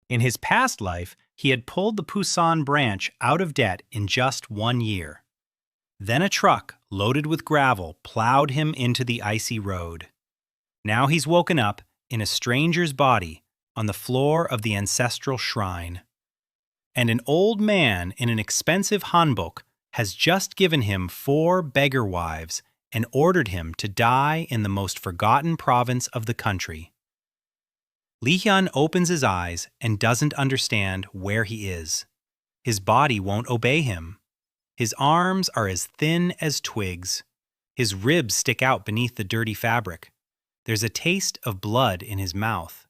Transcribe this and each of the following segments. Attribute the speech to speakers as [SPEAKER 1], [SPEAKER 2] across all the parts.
[SPEAKER 1] In his past life, he had pulled the Pusan branch out of debt in just 1 year. Then a truck loaded with gravel plowed him into the icy road. Now he's woken up in a stranger's body on the floor of the ancestral shrine. And an old man in an expensive hanbok has just given him 4 beggar wives and ordered him to die in the most forgotten province of the country. Lee Hyun opens his eyes and doesn't understand where he is. His body won't obey him. His arms are as thin as twigs. His ribs stick out beneath the dirty fabric. There's a taste of blood in his mouth.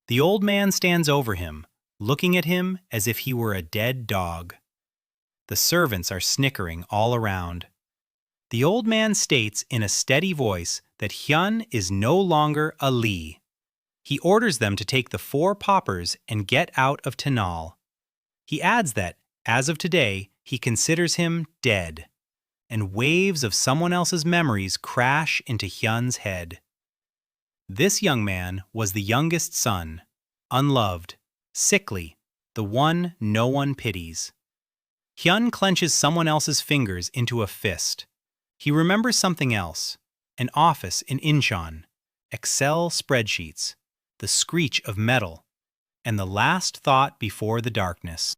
[SPEAKER 1] The old man stands over him, looking at him as if he were a dead dog. The servants are snickering all around. The old man states in a steady voice that Hyun is no longer a Lee. He orders them to take the 4 paupers and get out of Tanal. He adds that, as of today, he considers him dead, and waves of someone else's memories crash into Hyun's head. This young man was the youngest son, unloved, sickly, the one no one pities. Hyun clenches someone else's fingers into a fist. He remembers something else, an office in Incheon, Excel spreadsheets, the screech of metal, and the last thought before the darkness.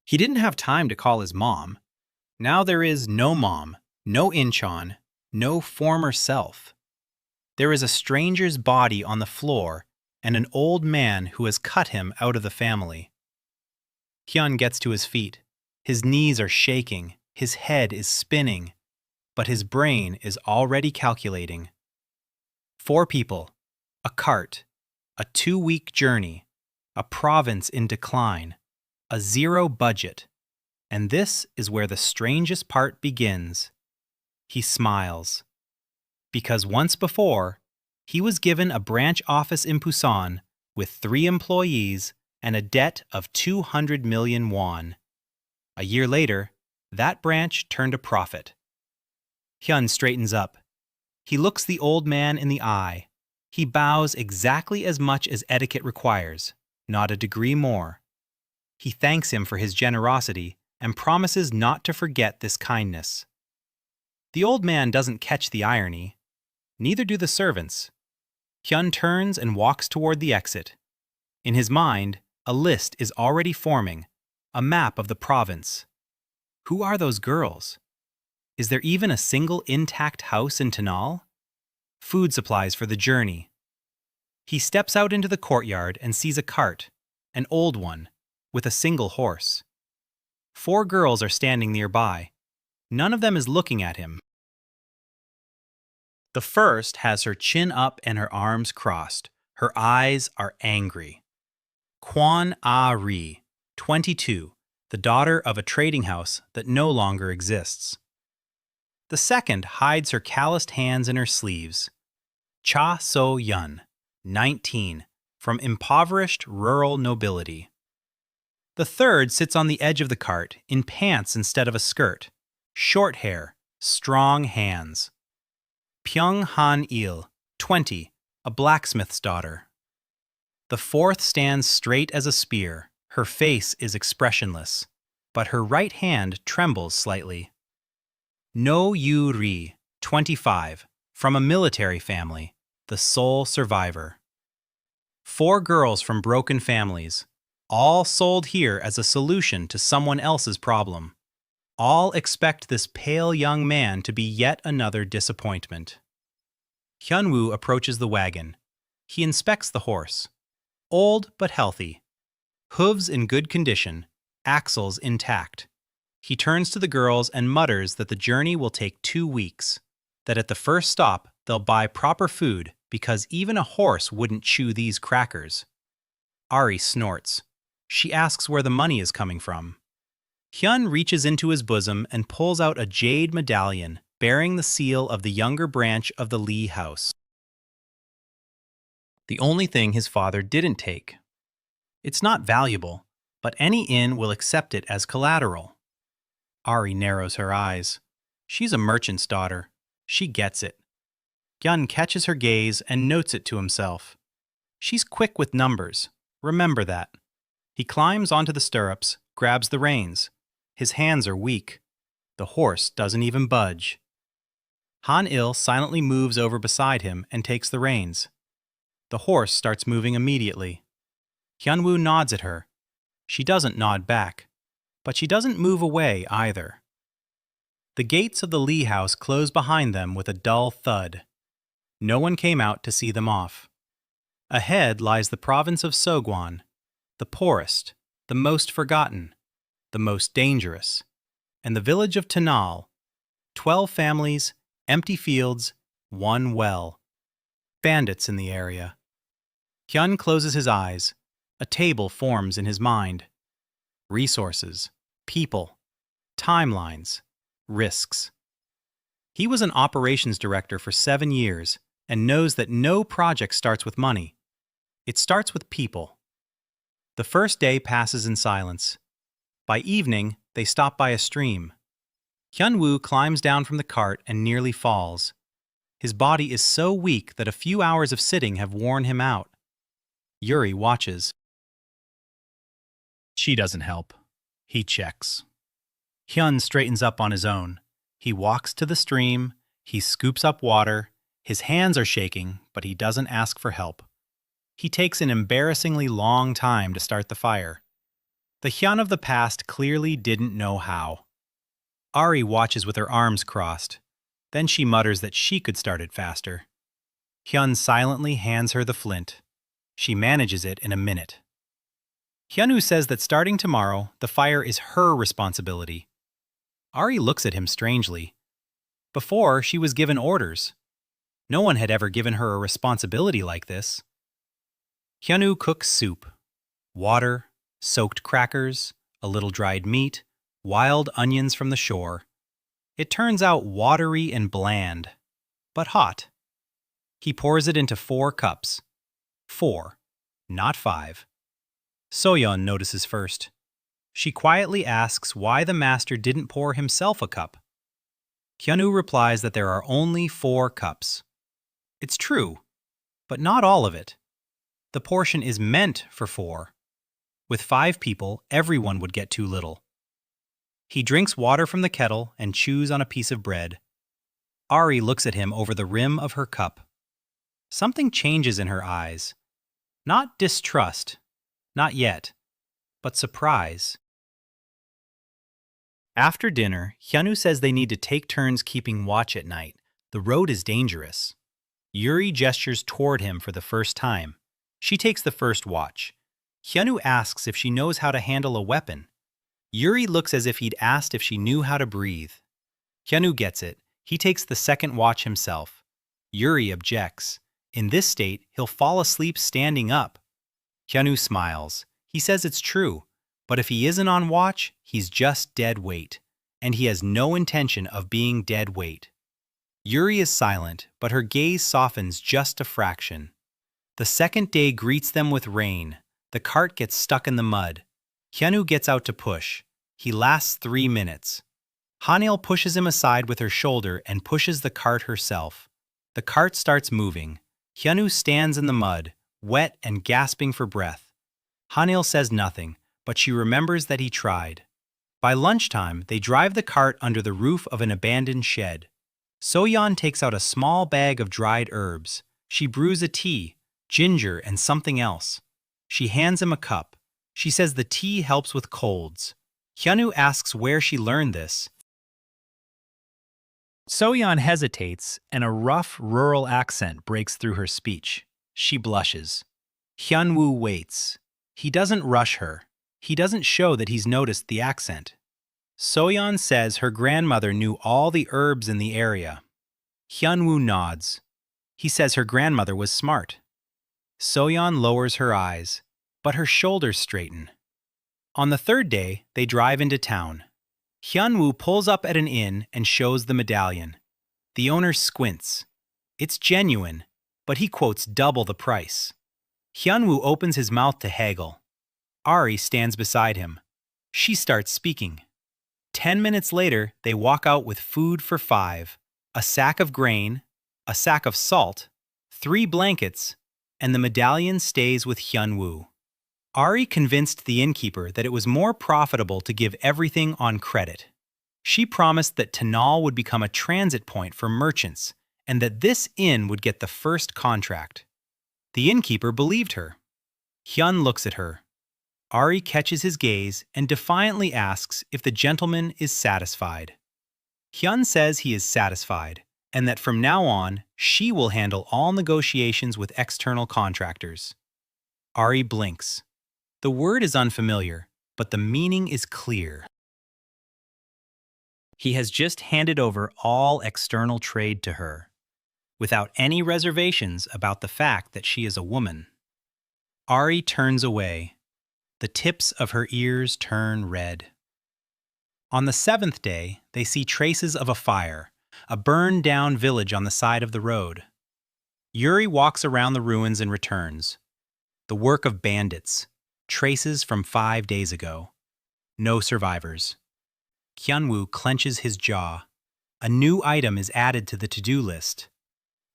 [SPEAKER 1] He didn't have time to call his mom. Now there is no mom, no Incheon, no former self. There is a stranger's body on the floor and an old man who has cut him out of the family. Hyun gets to his feet. His knees are shaking, his head is spinning, but his brain is already calculating. 4 people, a cart, a 2-week journey, a province in decline, a 0 budget. And this is where the strangest part begins. He smiles. Because once before, he was given a branch office in Busan with 3 employees and a debt of 200 million won. A year later, that branch turned a profit. Hyun straightens up. He looks the old man in the eye. He bows exactly as much as etiquette requires, not a degree more. He thanks him for his generosity and promises not to forget this kindness. The old man doesn't catch the irony. Neither do the servants. Hyun turns and walks toward the exit. In his mind, a list is already forming, a map of the province. Who are those girls? Is there even a single intact house in Tanal? Food supplies for the journey. He steps out into the courtyard and sees a cart, an old one, with a single horse. 4 girls are standing nearby. None of them is looking at him. The first has her chin up and her arms crossed. Her eyes are angry. Kwon Ah-ri, 22, the daughter of a trading house that no longer exists. The second hides her calloused hands in her sleeves. Cha So-yun, 19, from impoverished rural nobility. The third sits on the edge of the cart, in pants instead of a skirt. Short hair, strong hands. Pyong Han-il, 20, a blacksmith's daughter. The fourth stands straight as a spear. Her face is expressionless, but her right hand trembles slightly. No Yu-ri, 25, from a military family, the sole survivor. 4 girls from broken families, all sold here as a solution to someone else's problem. All expect this pale young man to be yet another disappointment. Hyunwoo approaches the wagon. He inspects the horse. Old but healthy. Hooves in good condition, axles intact. He turns to the girls and mutters that the journey will take 2 weeks, that at the first stop they'll buy proper food because even a horse wouldn't chew these crackers. Ari snorts. She asks where the money is coming from. Hyun reaches into his bosom and pulls out a jade medallion bearing the seal of the younger branch of the Lee house. The only thing his father didn't take. It's not valuable, but any inn will accept it as collateral. Ari narrows her eyes. She's a merchant's daughter. She gets it. Hyun catches her gaze and notes it to himself. She's quick with numbers. Remember that. He climbs onto the stirrups, grabs the reins. His hands are weak. The horse doesn't even budge. Han-il silently moves over beside him and takes the reins. The horse starts moving immediately. Hyunwoo nods at her. She doesn't nod back, but she doesn't move away either. The gates of the Lee house close behind them with a dull thud. No one came out to see them off. Ahead lies the province of Sogwan, the poorest, the most forgotten, the most dangerous, and the village of Tanal, 12 families, empty fields, one well. Bandits in the area. Hyun closes his eyes. A table forms in his mind. Resources, people, timelines, risks. He was an operations director for 7 years and knows that no project starts with money. It starts with people. The first day passes in silence. By evening, they stop by a stream. Hyunwoo climbs down from the cart and nearly falls. His body is so weak that a few hours of sitting have worn him out. Yuri watches. She doesn't help. He checks. Hyun straightens up on his own. He walks to the stream. He scoops up water. His hands are shaking, but he doesn't ask for help. He takes an embarrassingly long time to start the fire. The Hyun of the past clearly didn't know how. Ari watches with her arms crossed. Then she mutters that she could start it faster. Hyun silently hands her the flint. She manages it in a minute. Hyunwoo says that starting tomorrow, the fire is her responsibility. Ari looks at him strangely. Before, she was given orders. No one had ever given her a responsibility like this. Hyunwoo cooks soup. Water, soaked crackers, a little dried meat, wild onions from the shore. It turns out watery and bland, but hot. He pours it into 4 cups. 4, not 5. Soyeon notices first. She quietly asks why the master didn't pour himself a cup. Hyunwoo replies that there are only 4 cups. It's true, but not all of it. The portion is meant for 4. With 5 people, everyone would get too little. He drinks water from the kettle and chews on a piece of bread. Ari looks at him over the rim of her cup. Something changes in her eyes. Not distrust, not yet, but surprise. After dinner, Hyunwoo says they need to take turns keeping watch at night. The road is dangerous. Yuri gestures toward him for the first time. She takes the first watch. Hyunwoo asks if she knows how to handle a weapon. Yuri looks as if he'd asked if she knew how to breathe. Hyunwoo gets it. He takes the second watch himself. Yuri objects. In this state, he'll fall asleep standing up. Hyunwoo smiles. He says it's true, but if he isn't on watch, he's just dead weight, and he has no intention of being dead weight. Yuri is silent, but her gaze softens just a fraction. The second day greets them with rain. The cart gets stuck in the mud. Hyunwoo gets out to push. He lasts 3 minutes. Han-il pushes him aside with her shoulder and pushes the cart herself. The cart starts moving. Hyunwoo stands in the mud, wet and gasping for breath. Han-il says nothing, but she remembers that he tried. By lunchtime, they drive the cart under the roof of an abandoned shed. Soyeon takes out a small bag of dried herbs. She brews a tea, ginger and something else. She hands him a cup. She says the tea helps with colds. Hyunwoo asks where she learned this. Soyeon hesitates, and a rough, rural accent breaks through her speech. She blushes. Hyunwoo waits. He doesn't rush her. He doesn't show that he's noticed the accent. Soyeon says her grandmother knew all the herbs in the area. Hyunwoo nods. He says her grandmother was smart. Soyeon lowers her eyes, but her shoulders straighten. On the third day, they drive into town. Hyunwoo pulls up at an inn and shows the medallion. The owner squints. It's genuine, but he quotes double the price. Hyunwoo opens his mouth to haggle. Ari stands beside him. She starts speaking. 10 minutes later, they walk out with food for 5, a sack of grain, a sack of salt, 3 blankets, and the medallion stays with Hyun-woo. Ari convinced the innkeeper that it was more profitable to give everything on credit. She promised that Tanal would become a transit point for merchants and that this inn would get the first contract. The innkeeper believed her. Hyun looks at her. Ari catches his gaze and defiantly asks if the gentleman is satisfied. Hyun says he is satisfied and that from now on, she will handle all negotiations with external contractors. Ari blinks. The word is unfamiliar, but the meaning is clear. He has just handed over all external trade to her, without any reservations about the fact that she is a woman. Ari turns away. The tips of her ears turn red. On the 7th day, they see traces of a fire, a burned-down village on the side of the road. Yuri walks around the ruins and returns. The work of bandits, traces from 5 days ago. No survivors. Hyun-woo clenches his jaw. A new item is added to the to-do list.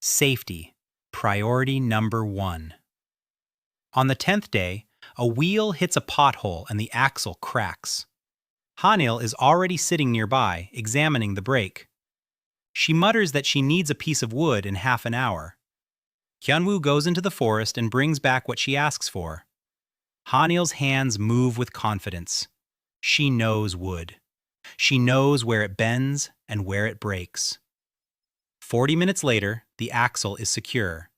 [SPEAKER 1] Safety, priority number 1. On the 10th day, a wheel hits a pothole and the axle cracks. Hanil is already sitting nearby, examining the break. She mutters that she needs a piece of wood in half an hour. Hyun-woo goes into the forest and brings back what she asks for. Hanil's hands move with confidence. She knows wood. She knows where it bends and where it breaks. 40 minutes later, the axle is secure.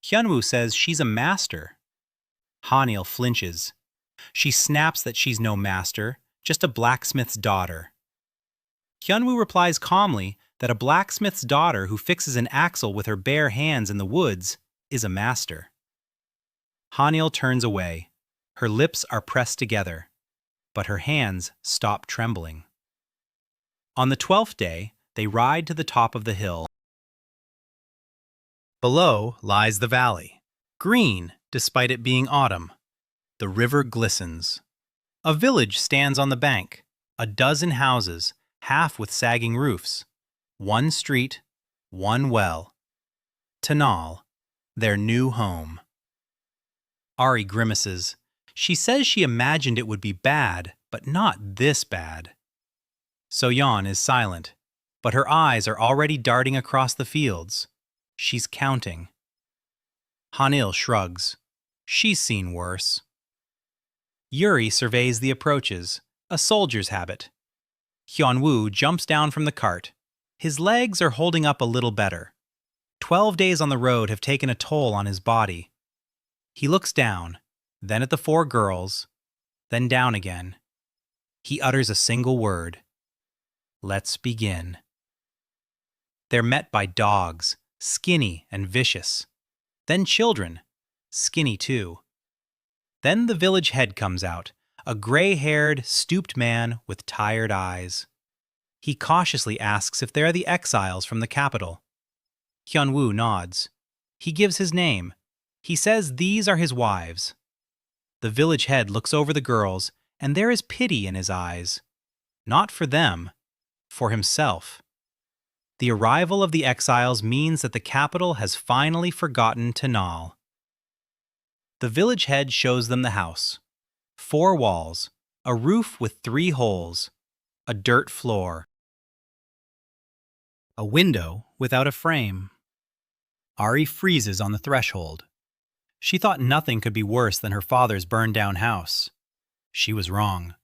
[SPEAKER 1] Hyun-woo says she's a master. Hanil flinches. She snaps that she's no master, just a blacksmith's daughter. Hyun-woo replies calmly that a blacksmith's daughter who fixes an axle with her bare hands in the woods is a master. Hanil turns away. Her lips are pressed together, but her hands stop trembling. On the 12th day, they ride to the top of the hill. Below lies the valley, green despite it being autumn. The river glistens. A village stands on the bank, a dozen houses, half with sagging roofs. One street, one well. Tanal, their new home. Ari grimaces. She says she imagined it would be bad, but not this bad. Sogwan is silent, but her eyes are already darting across the fields. She's counting. Hanil shrugs. She's seen worse. Yuri surveys the approaches, a soldier's habit. Hyun-woo jumps down from the cart. His legs are holding up a little better. 12 days on the road have taken a toll on his body. He looks down, then at the 4 girls, then down again. He utters a single word. Let's begin. They're met by dogs, skinny and vicious. Then children, skinny too. Then the village head comes out, a gray-haired, stooped man with tired eyes. He cautiously asks if they are the exiles from the capital. Hyun-woo nods. He gives his name. He says these are his wives. The village head looks over the girls, and there is pity in his eyes. Not for them, for himself. The arrival of the exiles means that the capital has finally forgotten Tanal. The village head shows them the house. 4 walls, a roof with 3 holes, a dirt floor. A window without a frame. Ari freezes on the threshold. She thought nothing could be worse than her father's burned-down house. She was wrong.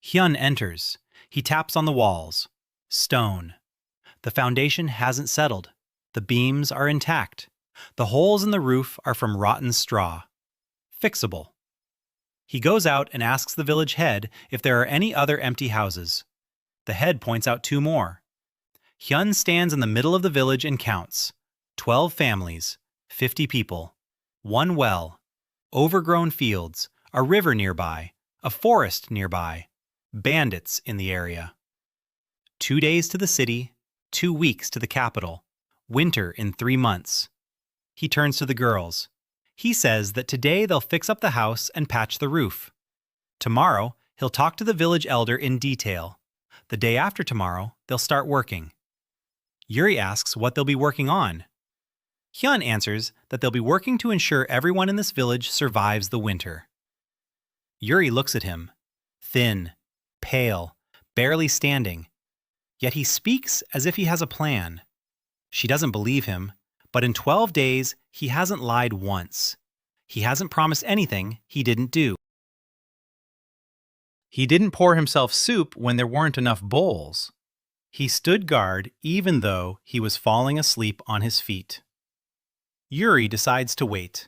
[SPEAKER 1] Hyun enters. He taps on the walls. Stone. The foundation hasn't settled. The beams are intact. The holes in the roof are from rotten straw. Fixable. He goes out and asks the village head if there are any other empty houses. The head points out 2 more. Hyun stands in the middle of the village and counts. 12 families, 50 people, 1 well, overgrown fields, a river nearby, a forest nearby, bandits in the area. 2 days to the city, 2 weeks to the capital, winter in 3 months. He turns to the girls. He says that today they'll fix up the house and patch the roof. Tomorrow, he'll talk to the village elder in detail. The day after tomorrow, they'll start working. Yuri asks what they'll be working on. Hyun answers that they'll be working to ensure everyone in this village survives the winter. Yuri looks at him, thin, pale, barely standing, yet he speaks as if he has a plan. She doesn't believe him, but in 12 days, he hasn't lied once. He hasn't promised anything he didn't do. He didn't pour himself soup when there weren't enough bowls. He stood guard even though he was falling asleep on his feet. Yuri decides to wait.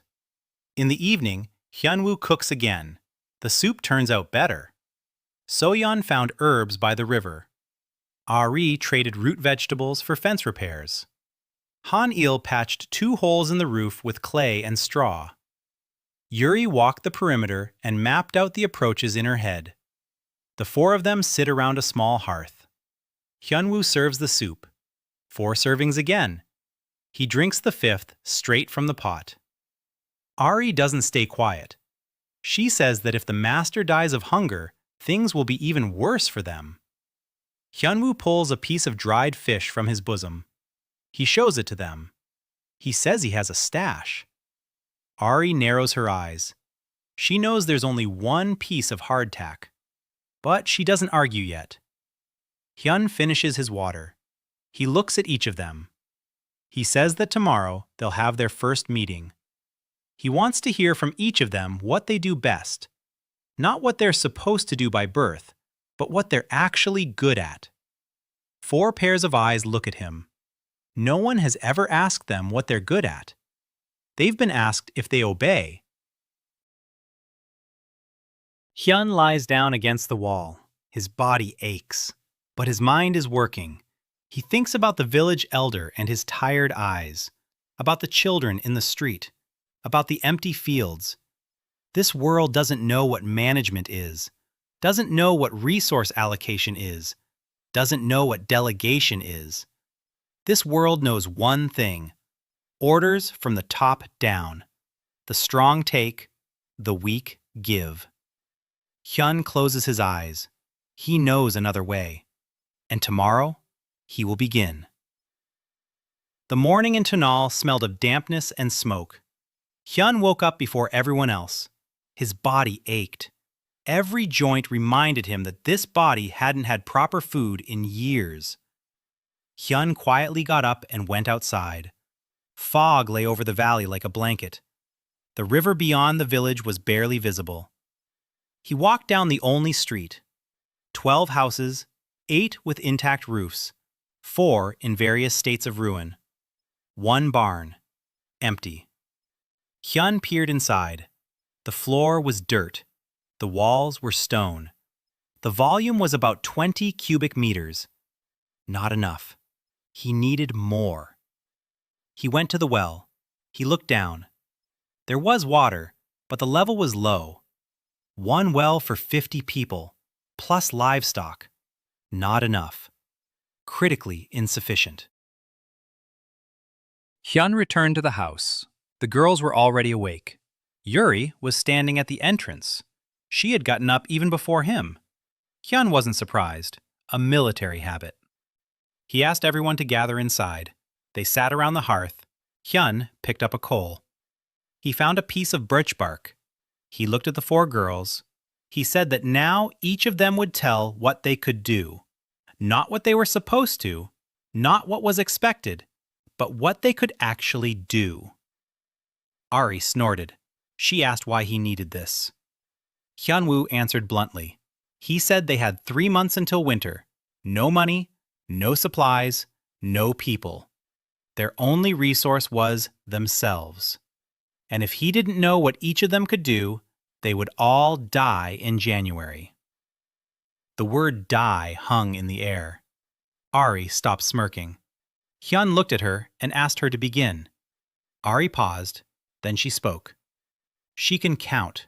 [SPEAKER 1] In the evening, Hyunwoo cooks again. The soup turns out better. Soyeon found herbs by the river. Ari traded root vegetables for fence repairs. Han-il patched 2 holes in the roof with clay and straw. Yuri walked the perimeter and mapped out the approaches in her head. The 4 of them sit around a small hearth. Hyunwoo serves the soup. 4 servings again. He drinks the 5th straight from the pot. Ari doesn't stay quiet. She says that if the master dies of hunger, things will be even worse for them. Hyunwoo pulls a piece of dried fish from his bosom. He shows it to them. He says he has a stash. Ari narrows her eyes. She knows there's only 1 piece of hardtack. But she doesn't argue yet. Hyun finishes his water. He looks at each of them. He says that tomorrow they'll have their first meeting. He wants to hear from each of them what they do best. Not what they're supposed to do by birth, but what they're actually good at. 4 pairs of eyes look at him. No one has ever asked them what they're good at. They've been asked if they obey. Hyun lies down against the wall. His body aches, but his mind is working. He thinks about the village elder and his tired eyes, about the children in the street, about the empty fields. This world doesn't know what management is, doesn't know what resource allocation is, doesn't know what delegation is. This world knows one thing: orders from the top down. The strong take, the weak give. Hyun closes his eyes. He knows another way. And tomorrow, he will begin. The morning in Tanal smelled of dampness and smoke. Hyun woke up before everyone else. His body ached. Every joint reminded him that this body hadn't had proper food in years. Hyun quietly got up and went outside. Fog lay over the valley like a blanket. The river beyond the village was barely visible. He walked down the only street. 12 houses, 8 with intact roofs, 4 in various states of ruin. 1 barn, empty. Hyun peered inside. The floor was dirt. The walls were stone. The volume was about 20 cubic meters. Not enough. He needed more. He went to the well. He looked down. There was water, but the level was low. 1 well for 50 people, plus livestock. Not enough. Critically insufficient. Hyun returned to the house. The girls were already awake. Yuri was standing at the entrance. She had gotten up even before him. Hyun wasn't surprised. A military habit. He asked everyone to gather inside. They sat around the hearth. Hyun picked up a coal. He found a piece of birch bark. He looked at the 4 girls. He said that now each of them would tell what they could do. Not what they were supposed to, not what was expected, but what they could actually do. Ari snorted. She asked why he needed this. Hyunwoo answered bluntly. He said they had 3 months until winter. No money, no supplies, no people. Their only resource was themselves. And if he didn't know what each of them could do, they would all die in January. The word die hung in the air. Ari stopped smirking. Hyun looked at her and asked her to begin. Ari paused, then she spoke. She can count.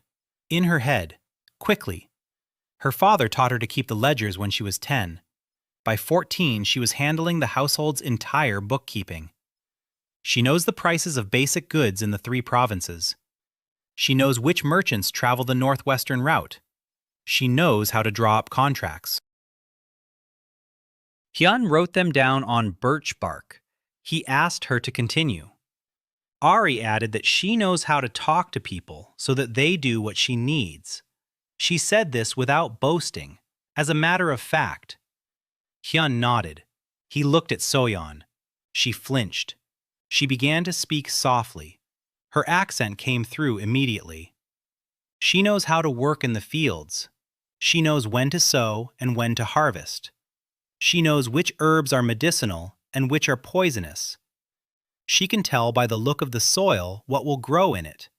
[SPEAKER 1] In her head. Quickly. Her father taught her to keep the ledgers when she was 10. By 14, she was handling the household's entire bookkeeping. She knows the prices of basic goods in the 3 provinces. She knows which merchants travel the northwestern route. She knows how to draw up contracts. Hyun wrote them down on birch bark. He asked her to continue. Ari added that she knows how to talk to people so that they do what she needs. She said this without boasting, as a matter of fact. Hyun nodded. He looked at Soyeon. She flinched. She began to speak softly. Her accent came through immediately. She knows how to work in the fields. She knows when to sow and when to harvest. She knows which herbs are medicinal and which are poisonous. She can tell by the look of the soil what will grow in it.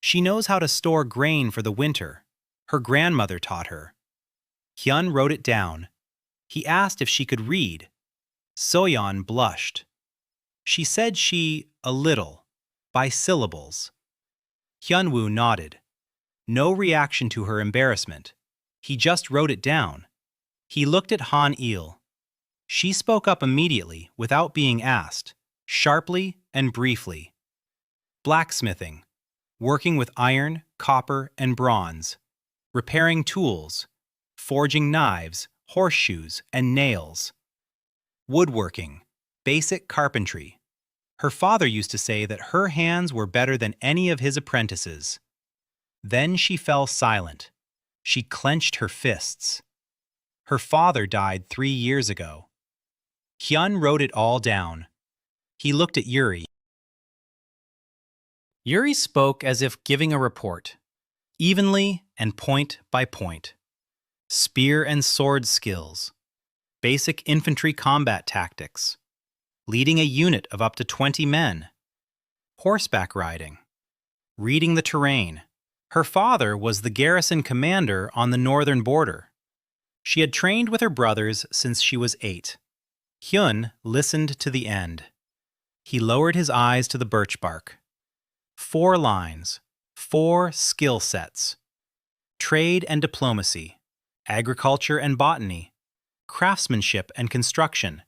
[SPEAKER 1] She knows how to store grain for the winter. Her grandmother taught her. Hyun wrote it down. He asked if she could read. Soyeon blushed. She said a little, by syllables. Hyunwoo nodded. No reaction to her embarrassment. He just wrote it down. He looked at Han-il. She spoke up immediately, without being asked, sharply and briefly. Blacksmithing. Working with iron, copper, and bronze. Repairing tools. Forging knives, horseshoes, and nails. Woodworking. Basic carpentry. Her father used to say that her hands were better than any of his apprentices. Then she fell silent. She clenched her fists. Her father died 3 years ago. Hyun wrote it all down. He looked at Yuri. Yuri spoke as if giving a report, evenly and point by point. Spear and sword skills, basic infantry combat tactics, leading a unit of up to 20 men, horseback riding, reading the terrain. Her father was the garrison commander on the northern border. She had trained with her brothers since she was 8. Hyun listened to the end. He lowered his eyes to the birch bark. 4 lines, 4 skill sets. Trade and diplomacy, agriculture and botany, craftsmanship and construction,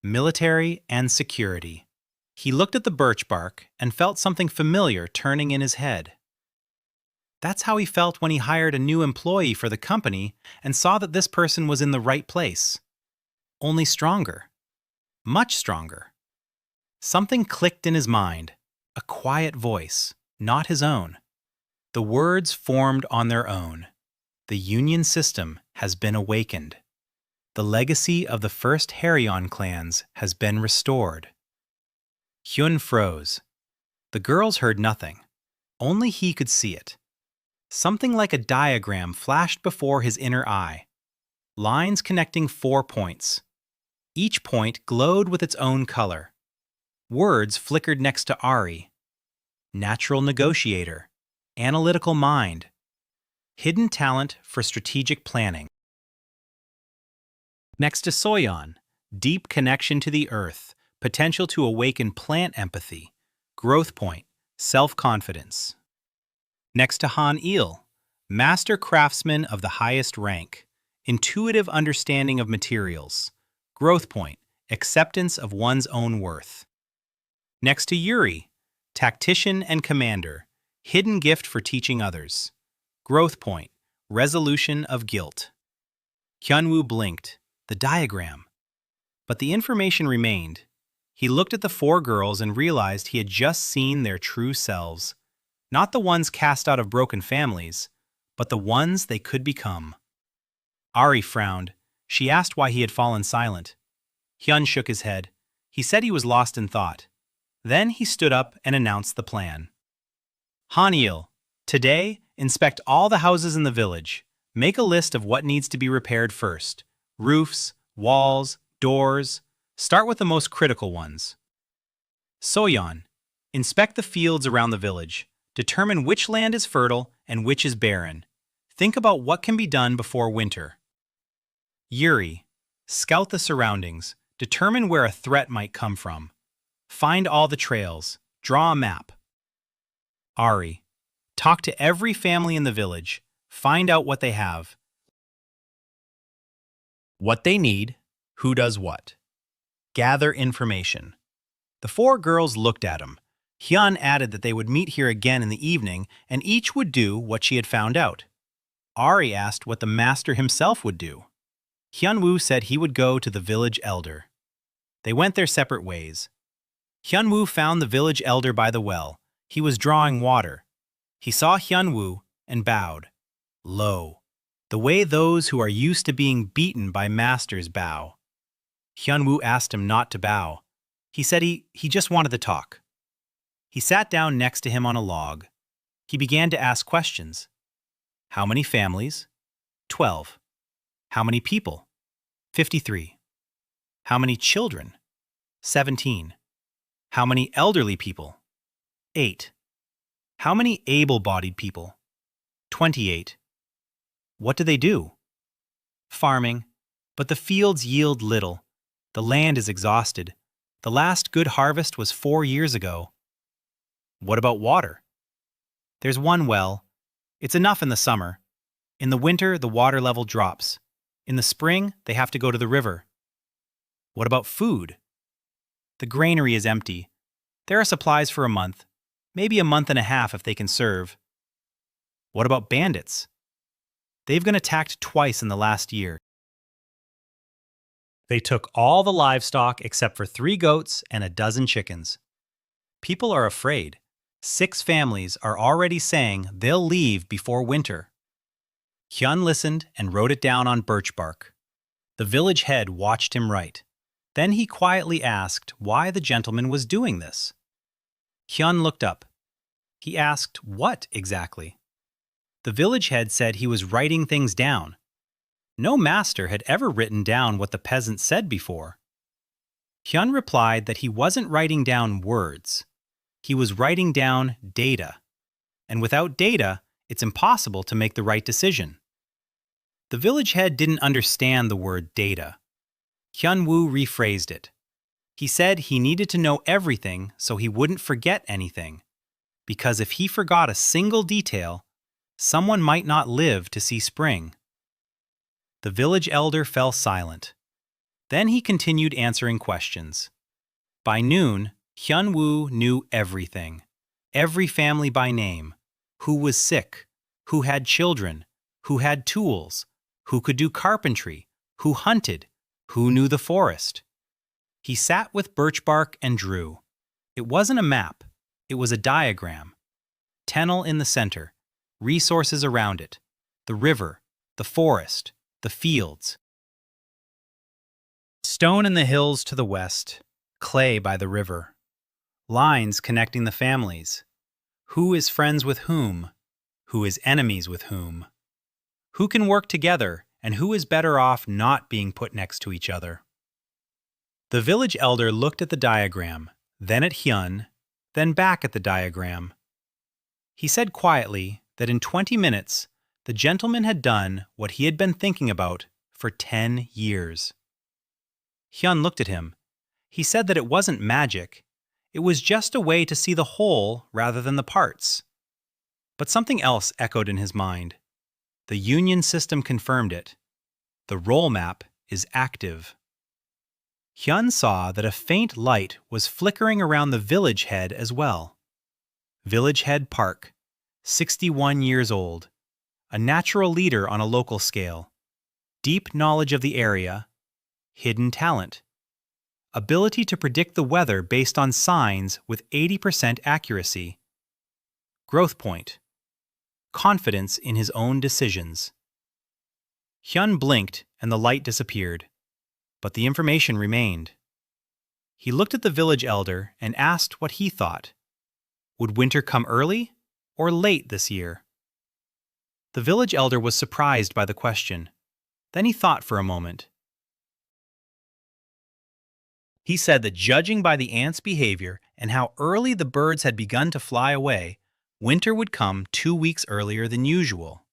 [SPEAKER 1] military and security. He looked at the birch bark and felt something familiar turning in his head. That's how he felt when he hired a new employee for the company and saw that this person was in the right place. Only stronger. Much stronger. Something clicked in his mind, a quiet voice, not his own. The words formed on their own. The Union system has been awakened. The legacy of the first Haryeon clans has been restored. Hyun froze. The girls heard nothing. Only he could see it. Something like a diagram flashed before his inner eye. Lines connecting 4 points. Each point glowed with its own color. Words flickered next to Ari. Natural negotiator. Analytical mind. Hidden talent for strategic planning. Next to Soyeon, deep connection to the earth, potential to awaken plant empathy, growth point, self-confidence. Next to Han-il, master craftsman of the highest rank, intuitive understanding of materials, growth point, acceptance of one's own worth. Next to Yuri, tactician and commander, hidden gift for teaching others, growth point, resolution of guilt. Hyunwoo blinked. The diagram. But the information remained. He looked at the 4 girls and realized he had just seen their true selves. Not the ones cast out of broken families, but the ones they could become. Ari frowned. She asked why he had fallen silent. Hyun shook his head. He said he was lost in thought. Then he stood up and announced the plan. Han-il, today, inspect all the houses in the village. Make a list of what needs to be repaired first. Roofs, walls, doors. Start with the most critical ones. Soyeon, inspect the fields around the village. Determine which land is fertile and which is barren. Think about what can be done before winter. Yuri, scout the surroundings. Determine where a threat might come from. Find all the trails. Draw a map. Ari, talk to every family in the village. Find out what they have. What they need, who does what. Gather information. The 4 girls looked at him. Hyun added that they would meet here again in the evening and each would do what she had found out. Ari asked what the master himself would do. Hyunwoo said he would go to the village elder. They went their separate ways. Hyun-woo found the village elder by the well. He was drawing water. He saw Hyun-woo and bowed, low, the way those who are used to being beaten by masters bow. Hyun-woo asked him not to bow. He said he just wanted to talk. He sat down next to him on a log. He began to ask questions. How many families? 12. How many people? 53. How many children? 17. How many elderly people? 8. How many able-bodied people? 28. What do they do? Farming, but the fields yield little. The land is exhausted. The last good harvest was 4 years ago. What about water? There's one well. It's enough in the summer. In the winter, the water level drops. In the spring, they have to go to the river. What about food? The granary is empty. There are supplies for a month, maybe a month and a half if they can serve. What about bandits? They've been attacked twice in the last year. They took all the livestock except for 3 goats and a dozen chickens. People are afraid. 6 families are already saying they'll leave before winter. Hyun listened and wrote it down on birch bark. The village head watched him write. Then he quietly asked why the gentleman was doing this. Hyun looked up. He asked what exactly? The village head said he was writing things down. No master had ever written down what the peasant said before. Hyun replied that he wasn't writing down words. He was writing down data. And without data, it's impossible to make the right decision. The village head didn't understand the word data. Hyun-woo rephrased it. He said he needed to know everything so he wouldn't forget anything, because if he forgot a single detail, someone might not live to see spring. The village elder fell silent. Then he continued answering questions. By noon, Hyun-woo knew everything. Every family by name. Who was sick, who had children, who had tools, who could do carpentry, who hunted, who knew the forest. He sat with birch bark and drew. It wasn't a map, it was a diagram. Taenal in the center, resources around it, the river, the forest, the fields. Stone in the hills to the west, clay by the river. Lines connecting the families. Who is friends with whom? Who is enemies with whom? Who can work together, and who is better off not being put next to each other? The village elder looked at the diagram, then at Hyun, then back at the diagram. He said quietly that in 20 minutes, the gentleman had done what he had been thinking about for 10 years. Hyun looked at him. He said that it wasn't magic. It was just a way to see the whole rather than the parts. But something else echoed in his mind. The union system confirmed it. The role map is active. Hyun saw that a faint light was flickering around the village head as well. Village Head Park, 61 years old, a natural leader on a local scale, deep knowledge of the area, hidden talent, ability to predict the weather based on signs with 80% accuracy, growth point, confidence in his own decisions. Hyun blinked and the light disappeared, but the information remained. He looked at the village elder and asked what he thought. Would winter come early or late this year? The village elder was surprised by the question. Then he thought for a moment. He said that judging by the ants' behavior and how early the birds had begun to fly away, winter would come 2 weeks earlier than usual.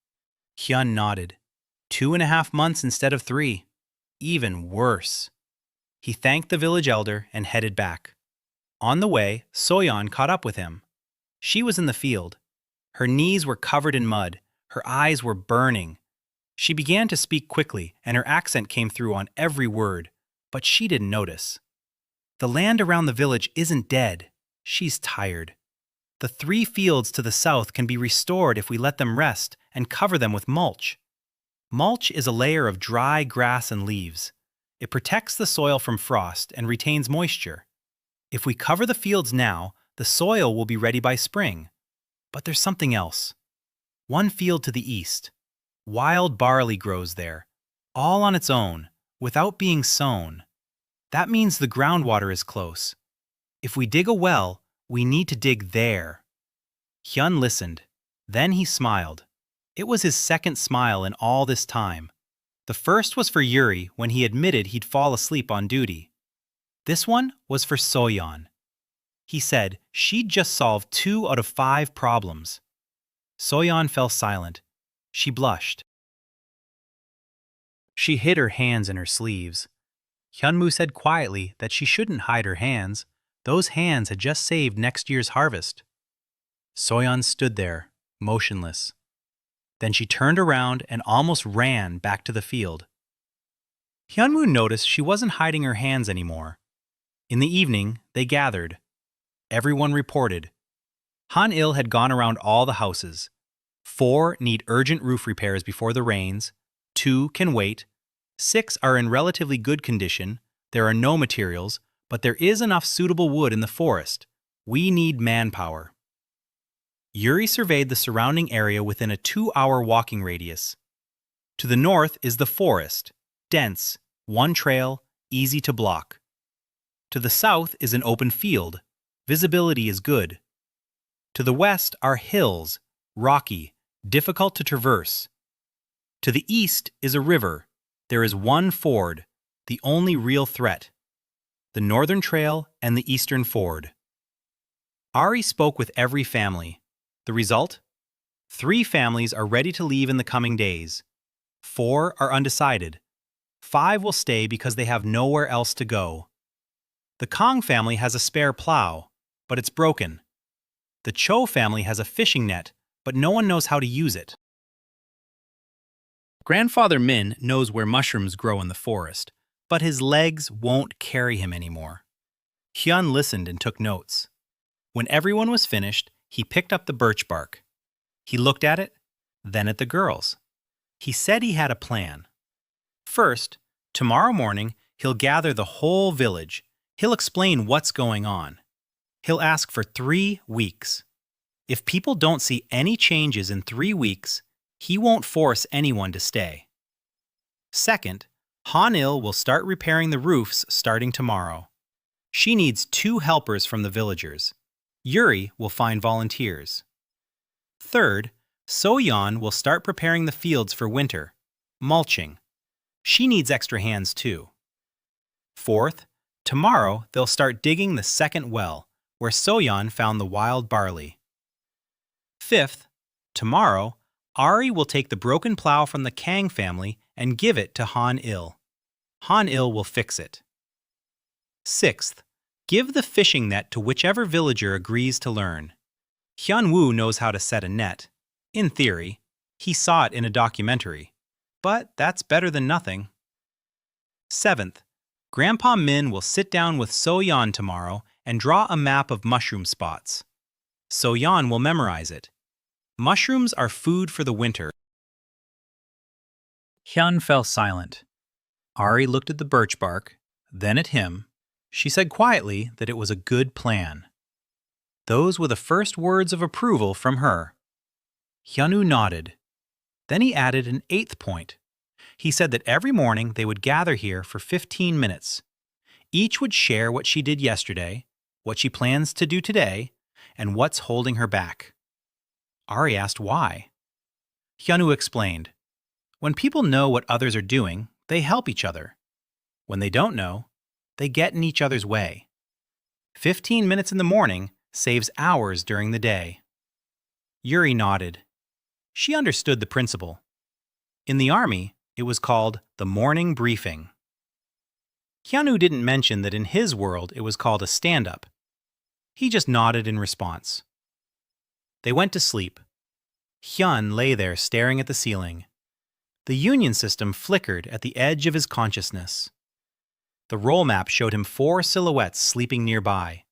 [SPEAKER 1] Hyun nodded. 2.5 months instead of 3. Even worse. He thanked the village elder and headed back. On the way, Sogwan caught up with him. She was in the field. Her knees were covered in mud. Her eyes were burning. She began to speak quickly, and her accent came through on every word, but she didn't notice. The land around the village isn't dead. She's tired. The 3 fields to the south can be restored if we let them rest and cover them with mulch. Mulch is a layer of dry grass and leaves. It protects the soil from frost and retains moisture. If we cover the fields now, the soil will be ready by spring. But there's something else. One field to the east. Wild barley grows there, all on its own, without being sown. That means the groundwater is close. If we dig a well, we need to dig there. Hyun listened. Then he smiled. It was his second smile in all this time. The first was for Yuri when he admitted he'd fall asleep on duty. This one was for Soyeon. He said she'd just solved 2 out of 5 problems. Soyeon fell silent. She blushed. She hid her hands in her sleeves. Hyunmoo said quietly that she shouldn't hide her hands. Those hands had just saved next year's harvest. Soyeon stood there, motionless. Then she turned around and almost ran back to the field. Hyunmoo noticed she wasn't hiding her hands anymore. In the evening, they gathered. Everyone reported. Han-il had gone around all the houses. 4 need urgent roof repairs before the rains. 2 can wait. 6 are in relatively good condition. There are no materials, but there is enough suitable wood in the forest. We need manpower. Yuri surveyed the surrounding area within a 2-hour walking radius. To the north is the forest, dense, one trail, easy to block. To the south is an open field. Visibility is good. To the west are hills, rocky, difficult to traverse. To the east is a river. There is one ford, the only real threat. The northern trail and the eastern ford. Ari spoke with every family. The result? 3 families are ready to leave in the coming days. 4 are undecided. 5 will stay because they have nowhere else to go. The Kong family has a spare plow, but it's broken. The Cho family has a fishing net, but no one knows how to use it. Grandfather Min knows where mushrooms grow in the forest, but his legs won't carry him anymore. Hyun listened and took notes. When everyone was finished, he picked up the birch bark. He looked at it, then at the girls. He said he had a plan. First, tomorrow morning, he'll gather the whole village. He'll explain what's going on. He'll ask for 3 weeks. If people don't see any changes in 3 weeks, he won't force anyone to stay. Second, Han-il will start repairing the roofs starting tomorrow. She needs 2 helpers from the villagers. Yuri will find volunteers. Third, Soyeon will start preparing the fields for winter, mulching. She needs extra hands too. Fourth, tomorrow they'll start digging the second well, where Soyeon found the wild barley. Fifth, tomorrow, Ari will take the broken plow from the Kang family and give it to Han-il. Han-il will fix it. Sixth, give the fishing net to whichever villager agrees to learn. Hyunwoo knows how to set a net. In theory, he saw it in a documentary. But that's better than nothing. Seventh, Grandpa Min will sit down with Soyeon tomorrow and draw a map of mushroom spots. Soyeon will memorize it. Mushrooms are food for the winter. Hyun fell silent. Ari looked at the birch bark, then at him. She said quietly that it was a good plan. Those were the first words of approval from her. Hyunwoo nodded. Then he added an 8th point. He said that every morning they would gather here for 15 minutes. Each would share what she did yesterday, what she plans to do today, and what's holding her back. Ari asked why. Hyunwoo explained. When people know what others are doing, they help each other. When they don't know, they get in each other's way. 15 minutes in the morning saves hours during the day. Yuri nodded. She understood the principle. In the army, it was called the morning briefing. Hyunwoo didn't mention that in his world it was called a stand-up. He just nodded in response. They went to sleep. Hyun lay there staring at the ceiling. The union system flickered at the edge of his consciousness. The roll map showed him 4 silhouettes sleeping nearby.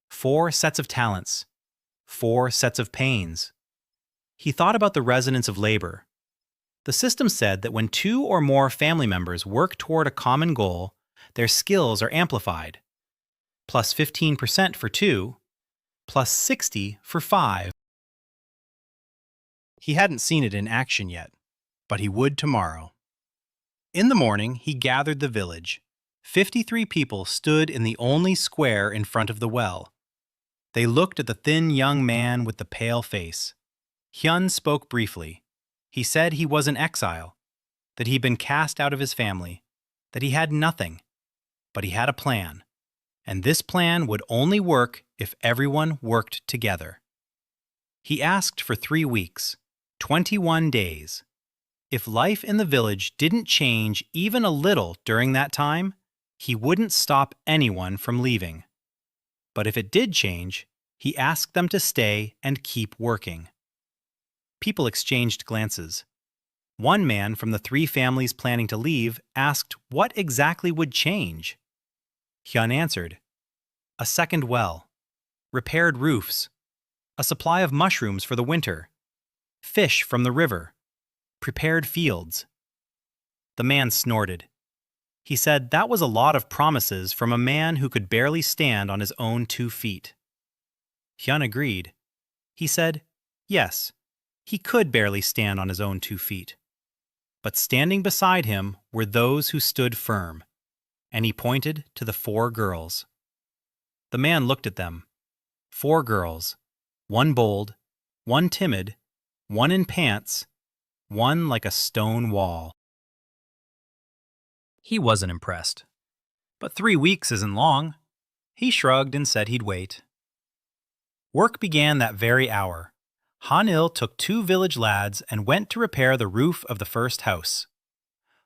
[SPEAKER 1] 4 sets of talents. 4 sets of pains. He thought about the resonance of labor. The system said that when 2 or more family members work toward a common goal, their skills are amplified. plus 15% for 2, plus 60 for 5. He hadn't seen it in action yet, but he would tomorrow. In the morning, he gathered the village. 53 people stood in the only square in front of the well. They looked at the thin young man with the pale face. Hyun spoke briefly. He said he was an exile, that he'd been cast out of his family, that he had nothing, but he had a plan, and this plan would only work if everyone worked together. He asked for 3 weeks, 21 days. If life in the village didn't change even a little during that time, he wouldn't stop anyone from leaving. But if it did change, he asked them to stay and keep working. People exchanged glances. One man from the 3 families planning to leave asked what exactly would change. Hyun answered, "A second well, repaired roofs, a supply of mushrooms for the winter, fish from the river, prepared fields." The man snorted. He said that was a lot of promises from a man who could barely stand on his own 2 feet. Hyun agreed. He said, yes, he could barely stand on his own 2 feet. But standing beside him were those who stood firm, and he pointed to the 4 girls. The man looked at them. 4 girls, 1 bold, 1 timid, 1 in pants, 1 like a stone wall. He wasn't impressed. But 3 weeks isn't long. He shrugged and said he'd wait. Work began that very hour. Han-il took 2 village lads and went to repair the roof of the first house.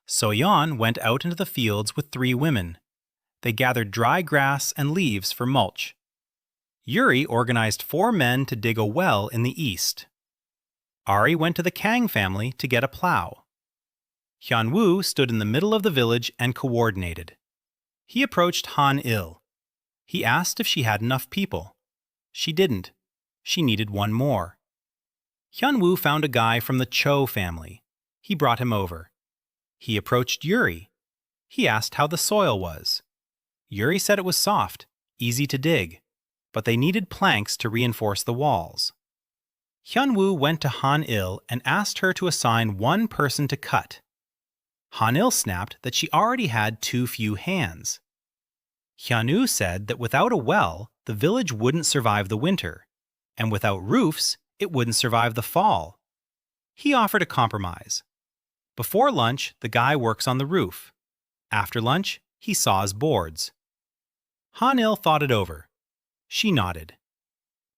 [SPEAKER 1] So-yeon went out into the fields with 3 women. They gathered dry grass and leaves for mulch. Yuri organized 4 men to dig a well in the east. Ari went to the Kang family to get a plow. Hyun-woo stood in the middle of the village and coordinated. He approached Han-il. He asked if she had enough people. She didn't. She needed 1 more. Hyun-woo found a guy from the Cho family. He brought him over. He approached Yuri. He asked how the soil was. Yuri said it was soft, easy to dig, but they needed planks to reinforce the walls. Hyun-woo went to Han-il and asked her to assign 1 person to cut. Han-il snapped that she already had too few hands. Hyun-woo said that without a well, the village wouldn't survive the winter, and without roofs, it wouldn't survive the fall. He offered a compromise. Before lunch, the guy works on the roof. After lunch, he saws boards. Han-il thought it over. She nodded.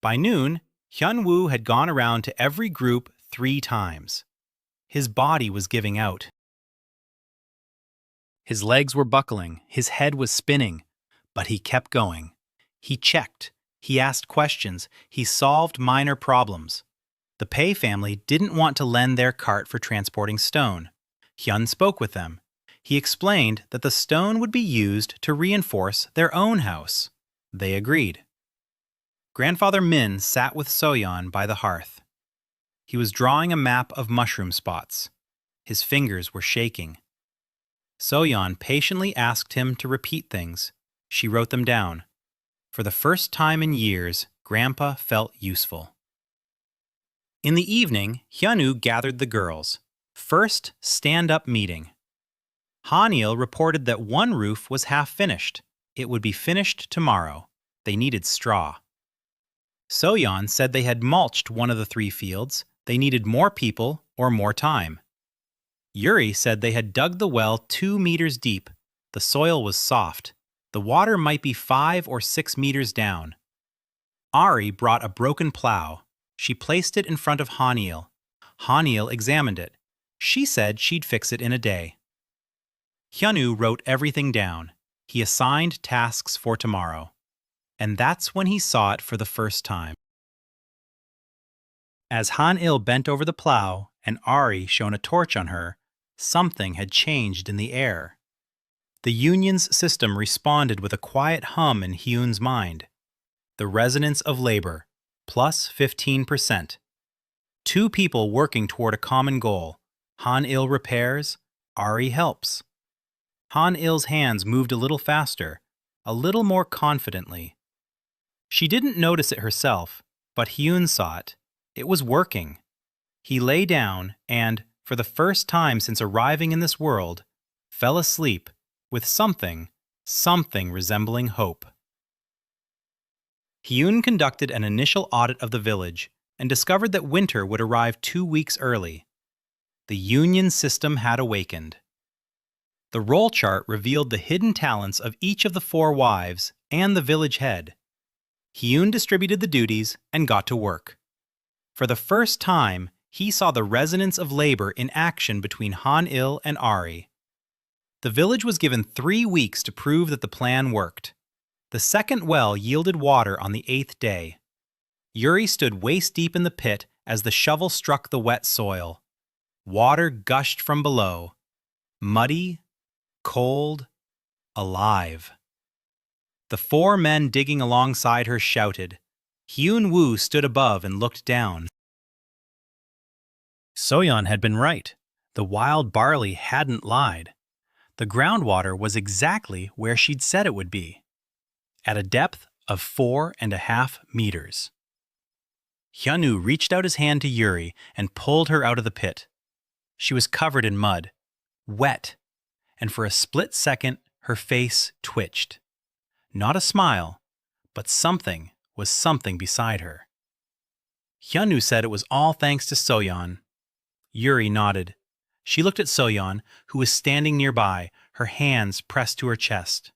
[SPEAKER 1] By noon, Hyun-woo had gone around to every group 3 times. His body was giving out. His legs were buckling, his head was spinning, but he kept going. He checked, he asked questions, he solved minor problems. The Pei family didn't want to lend their cart for transporting stone. Hyun spoke with them. He explained that the stone would be used to reinforce their own house. They agreed. Grandfather Min sat with So-yeon by the hearth. He was drawing a map of mushroom spots. His fingers were shaking. So-yeon patiently asked him to repeat things. She wrote them down. For the first time in years, Grandpa felt useful. In the evening, Hyun-woo gathered the girls. First stand-up meeting. Han-il reported that 1 roof was half finished. It would be finished tomorrow. They needed straw. So-yeon said they had mulched 1 of the 3 fields. They needed more people or more time. Yuri said they had dug the well 2 meters deep. The soil was soft. The water might be 5 or 6 meters down. Ari brought a broken plow. She placed it in front of Han-il. Han-il examined it. She said she'd fix it in a day. Hyun-woo wrote everything down. He assigned tasks for tomorrow. And that's when he saw it for the first time. As Han-il bent over the plow and Ari shone a torch on her, something had changed in the air. The union's system responded with a quiet hum in Hyun's mind. The resonance of labor, plus 15%. 2 people working toward a common goal. Han-il repairs, Ari helps. Han-il's hands moved a little faster. a little more confidently. She didn't notice it herself, but Hyun saw it. It was working. He lay down and, for the first time since arriving in this world, fell asleep with something resembling hope. Hyun conducted an initial audit of the village and discovered that winter would arrive 2 weeks early. The union system had awakened. The role chart revealed the hidden talents of each of the 4 wives and the village head. Hyun distributed the duties and got to work. For the first time, he saw the resonance of labor in action between Han-il and Ari. The village was given 3 weeks to prove that the plan worked. The second well yielded water on the 8th day. Yuri stood waist-deep in the pit as the shovel struck the wet soil. Water gushed from below. Muddy, cold, alive. The 4 men digging alongside her shouted. Hyun-woo stood above and looked down. Soyeon had been right. The wild barley hadn't lied. The groundwater was exactly where she'd said it would be, at a depth of 4.5 meters. Hyun-woo reached out his hand to Yuri and pulled her out of the pit. She was covered in mud, wet, and for a split second her face twitched. Not a smile, but something beside her. Hyun-woo said it was all thanks to Soyeon. Yuri nodded. She looked at Soyeon, who was standing nearby, her hands pressed to her chest.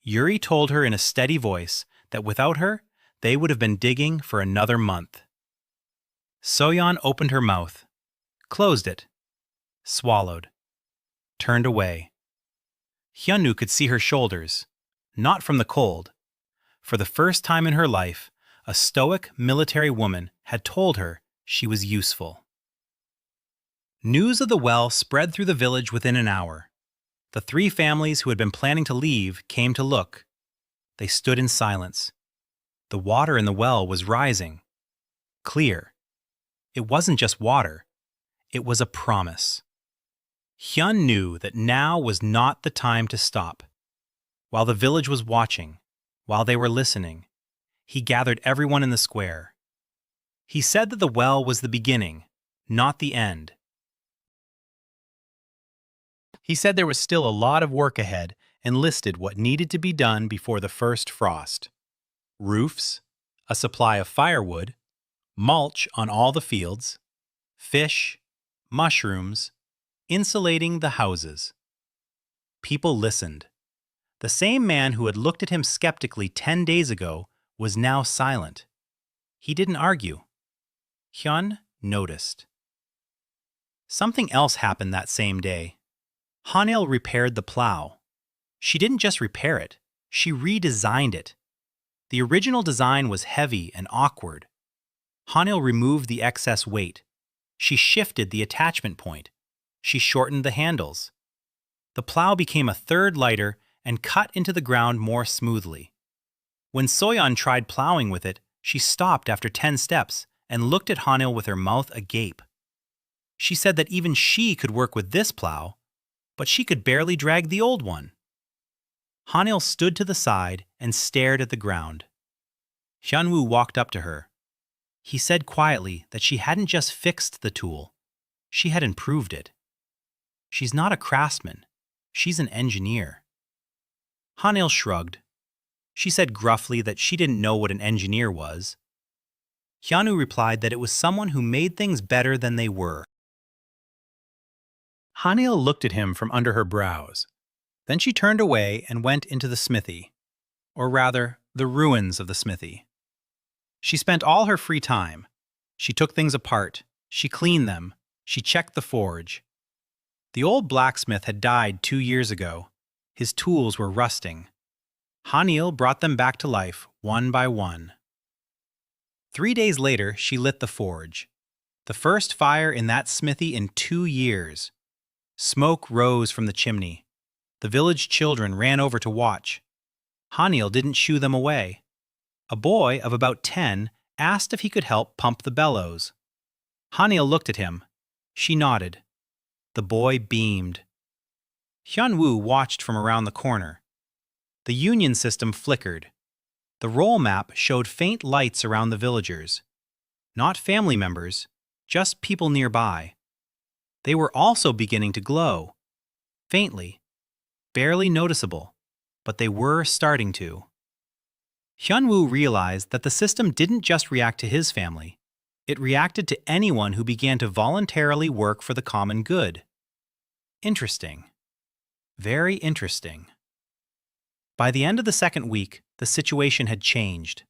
[SPEAKER 1] Yuri told her in a steady voice that without her, they would have been digging for another month. Soyeon opened her mouth, closed it, swallowed, turned away. Hyun-woo could see her shoulders, not from the cold. For the first time in her life, a stoic military woman had told her she was useful. News of the well spread through the village within an hour. The 3 families who had been planning to leave came to look. They stood in silence. The water in the well was rising. Clear. It wasn't just water. It was a promise. Hyun knew that now was not the time to stop. While the village was watching, while they were listening, he gathered everyone in the square. He said that the well was the beginning, not the end. He said there was still a lot of work ahead and listed what needed to be done before the first frost. Roofs, a supply of firewood, mulch on all the fields, fish, mushrooms, insulating the houses. People listened. The same man who had looked at him skeptically 10 days ago was now silent. He didn't argue. Hyun noticed. Something else happened that same day. Han-il repaired the plow. She didn't just repair it, she redesigned it. The original design was heavy and awkward. Han-il removed the excess weight. She shifted the attachment point. She shortened the handles. The plow became a third lighter and cut into the ground more smoothly. When Soyeon tried plowing with it, she stopped after 10 steps and looked at Han-il with her mouth agape. She said that even she could work with this plow, but she could barely drag the old one. Han-il stood to the side and stared at the ground. Hyun-woo walked up to her. He said quietly that she hadn't just fixed the tool, she had improved it. She's not a craftsman, she's an engineer. Han-il shrugged. She said gruffly that she didn't know what an engineer was. Hyun-woo replied that it was someone who made things better than they were. Han-il looked at him from under her brows. Then she turned away and went into the smithy, or rather, the ruins of the smithy. She spent all her free time. She took things apart, she cleaned them, she checked the forge. The old blacksmith had died 2 years ago. His tools were rusting. Han-il brought them back to life one by one. 3 days later, she lit the forge. The first fire in that smithy in 2 years. Smoke rose from the chimney. The village children ran over to watch. Han-il didn't shoo them away. A boy of about 10 asked if he could help pump the bellows. Han-il looked at him. She nodded. The boy beamed. Hyun-woo watched from around the corner. The The union system flickered. The roll map showed faint lights around the villagers. Not family members, just people nearby. They were also beginning to glow. Faintly. Barely noticeable. But they were starting to. Hyun-woo realized that the system didn't just react to his family. It reacted to anyone who began to voluntarily work for the common good. Interesting. Very interesting. By the end of the second week, the situation had changed.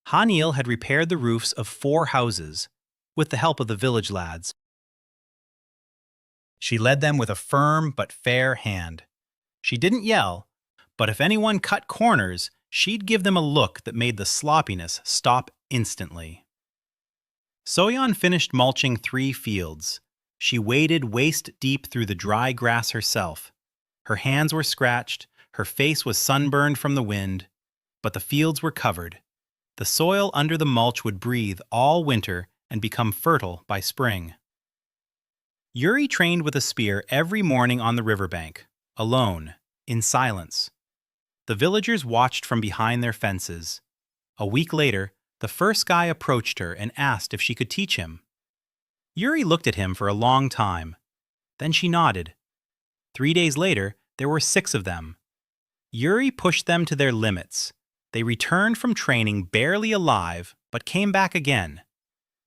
[SPEAKER 1] Han-il had repaired the roofs of 4 houses, with the help of the village lads. She led them with a firm but fair hand. She didn't yell, but if anyone cut corners, she'd give them a look that made the sloppiness stop instantly. Soyeon finished mulching 3 fields. She waded waist-deep through the dry grass herself. Her hands were scratched, her face was sunburned from the wind, but the fields were covered. The soil under the mulch would breathe all winter and become fertile by spring. Yuri trained with a spear every morning on the riverbank, alone, in silence. The villagers watched from behind their fences. A week later, the first guy approached her and asked if she could teach him. Yuri looked at him for a long time. Then she nodded. 3 days later, there were 6 of them. Yuri pushed them to their limits. They returned from training barely alive, but came back again.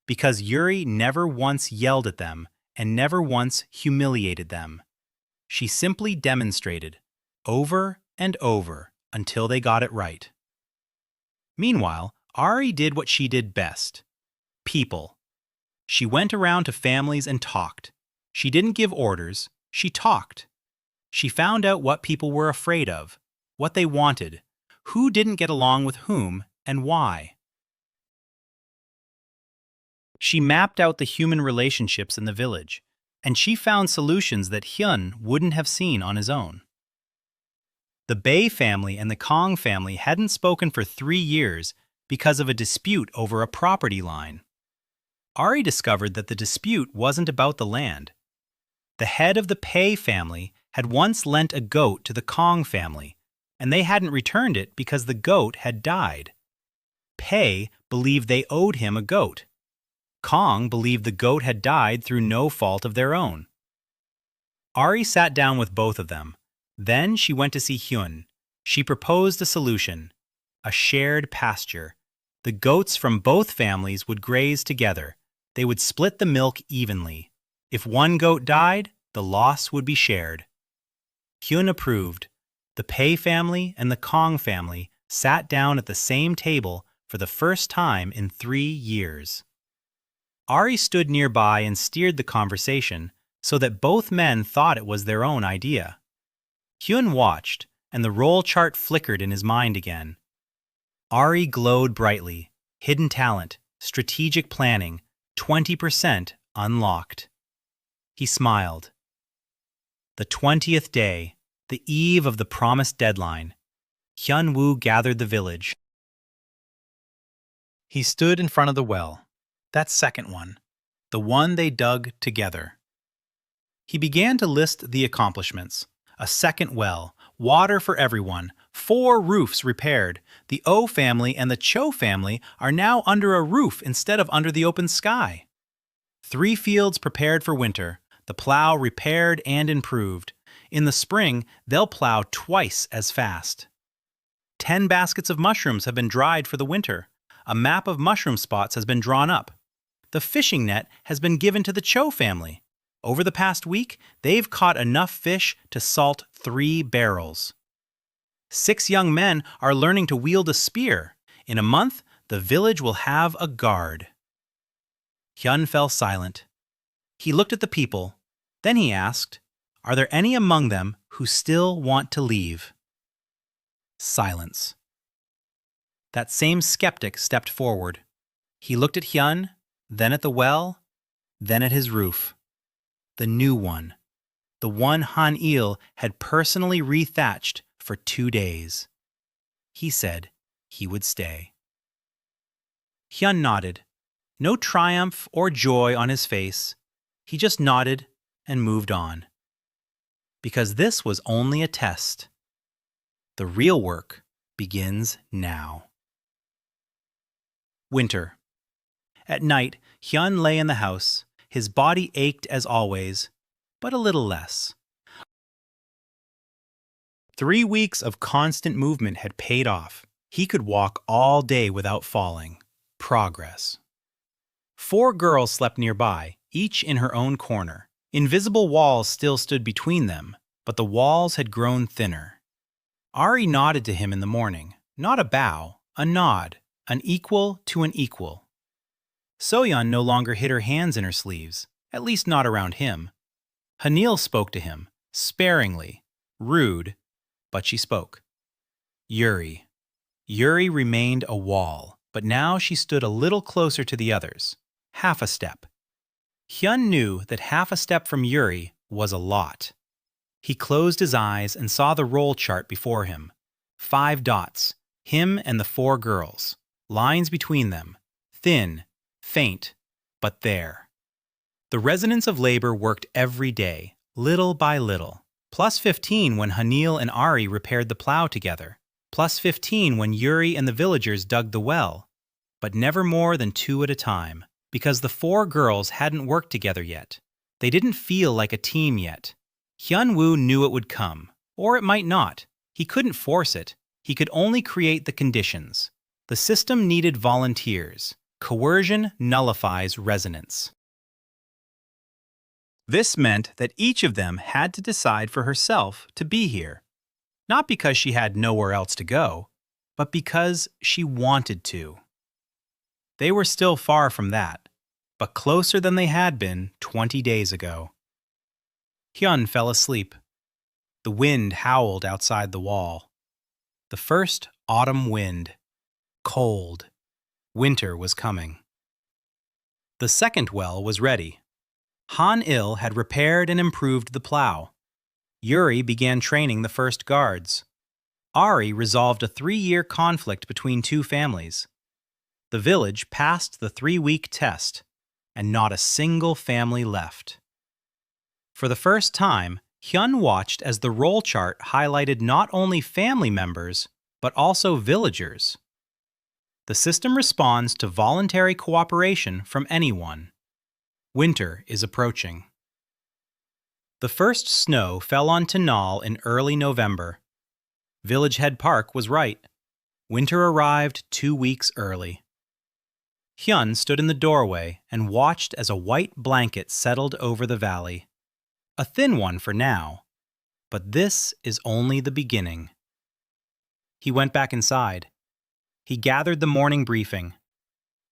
[SPEAKER 1] Because Yuri never once yelled at them and never once humiliated them. She simply demonstrated, over and over, until they got it right. Meanwhile, Ari did what she did best. People. She went around to families and talked. She didn't give orders, she talked. She found out what people were afraid of, what they wanted, who didn't get along with whom, and why. She mapped out the human relationships in the village, and she found solutions that Hyun wouldn't have seen on his own. The Bae family and the Kong family hadn't spoken for 3 years because of a dispute over a property line. Ari discovered that the dispute wasn't about the land. The head of the Pae family had once lent a goat to the Kong family, and they hadn't returned it because the goat had died. Pae believed they owed him a goat. Kong believed the goat had died through no fault of their own. Ari sat down with both of them. Then she went to see Hyun. She proposed a solution, a shared pasture. The goats from both families would graze together. They would split the milk evenly. If one goat died, the loss would be shared. Hyun approved. The Pae family and the Kong family sat down at the same table for the first time in 3 years. Ari stood nearby and steered the conversation so that both men thought it was their own idea. Hyun watched, and the roll chart flickered in his mind again. Ari glowed brightly. Hidden talent, strategic planning, 20% unlocked. He smiled. The 20th day, the eve of the promised deadline, Hyun-woo gathered the village. He stood in front of the well, that second one, the one they dug together. He began to list the accomplishments. A second well, water for everyone, 4 roofs repaired. The Oh family and the Cho family are now under a roof instead of under the open sky. 3 fields prepared for winter, the plow repaired and improved. In the spring, they'll plow twice as fast. 10 baskets of mushrooms have been dried for the winter. A map of mushroom spots has been drawn up. The fishing net has been given to the Cho family. Over the past week, they've caught enough fish to salt 3 barrels. 6 young men are learning to wield a spear. In a month, the village will have a guard. Hyun fell silent. He looked at the people. Then he asked, "Are there any among them who still want to leave?" Silence. That same skeptic stepped forward. He looked at Hyun, then at the well, then at his roof. The new one. The one Han-il had personally rethatched for 2 days. He said he would stay. Hyun nodded. No triumph or joy on his face. He just nodded and moved on. Because this was only a test. The real work begins now. Winter. At night, Hyun lay in the house. His body ached as always, but a little less. 3 weeks of constant movement had paid off. He could walk all day without falling. Progress. 4 girls slept nearby, each in her own corner. Invisible walls still stood between them, but the walls had grown thinner. Ari nodded to him in the morning. Not a bow, a nod, an equal to an equal. Soyeon no longer hid her hands in her sleeves, at least not around him. Hanil spoke to him, sparingly, rude, but she spoke. Yuri. Yuri remained a wall, but now she stood a little closer to the others, half a step. Hyun knew that half a step from Yuri was a lot. He closed his eyes and saw the roll chart before him. 5 dots, him and the 4 girls, lines between them, thin, faint, but there. The resonance of labor worked every day, little by little. +15 when Hanil and Ari repaired the plow together. +15 when Yuri and the villagers dug the well. But never more than 2 at a time, because the 4 girls hadn't worked together yet. They didn't feel like a team yet. Hyun-woo knew it would come, or it might not. He couldn't force it. He could only create the conditions. The system needed volunteers. Coercion nullifies resonance. This meant that each of them had to decide for herself to be here. Not because she had nowhere else to go, but because she wanted to. They were still far from that, but closer than they had been 20 days ago. Hyun fell asleep. The wind howled outside the wall. The first autumn wind. Cold. Winter was coming. The second well was ready. Han-il had repaired and improved the plow. Yuri began training the first guards. Ari resolved a 3-year conflict between 2 families. The village passed the 3-week test, and not a single family left. For the first time, Hyun watched as the roll chart highlighted not only family members, but also villagers. The system responds to voluntary cooperation from anyone. Winter is approaching. The first snow fell on Tanal in early November. Village Head Park was right. Winter arrived 2 weeks early. Hyun stood in the doorway and watched as a white blanket settled over the valley. A thin one for now, but this is only the beginning. He went back inside. He gathered the morning briefing.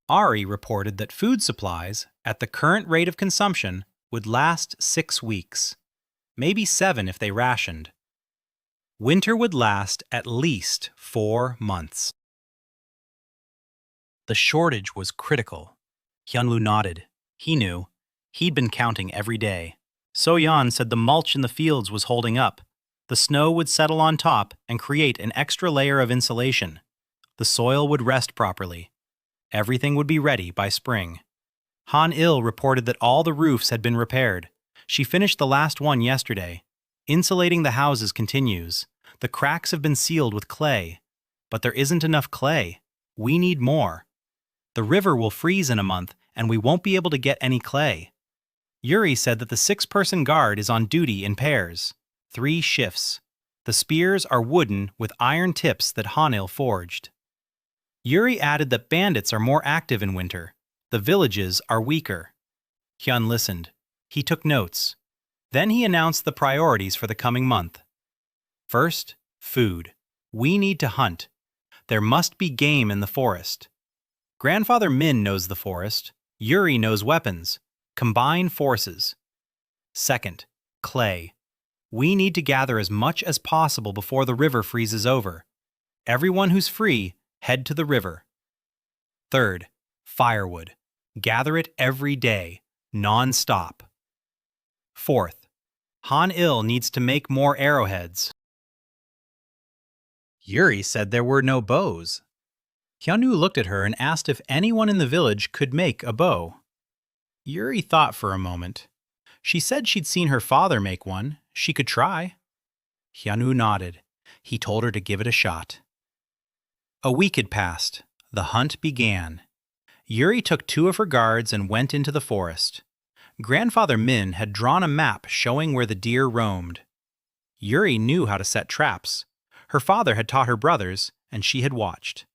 [SPEAKER 1] Ari reported that food supplies, at the current rate of consumption, would last 6 weeks, maybe 7 if they rationed. Winter would last at least 4 months. The shortage was critical. Hyunwoo nodded. He knew. He'd been counting every day. Soyeon said the mulch in the fields was holding up. The snow would settle on top and create an extra layer of insulation. The soil would rest properly. Everything would be ready by spring. Han-il reported that all the roofs had been repaired. She finished the last one yesterday. Insulating the houses continues. The cracks have been sealed with clay. But there isn't enough clay. We need more. The river will freeze in a month, and we won't be able to get any clay. Yuri said that the 6-person guard is on duty in pairs. 3 shifts. The spears are wooden with iron tips that Han-il forged. Yuri added that bandits are more active in winter. The villages are weaker. Hyun listened. He took notes. Then he announced the priorities for the coming month. First, food. We need to hunt. There must be game in the forest. Grandfather Min knows the forest. Yuri knows weapons. Combine forces. Second, clay. We need to gather as much as possible before the river freezes over. Everyone who's free, head to the river. Third, firewood. Gather it every day, non-stop. Fourth, Han-il needs to make more arrowheads. Yuri said there were no bows. Hyunwoo looked at her and asked if anyone in the village could make a bow. Yuri thought for a moment. She said she'd seen her father make one. She could try. Hyunwoo nodded. He told her to give it a shot. A week had passed. The hunt began. Yuri took 2 of her guards and went into the forest. Grandfather Min had drawn a map showing where the deer roamed. Yuri knew how to set traps. Her father had taught her brothers, and she had watched.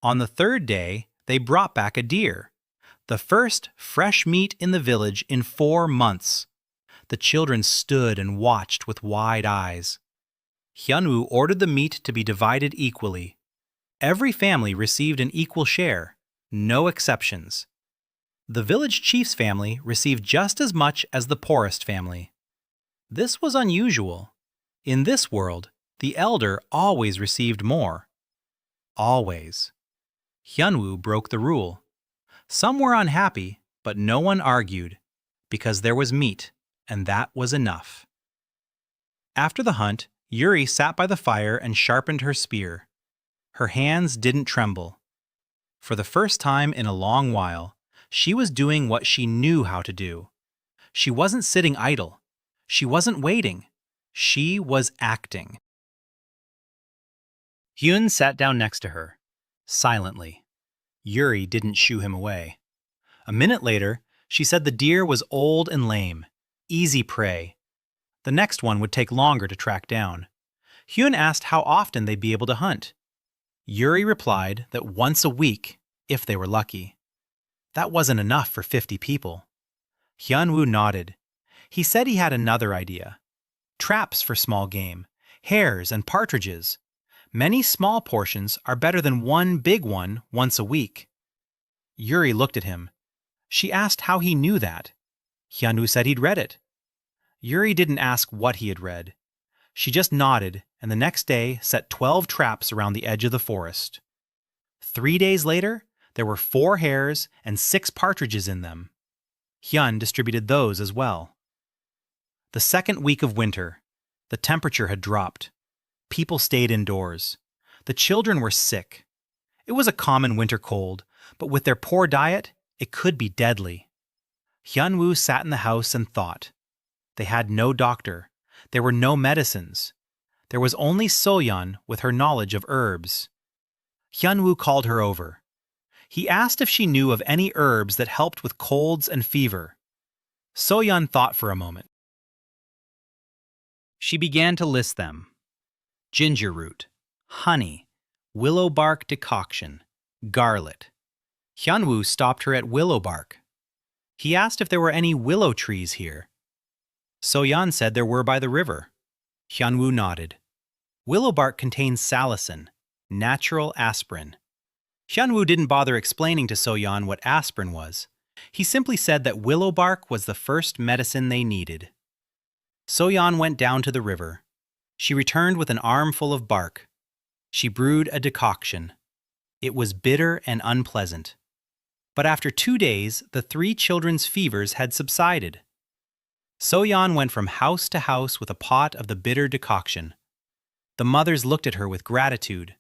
[SPEAKER 1] On the 3rd day, they brought back a deer, the first fresh meat in the village in 4 months. The children stood and watched with wide eyes. Hyunwoo ordered the meat to be divided equally. Every family received an equal share, no exceptions. The village chief's family received just as much as the poorest family. This was unusual. In this world, the elder always received more. Always. Hyunwoo broke the rule. Some were unhappy, but no one argued, because there was meat, and that was enough. After the hunt, Yuri sat by the fire and sharpened her spear. Her hands didn't tremble. For the first time in a long while, she was doing what she knew how to do. She wasn't sitting idle. She wasn't waiting. She was acting. Hyun sat down next to her, silently. Yuri didn't shoo him away. A minute later, she said the deer was old and lame, easy prey. The next one would take longer to track down. Hyun asked how often they'd be able to hunt. Yuri replied that once a week, if they were lucky. That wasn't enough for 50 people. Hyunwoo nodded. He said he had another idea. Traps for small game, hares and partridges. Many small portions are better than one big one once a week. Yuri looked at him. She asked how he knew that. Hyunwoo said he'd read it. Yuri didn't ask what he had read. She just nodded, and the next day set 12 traps around the edge of the forest. 3 days later, there were 4 hares and 6 partridges in them. Hyun distributed those as well. The second week of winter. The temperature had dropped. People stayed indoors. The children were sick. It was a common winter cold, but with their poor diet, it could be deadly. Hyunwoo sat in the house and thought. They had no doctor. There were no medicines. There was only Soyeon with her knowledge of herbs. Hyunwoo called her over. He asked if she knew of any herbs that helped with colds and fever. Soyeon thought for a moment. She began to list them. Ginger root, honey, willow bark decoction, garlic. Hyunwoo stopped her at willow bark. He asked if there were any willow trees here. Soyeon said there were by the river. Hyunwoo nodded. Willow bark contains salicin, natural aspirin. Hyunwoo didn't bother explaining to Soyeon what aspirin was. He simply said that willow bark was the first medicine they needed. Soyeon went down to the river. She returned with an armful of bark. She brewed a decoction. It was bitter and unpleasant. But after 2 days, the 3 children's fevers had subsided. Soyeon went from house to house with a pot of the bitter decoction. The mothers looked at her with gratitude.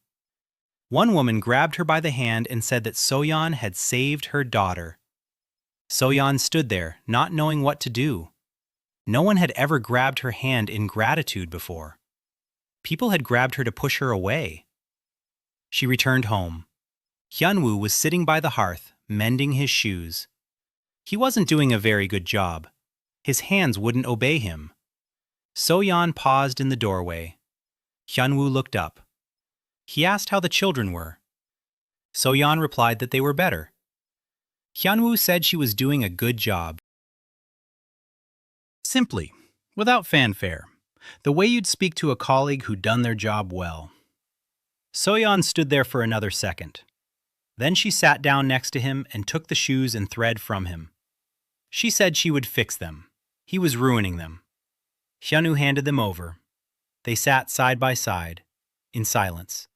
[SPEAKER 1] One woman grabbed her by the hand and said that Soyeon had saved her daughter. Soyeon stood there, not knowing what to do. No one had ever grabbed her hand in gratitude before. People had grabbed her to push her away. She returned home. Hyunwoo was sitting by the hearth, mending his shoes. He wasn't doing a very good job. His hands wouldn't obey him. Soyeon paused in the doorway. Hyunwoo looked up. He asked how the children were. Soyeon replied that they were better. Hyunwoo said she was doing a good job. Simply, without fanfare, the way you'd speak to a colleague who'd done their job well. Soyeon stood there for another second. Then she sat down next to him and took the shoes and thread from him. She said she would fix them. He was ruining them. Hyunwoo handed them over. They sat side by side, in silence.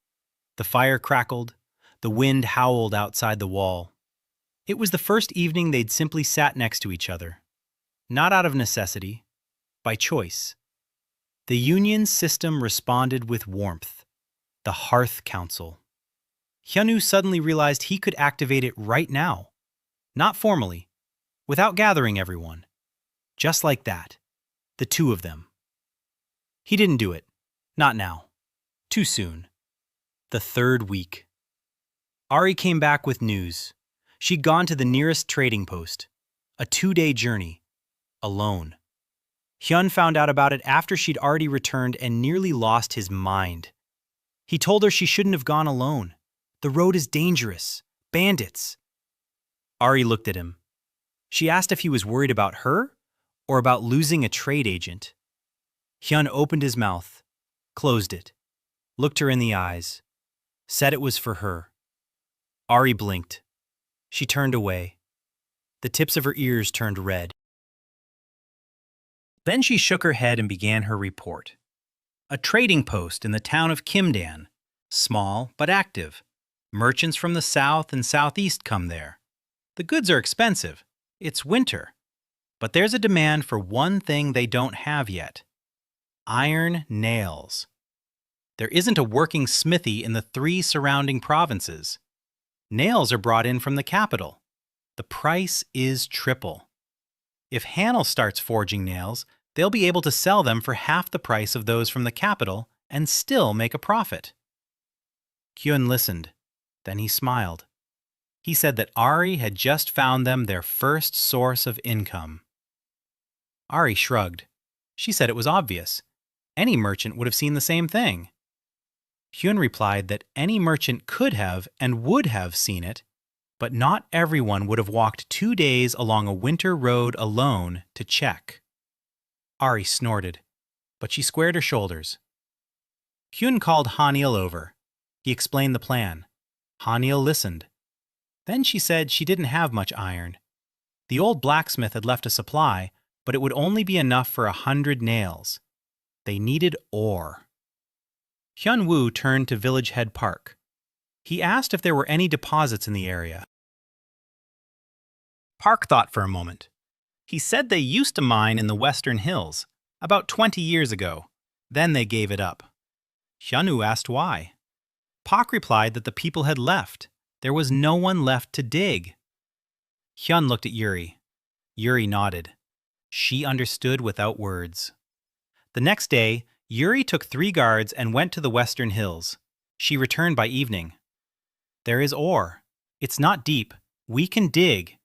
[SPEAKER 1] The fire crackled. The wind howled outside the wall. It was the first evening they'd simply sat next to each other. Not out of necessity, by choice. The union system responded with warmth. The Hearth Council. Hyunwoo suddenly realized he could activate it right now. Not formally, without gathering everyone. Just like that. The 2 of them. He didn't do it. Not now. Too soon. The third week. Ari came back with news. She'd gone to the nearest trading post. A 2-day journey. Alone. Hyun found out about it after she'd already returned and nearly lost his mind. He told her she shouldn't have gone alone. The road is dangerous. Bandits. Ari looked at him. She asked if he was worried about her or about losing a trade agent. Hyun opened his mouth, closed it, looked her in the eyes, said it was for her. Ari blinked. She turned away. The tips of her ears turned red. Then she shook her head and began her report. A trading post in the town of Kimdan. Small but active. Merchants from the south and southeast come there. The goods are expensive. It's winter. But there's a demand for one thing they don't have yet. Iron nails. There isn't a working smithy in the 3 surrounding provinces. Nails are brought in from the capital. The price is triple. If Tanal starts forging nails, they'll be able to sell them for half the price of those from the capital and still make a profit. Hyun listened. Then he smiled. He said that Ari had just found them their first source of income. Ari shrugged. She said it was obvious. Any merchant would have seen the same thing. Hyun replied that any merchant could have and would have seen it, but not everyone would have walked 2 days along a winter road alone to check. Ari snorted, but she squared her shoulders. Hyun called Haniel over. He explained the plan. Haniel listened. Then she said she didn't have much iron. The old blacksmith had left a supply, but it would only be enough for 100 nails. They needed ore. Hyun-woo turned to Village Head Park. He asked if there were any deposits in the area. Park thought for a moment. He said they used to mine in the Western Hills, about 20 years ago. Then they gave it up. Hyun-woo asked why. Park replied that the people had left. There was no one left to dig. Hyun looked at Yuri. Yuri nodded. She understood without words. The next day, Yuri took 3 guards and went to the Western Hills. She returned by evening. There is ore. It's not deep. We can dig.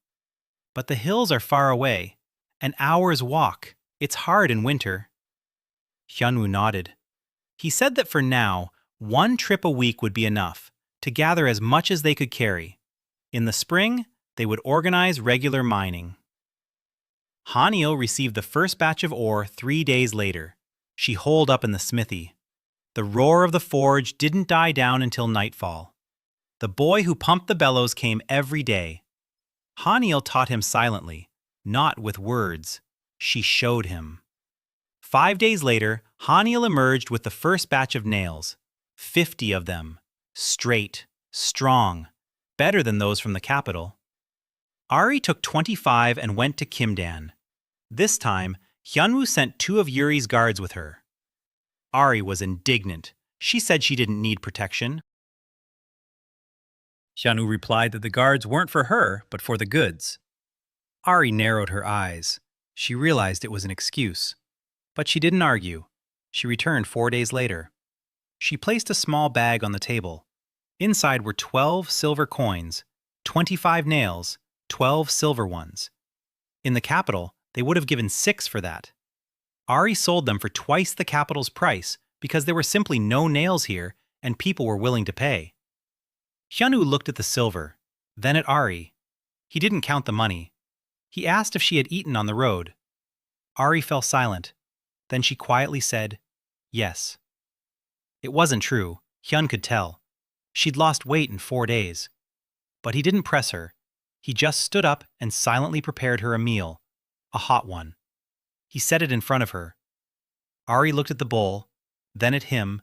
[SPEAKER 1] But the hills are far away. An hour's walk. It's hard in winter. Hyun-woo nodded. He said that for now, 1 trip a week would be enough to gather as much as they could carry. In the spring, they would organize regular mining. Haniel received the first batch of ore 3 days later. She holed up in the smithy. The roar of the forge didn't die down until nightfall. The boy who pumped the bellows came every day. Haniel taught him silently, not with words. She showed him. 5 days later, Haniel emerged with the first batch of nails. 50 of them. Straight, strong, better than those from the capital. Ari took 25 and went to Kimdan. This time, Hyun-woo sent 2 of Yuri's guards with her. Ari was indignant. She said she didn't need protection. Hyun-woo replied that the guards weren't for her, but for the goods. Ari narrowed her eyes. She realized it was an excuse. But she didn't argue. She returned 4 days later. She placed a small bag on the table. Inside were 12 silver coins, 25 nails, 12 silver ones. In the capital, they would have given 6 for that. Ari sold them for twice the capital's price because there were simply no nails here and people were willing to pay. Hyun-woo looked at the silver, then at Ari. He didn't count the money. He asked if she had eaten on the road. Ari fell silent. Then she quietly said, yes. It wasn't true. Hyun could tell. She'd lost weight in 4 days. But he didn't press her. He just stood up and silently prepared her a meal, a hot one. He set it in front of her. Ari looked at the bowl, then at him.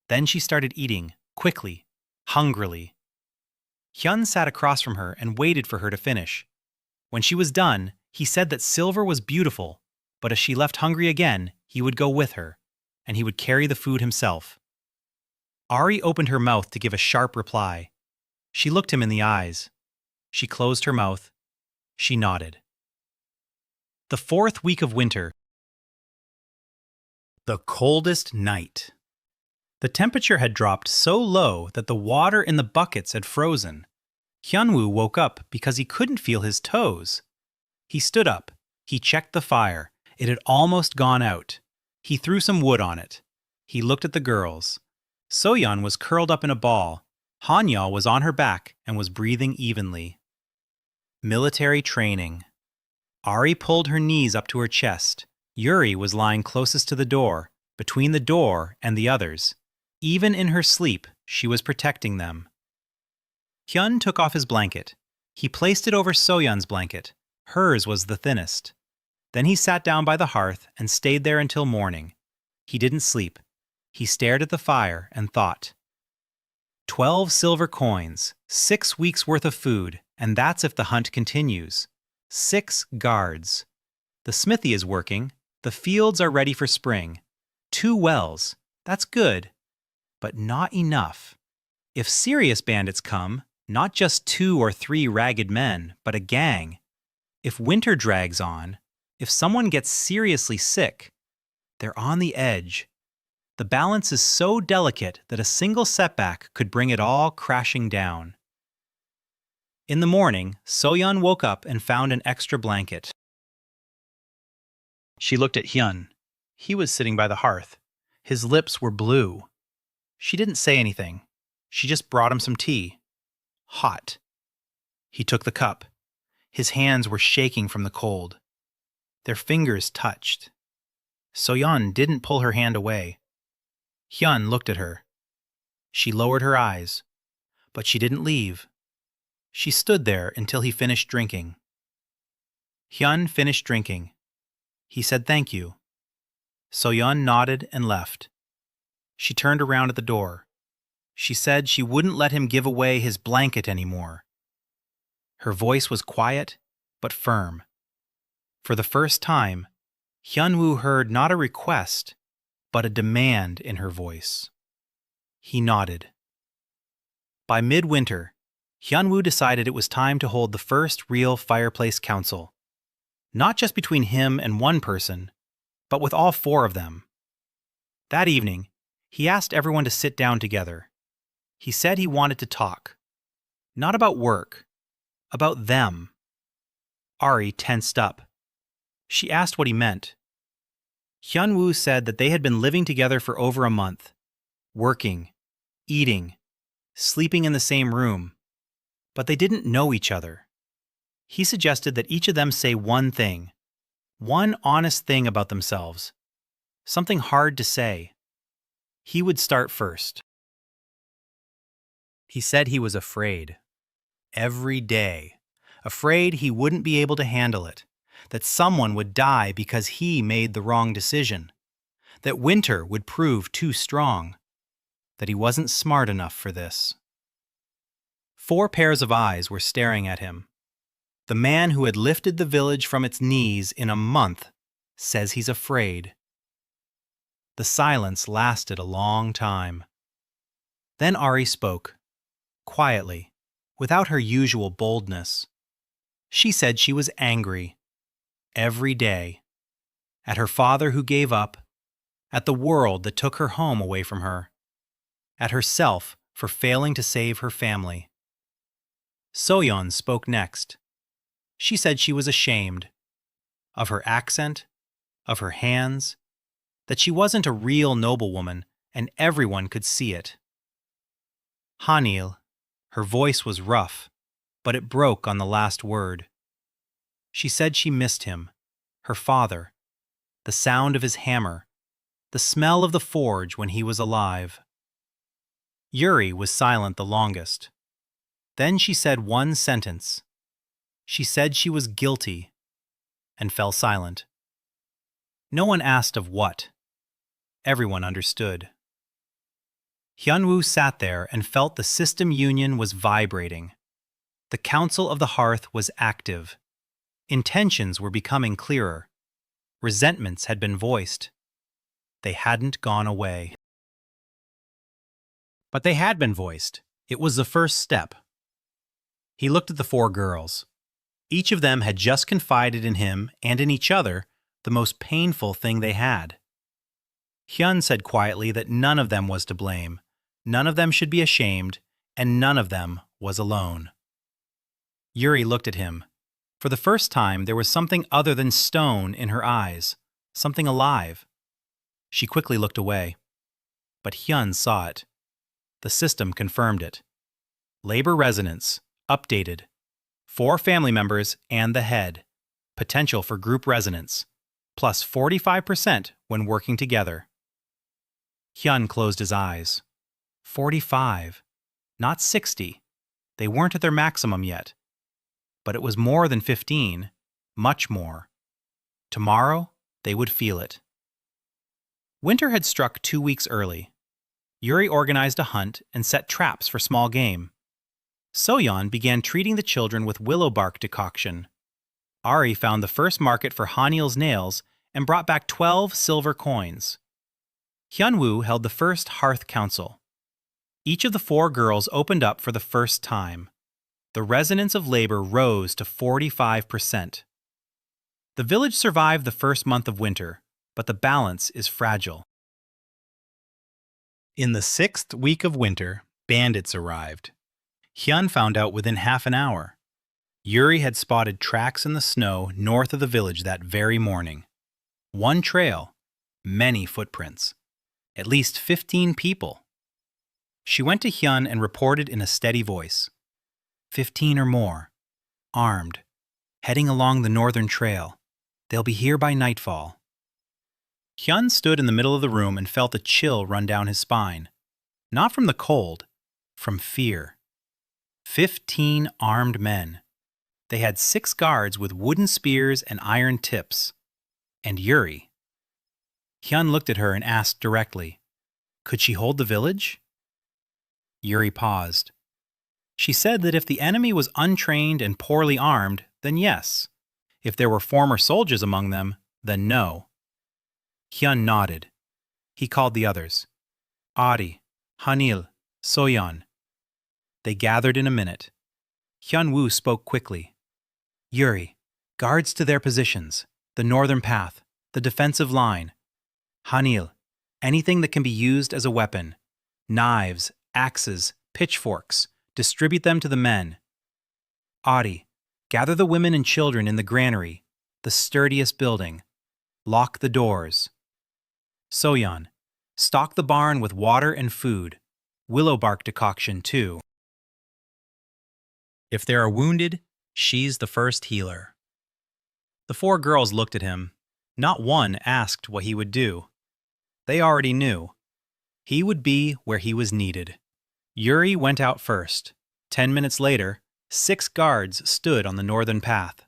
[SPEAKER 1] Then she started eating, quickly, hungrily. Hyun sat across from her and waited for her to finish. When she was done, he said that silver was beautiful, but if she left hungry again, he would go with her, and he would carry the food himself. Ari opened her mouth to give a sharp reply. She looked him in the eyes. She closed her mouth. She nodded. The 4th week of winter. The coldest night. The temperature had dropped so low that the water in the buckets had frozen. Hyunwoo woke up because he couldn't feel his toes. He stood up. He checked the fire. It had almost gone out. He threw some wood on it. He looked at the girls. Soyeon was curled up in a ball. Hanya was on her back and was breathing evenly. Military training. Ari pulled her knees up to her chest. Yuri was lying closest to the door, between the door and the others. Even in her sleep, she was protecting them. Hyun took off his blanket. He placed it over Soyeon's blanket. Hers was the thinnest. Then he sat down by the hearth and stayed there until morning. He didn't sleep. He stared at the fire and thought. 12 silver coins, 6 weeks' worth of food, and that's if the hunt continues. 6 guards. The smithy is working. The fields are ready for spring. 2 wells. That's good. But not enough. If serious bandits come, not just 2 or 3 ragged men, but a gang. If winter drags on, if someone gets seriously sick, they're on the edge. The balance is so delicate that a single setback could bring it all crashing down. In the morning, Soyeon woke up and found an extra blanket. She looked at Hyun. He was sitting by the hearth. His lips were blue. She didn't say anything. She just brought him some tea. Hot. He took the cup. His hands were shaking from the cold. Their fingers touched. Soyeon didn't pull her hand away. Hyun looked at her. She lowered her eyes, but she didn't leave. She stood there until he finished drinking. Hyun finished drinking. He said thank you. Soyeon nodded and left. She turned around at the door. She said she wouldn't let him give away his blanket anymore. Her voice was quiet, but firm. For the first time, Hyunwoo heard not a request, but a demand in her voice. He nodded. By midwinter, Hyunwoo decided it was time to hold the first real fireplace council. Not just between him and one person, but with all 4 of them. That evening, he asked everyone to sit down together. He said he wanted to talk. Not about work, about them. Ari tensed up. She asked what he meant. Hyunwoo said that they had been living together for over a month, working, eating, sleeping in the same room, but they didn't know each other. He suggested that each of them say one thing, one honest thing about themselves, something hard to say. He would start first. He said he was afraid. Every day. Afraid he wouldn't be able to handle it. That someone would die because he made the wrong decision. That winter would prove too strong. That he wasn't smart enough for this. 4 pairs of eyes were staring at him. The man who had lifted the village from its knees in a month says he's afraid. The silence lasted a long time. Then Ari spoke, quietly, without her usual boldness. She said she was angry. Every day. At her father who gave up. At the world that took her home away from her. At herself for failing to save her family. Soyeon spoke next. She said she was ashamed. Of her accent. Of her hands. That she wasn't a real noblewoman and everyone could see it. Hanil. Her voice was rough, but it broke on the last word. She said she missed him, her father, the sound of his hammer, the smell of the forge when he was alive. Yuri was silent the longest. Then she said one sentence. She said she was guilty, and fell silent. No one asked of what. Everyone understood. Hyunwoo sat there and felt the system union was vibrating. The Council of the Hearth was active. Intentions were becoming clearer. Resentments had been voiced. They hadn't gone away. But they had been voiced. It was the first step. He looked at the 4 girls. Each of them had just confided in him and in each other the most painful thing they had. Hyun said quietly that none of them was to blame, none of them should be ashamed, and none of them was alone. Yuri looked at him. For the first time, there was something other than stone in her eyes, something alive. She quickly looked away. But Hyun saw it. The system confirmed it. Labor resonance, updated. 4 family members and the head. Potential for group resonance, plus 45% when working together. Hyun closed his eyes. 45, not 60. They weren't at their maximum yet. But it was more than 15, much more. Tomorrow, they would feel it. Winter had struck 2 weeks early. Yuri organized a hunt and set traps for small game. Soyeon began treating the children with willow bark decoction. Ari found the first market for Hanil's nails and brought back 12 silver coins. Hyunwoo held the first hearth council. Each of the 4 girls opened up for the first time. The resonance of labor rose to 45%. The village survived the first month of winter, but the balance is fragile. In the 6th week of winter, bandits arrived. Hyun found out within half an hour. Yuri had spotted tracks in the snow north of the village that very morning. One trail, many footprints. At least 15 people. She went to Hyun and reported in a steady voice. 15 or more. Armed. Heading along the northern trail. They'll be here by nightfall. Hyun stood in the middle of the room and felt a chill run down his spine. Not from the cold, from fear. 15 armed men. They had 6 guards with wooden spears and iron tips. And Yuri. Hyun looked at her and asked directly, could she hold the village? Yuri paused. She said that if the enemy was untrained and poorly armed, then yes. If there were former soldiers among them, then no. Hyun nodded. He called the others. Ari, Hanil, Soyeon. They gathered in a minute. Hyunwoo spoke quickly. Yuri, guards to their positions, the northern path, the defensive line. Hanil, anything that can be used as a weapon. Knives, axes, pitchforks, distribute them to the men. Ari, gather the women and children in the granary, the sturdiest building. Lock the doors. Soyeon, stock the barn with water and food. Willow bark decoction, too. If there are wounded, she's the first healer. The 4 girls looked at him. Not one asked what he would do. They already knew. He would be where he was needed. Yuri went out first. 10 minutes later, 6 guards stood on the northern path.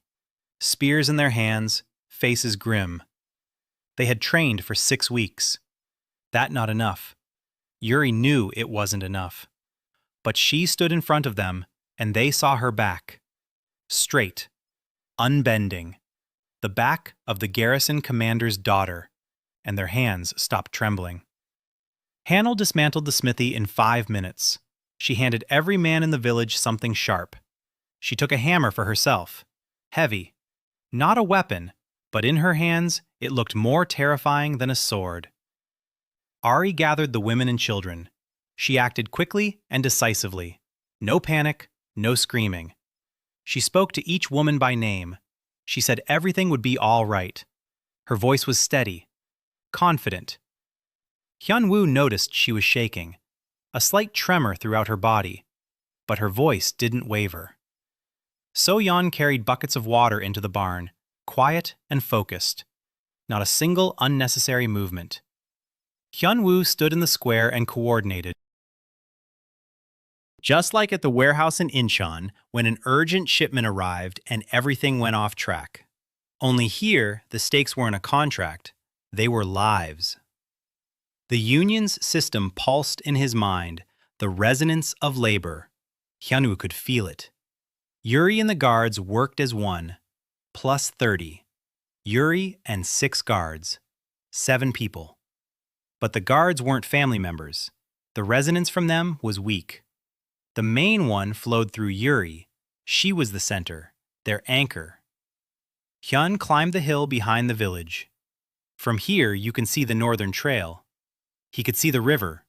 [SPEAKER 1] Spears in their hands, faces grim. They had trained for 6 weeks. That not enough. Yuri knew it wasn't enough. But she stood in front of them, and they saw her back. Straight. Unbending. The back of the garrison commander's daughter, and their hands stopped trembling. Tanal dismantled the smithy in 5 minutes. She handed every man in the village something sharp. She took a hammer for herself. Heavy. Not a weapon, but in her hands it looked more terrifying than a sword. Ari gathered the women and children. She acted quickly and decisively. No panic, no screaming. She spoke to each woman by name. She said everything would be all right. Her voice was steady, confident. Hyunwoo noticed she was shaking, a slight tremor throughout her body, but her voice didn't waver. Soyeon carried buckets of water into the barn, quiet and focused. Not a single unnecessary movement. Hyunwoo stood in the square and coordinated. Just like at the warehouse in Incheon, when an urgent shipment arrived and everything went off track. Only here, the stakes weren't a contract, they were lives. The union's system pulsed in his mind, the resonance of labor. Hyunwoo could feel it. Yuri and the guards worked as one, plus 30. Yuri and 6 guards, 7 people. But the guards weren't family members. The resonance from them was weak. The main one flowed through Yuri. She was the center, their anchor. Hyun climbed the hill behind the village. From here, you can see the northern trail. He could see the river.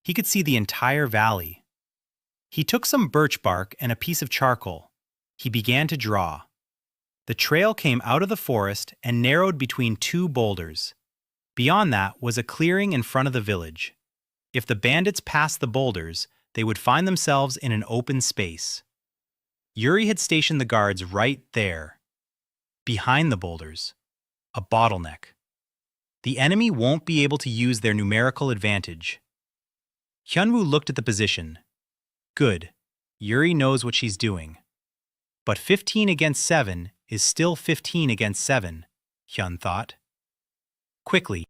[SPEAKER 1] He could see the entire valley. He took some birch bark and a piece of charcoal. He began to draw. The trail came out of the forest and narrowed between two boulders. Beyond that was a clearing in front of the village. If the bandits passed the boulders, they would find themselves in an open space. Yuri had stationed the guards right there. Behind the boulders. A bottleneck. The enemy won't be able to use their numerical advantage. Hyunwoo looked at the position. Good. Yuri knows what she's doing. But 15 against 7 is still 15 against 7, Hyun thought. Quickly.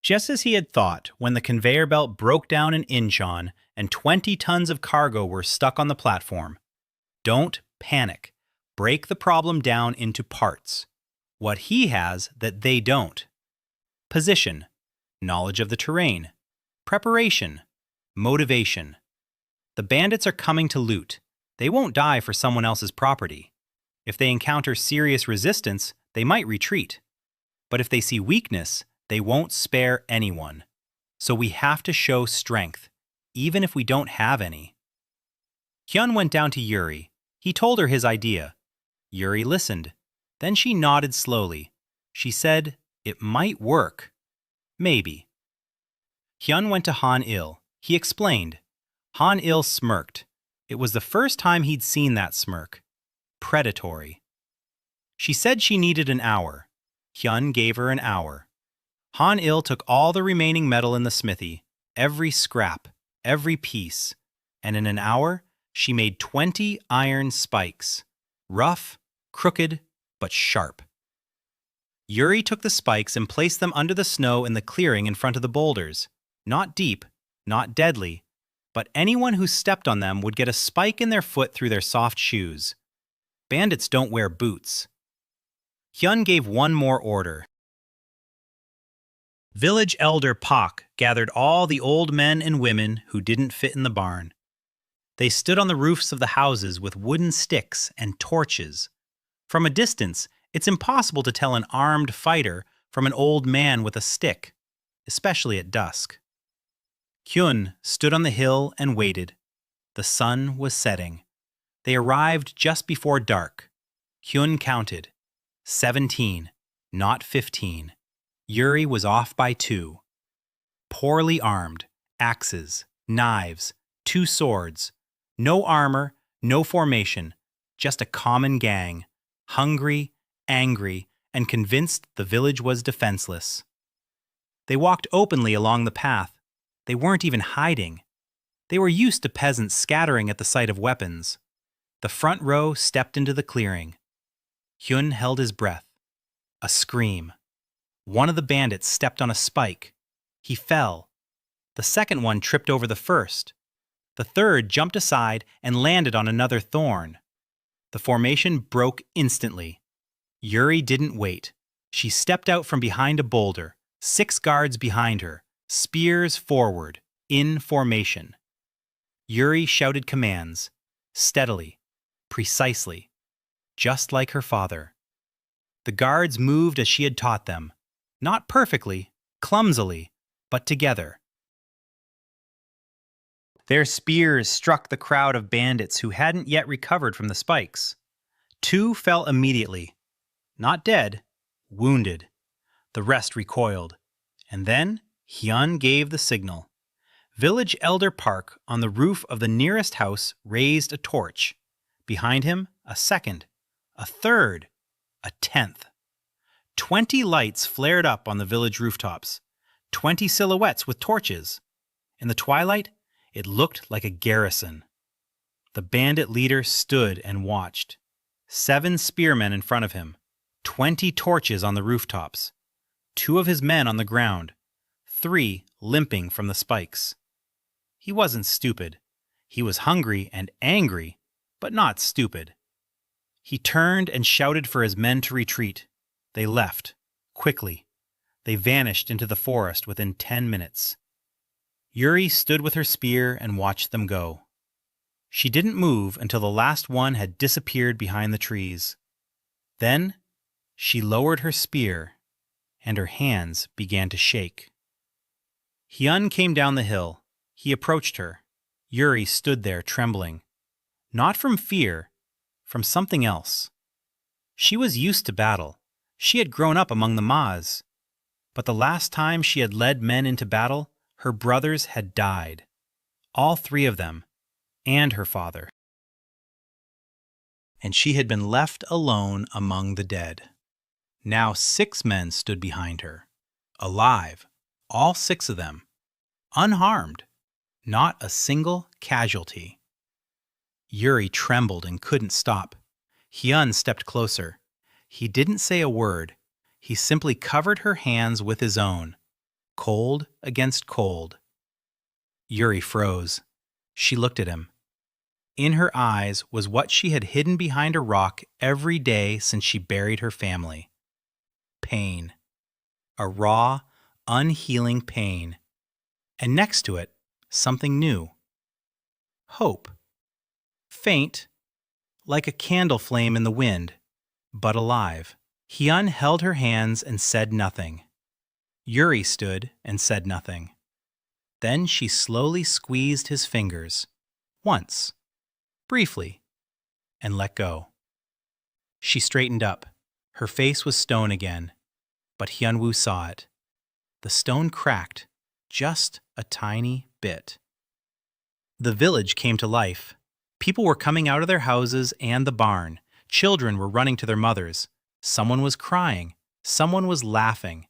[SPEAKER 1] Just as he had thought, when the conveyor belt broke down in Incheon and 20 tons of cargo were stuck on the platform. Don't panic. Break the problem down into parts. What he has that they don't. Position, knowledge of the terrain, preparation, motivation. The bandits are coming to loot. They won't die for someone else's property. If they encounter serious resistance, they might retreat. But if they see weakness, they won't spare anyone. So we have to show strength, even if we don't have any. Hyun went down to Yuri. He told her his idea. Yuri listened. Then she nodded slowly. She said, it might work. Maybe. Hyun went to Han-il. He explained. Han-il smirked. It was the first time he'd seen that smirk. Predatory. She said she needed an hour. Hyun gave her an hour. Han-il took all the remaining metal in the smithy, every scrap, every piece, and in an hour, she made 20 iron spikes. Rough, crooked, but sharp. Yuri took the spikes and placed them under the snow in the clearing in front of the boulders. Not deep, not deadly, but anyone who stepped on them would get a spike in their foot through their soft shoes. Bandits don't wear boots. Hyun gave one more order. Village elder Pak gathered all the old men and women who didn't fit in the barn. They stood on the roofs of the houses with wooden sticks and torches. From a distance, it's impossible to tell an armed fighter from an old man with a stick, especially at dusk. Hyun stood on the hill and waited. The sun was setting. They arrived just before dark. Hyun counted. 17, not 15. Yuri was off by 2. Poorly armed, axes, knives, 2 swords. No armor, no formation, just a common gang, hungry, angry, and convinced the village was defenseless. They walked openly along the path. They weren't even hiding. They were used to peasants scattering at the sight of weapons. The front row stepped into the clearing. Hyun held his breath. A scream. One of the bandits stepped on a spike. He fell. The second one tripped over the first. The third jumped aside and landed on another thorn. The formation broke instantly. Yuri didn't wait. She stepped out from behind a boulder, 6 guards behind her, spears forward, in formation. Yuri shouted commands, steadily, precisely, just like her father. The guards moved as she had taught them, not perfectly, clumsily, but together. Their spears struck the crowd of bandits who hadn't yet recovered from the spikes. 2 fell immediately. Not dead, wounded. The rest recoiled. And then Hyun gave the signal. Village Elder Park on the roof of the nearest house raised a torch. Behind him, a second, a third, a 10th. 20 lights flared up on the village rooftops. 20 silhouettes with torches. In the twilight, it looked like a garrison. The bandit leader stood and watched. 7 spearmen in front of him. 20 torches on the rooftops. 2 of his men on the ground. 3 limping from the spikes. He wasn't stupid. He was hungry and angry, but not stupid. He turned and shouted for his men to retreat. They left, quickly. They vanished into the forest within 10 minutes. Yuri stood with her spear and watched them go. She didn't move until the last one had disappeared behind the trees. Then she lowered her spear, and her hands began to shake. Hyun came down the hill. He approached her. Yuri stood there trembling. Not from fear, from something else. She was used to battle. She had grown up among the Ma's. But the last time she had led men into battle, her brothers had died. All three of them, and her father. And she had been left alone among the dead. Now 6 men stood behind her, alive, all 6 of them, unharmed, not a single casualty. Yuri trembled and couldn't stop. Hyun stepped closer. He didn't say a word. He simply covered her hands with his own, cold against cold. Yuri froze. She looked at him. In her eyes was what she had hidden behind a rock every day since she buried her family. Pain. A raw, unhealing pain. And next to it, something new. Hope. Faint, like a candle flame in the wind, but alive. Hyun held her hands and said nothing. Yuri stood and said nothing. Then she slowly squeezed his fingers, once, briefly, and let go. She straightened up. Her face was stone again, but Hyunwoo saw it. The stone cracked, just a tiny bit. The village came to life. People were coming out of their houses and the barn. Children were running to their mothers. Someone was crying. Someone was laughing.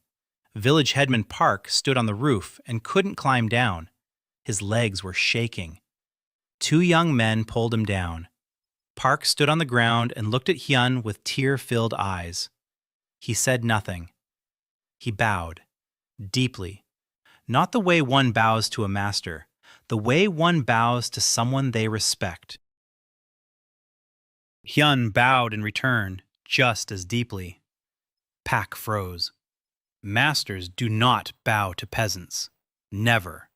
[SPEAKER 1] Village headman Park stood on the roof and couldn't climb down. His legs were shaking. 2 young men pulled him down. Park stood on the ground and looked at Hyun with tear-filled eyes. He said nothing. He bowed, deeply. Not the way one bows to a master, the way one bows to someone they respect. Hyun bowed in return, just as deeply. Pak froze. Masters do not bow to peasants. Never.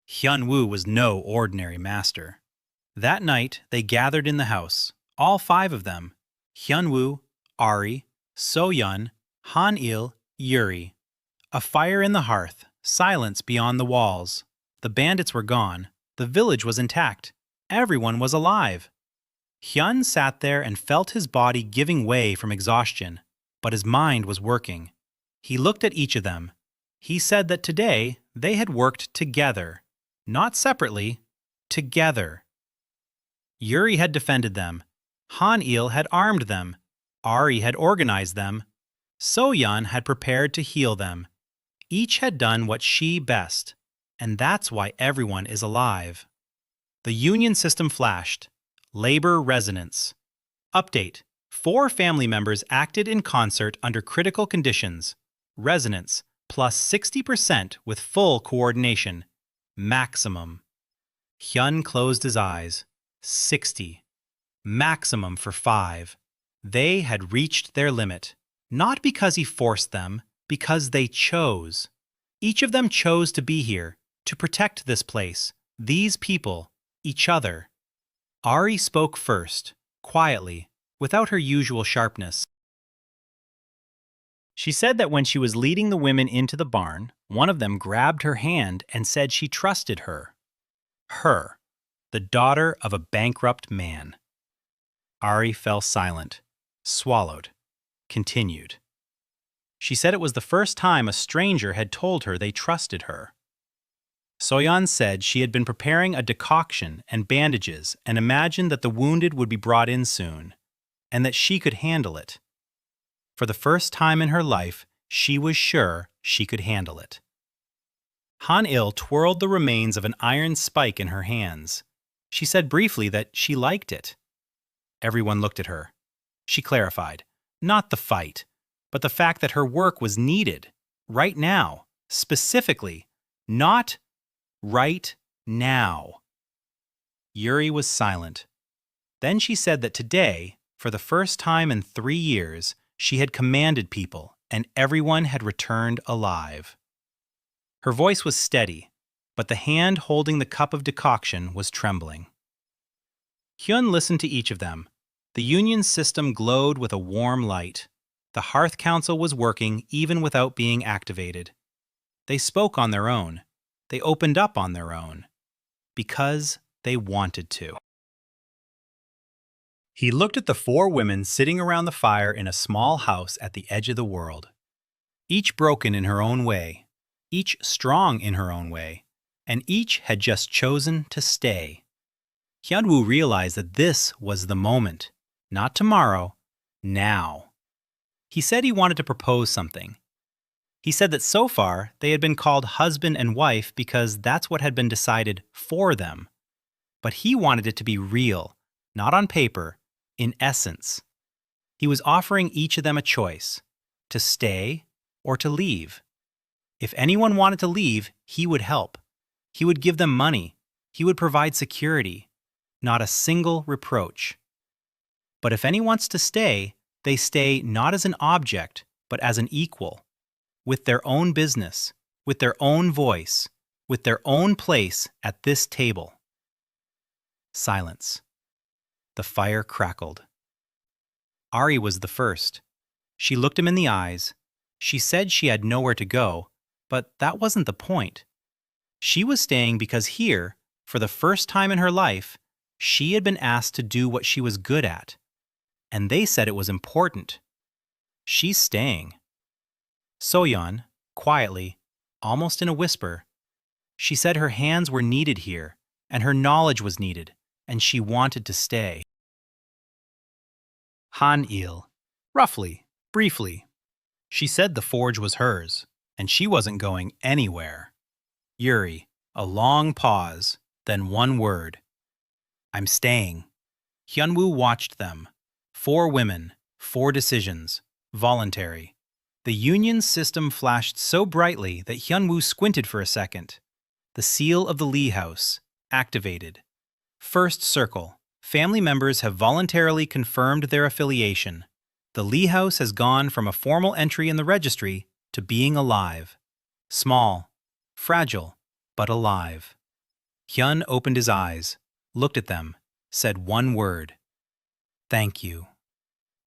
[SPEAKER 1] Hyunwoo was no ordinary master. That night, they gathered in the house, all 5 of them. Hyunwoo, Ari, Soyeon, Han-il, Yuri. A fire in the hearth, silence beyond the walls. The bandits were gone. The village was intact. Everyone was alive. Hyun sat there and felt his body giving way from exhaustion, but his mind was working. He looked at each of them. He said that today they had worked together, not separately, together. Yuri had defended them. Han-il had armed them. Ari had organized them. Soyeon had prepared to heal them. Each had done what she best, and that's why everyone is alive. The union system flashed. Labor resonance. Update. 4 family members acted in concert under critical conditions. Resonance, plus 60% with full coordination. Maximum. Hyun closed his eyes. 60. Maximum for 5. They had reached their limit. Not because he forced them, because they chose. Each of them chose to be here, to protect this place, these people, each other. Ari spoke first, quietly, without her usual sharpness. She said that when she was leading the women into the barn, one of them grabbed her hand and said she trusted her. Her, the daughter of a bankrupt man. Ari fell silent, swallowed, continued. She said it was the first time a stranger had told her they trusted her. Soyeon said she had been preparing a decoction and bandages and imagined that the wounded would be brought in soon, and that she could handle it. For the first time in her life, she was sure she could handle it. Han-il twirled the remains of an iron spike in her hands. She said briefly that she liked it. Everyone looked at her. She clarified, not the fight, but the fact that her work was needed, right now, specifically, not right now. Yuri was silent. Then she said that today, for the first time in 3 years, she had commanded people, and everyone had returned alive. Her voice was steady, but the hand holding the cup of decoction was trembling. Hyun listened to each of them. The union system glowed with a warm light. The Hearth Council was working even without being activated. They spoke on their own. They opened up on their own. Because they wanted to. He looked at the 4 women sitting around the fire in a small house at the edge of the world. Each broken in her own way, each strong in her own way, and each had just chosen to stay. Hyun-woo realized that this was the moment. Not tomorrow, now. He said he wanted to propose something. He said that so far they had been called husband and wife because that's what had been decided for them. But he wanted it to be real, not on paper, in essence. He was offering each of them a choice, to stay or to leave. If anyone wanted to leave, he would help. He would give them money. He would provide security. Not a single reproach. But if anyone wants to stay, they stay not as an object, but as an equal, with their own business, with their own voice, with their own place at this table. Silence. The fire crackled. Ari was the first. She looked him in the eyes. She said she had nowhere to go, but that wasn't the point. She was staying because here, for the first time in her life, she had been asked to do what she was good at. And they said it was important. She's staying. Soyeon, quietly, almost in a whisper, she said her hands were needed here, and her knowledge was needed, and she wanted to stay. Han-il, roughly, briefly. She said the forge was hers, and she wasn't going anywhere. Yuri, a long pause, then one word. I'm staying. Hyun-woo watched them. 4 women, 4 decisions, voluntary. The union system flashed so brightly that Hyun-woo squinted for a second. The seal of the Lee house, activated. First circle. Family members have voluntarily confirmed their affiliation. The Lee house has gone from a formal entry in the registry to being alive. Small, fragile, but alive. Hyun opened his eyes, looked at them, said one word. Thank you.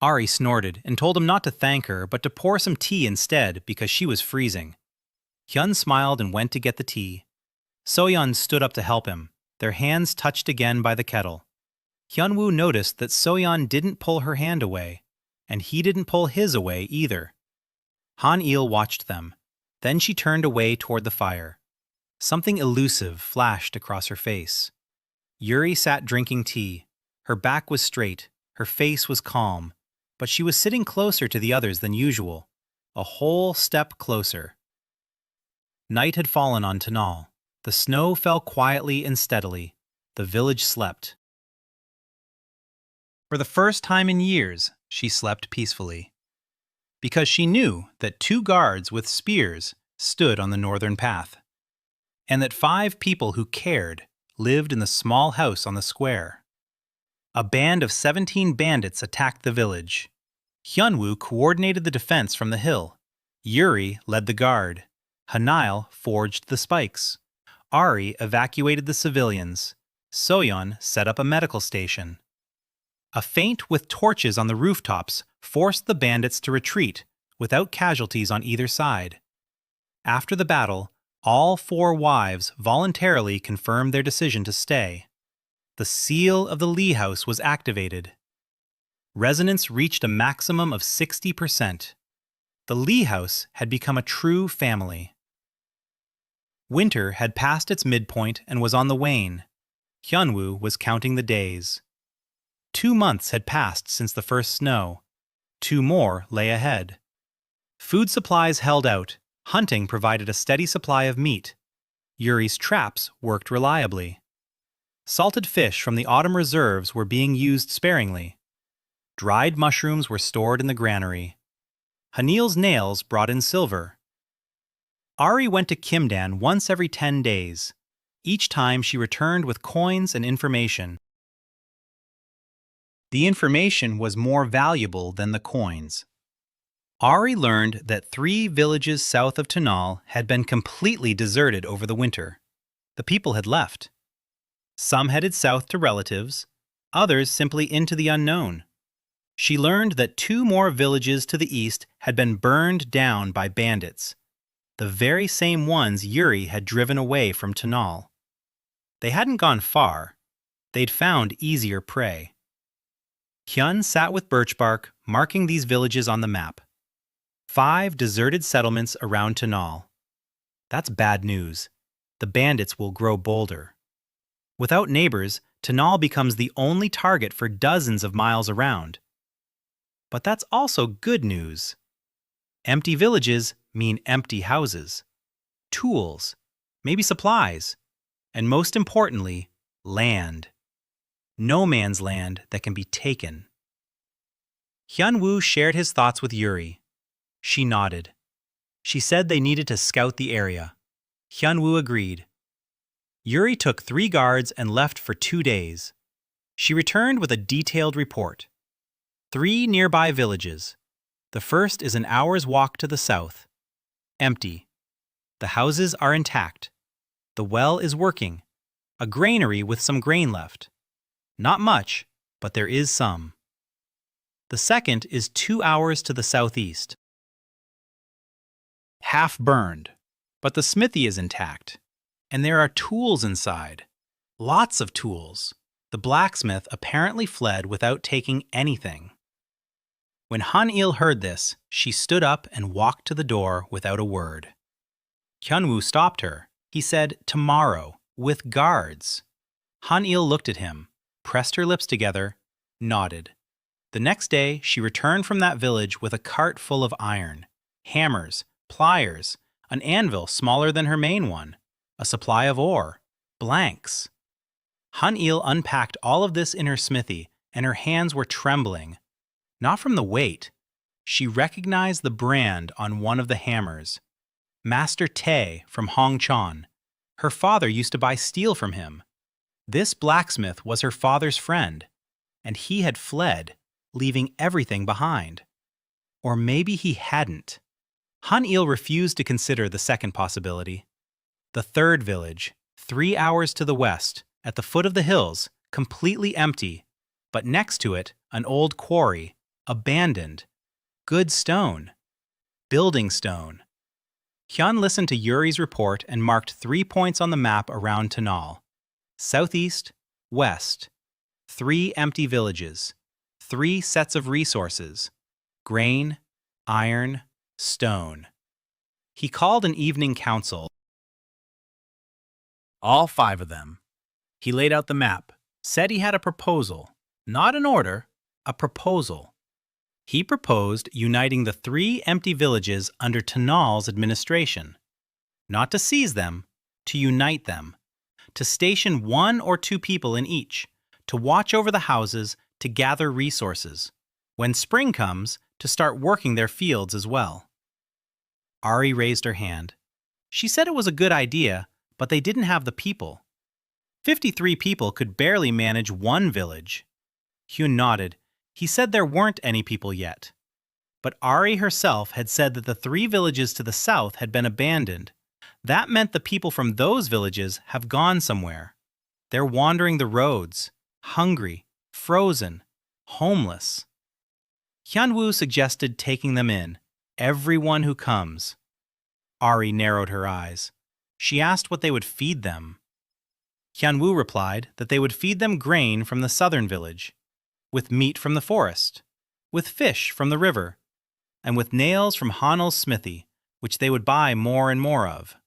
[SPEAKER 1] Ari snorted and told him not to thank her but to pour some tea instead because she was freezing. Hyun smiled and went to get the tea. Soyeon stood up to help him, their hands touched again by the kettle. Hyun-woo noticed that Soyeon didn't pull her hand away, and he didn't pull his away either. Han-il watched them. Then she turned away toward the fire. Something elusive flashed across her face. Yuri sat drinking tea. Her back was straight, her face was calm, but she was sitting closer to the others than usual, a whole step closer. Night had fallen on Tanal. The snow fell quietly and steadily. The village slept. For the first time in years, she slept peacefully. Because she knew that 2 guards with spears stood on the northern path, and that 5 people who cared lived in the small house on the square. A band of 17 bandits attacked the village. Hyun-woo coordinated the defense from the hill. Yuri led the guard. Hanil forged the spikes. Ari evacuated the civilians. Soyeon set up a medical station. A feint with torches on the rooftops forced the bandits to retreat without casualties on either side. After the battle, all 4 wives voluntarily confirmed their decision to stay. The seal of the Lee house was activated. Resonance reached a maximum of 60%. The Lee house had become a true family. Winter had passed its midpoint and was on the wane. Hyun-woo was counting the days. 2 months had passed since the first snow. 2 more lay ahead. Food supplies held out. Hunting provided a steady supply of meat. Yuri's traps worked reliably. Salted fish from the autumn reserves were being used sparingly. Dried mushrooms were stored in the granary. Hanil's nails brought in silver. Ari went to Kimdan once every 10 days. Each time she returned with coins and information. The information was more valuable than the coins. Ari learned that 3 villages south of Tanal had been completely deserted over the winter. The people had left. Some headed south to relatives, others simply into the unknown. She learned that 2 more villages to the east had been burned down by bandits. the very same ones Yuri had driven away from Tanal. They hadn't gone far. They'd found easier prey. Hyun sat with birchbark, marking these villages on the map. 5 deserted settlements around Tanal. That's bad news. The bandits will grow bolder. Without neighbors, Tanal becomes the only target for dozens of miles around. But that's also good news. Empty villages mean empty houses, tools, maybe supplies, and most importantly, land. No man's land that can be taken. Hyun-woo shared his thoughts with Yuri. She nodded. She said they needed to scout the area. Hyun-woo agreed. Yuri took 3 guards and left for 2 days. She returned with a detailed report. 3 nearby villages. The first is an hour's walk to the south. Empty. The houses are intact. The well is working. A granary with some grain left. Not much, but there is some. The second is 2 hours to the southeast. Half burned, but the smithy is intact. And there are tools inside. Lots of tools. The blacksmith apparently fled without taking anything. When Han-il heard this, she stood up and walked to the door without a word. Hyun-woo stopped her. He said, "Tomorrow, with guards." Han-il looked at him, pressed her lips together, nodded. The next day, she returned from that village with a cart full of iron, hammers, pliers, an anvil smaller than her main one, a supply of ore, blanks. Han-il unpacked all of this in her smithy, and her hands were trembling. Not from the weight. She recognized the brand on one of the hammers. Master Tae from Hongchon. Her father used to buy steel from him. This blacksmith was her father's friend, and he had fled, leaving everything behind. Or maybe he hadn't. Han-il refused to consider the second possibility. The third village, 3 hours to the west, at the foot of the hills, completely empty, but next to it, an old quarry, abandoned. Good stone. Building stone. Hyun listened to Yuri's report and marked 3 points on the map around Tanal. Southeast, west. 3 empty villages. 3 sets of resources. Grain, iron, stone. He called an evening council. All 5 of them. He laid out the map, said he had a proposal. Not an order, a proposal. He proposed uniting the 3 empty villages under Tanal's administration. Not to seize them, to unite them. To station 1 or 2 people in each, to watch over the houses, to gather resources. When spring comes, to start working their fields as well. Ari raised her hand. She said it was a good idea, but they didn't have the people. 53 people could barely manage 1 village. Hyun nodded. He said there weren't any people yet. But Ari herself had said that the 3 villages to the south had been abandoned. That meant the people from those villages have gone somewhere. They're wandering the roads, hungry, frozen, homeless. Hyun-woo suggested taking them in, everyone who comes. Ari narrowed her eyes. She asked what they would feed them. Hyun-woo replied that they would feed them grain from the southern village, with meat from the forest, with fish from the river, and with nails from Hanel's smithy, which they would buy more and more of.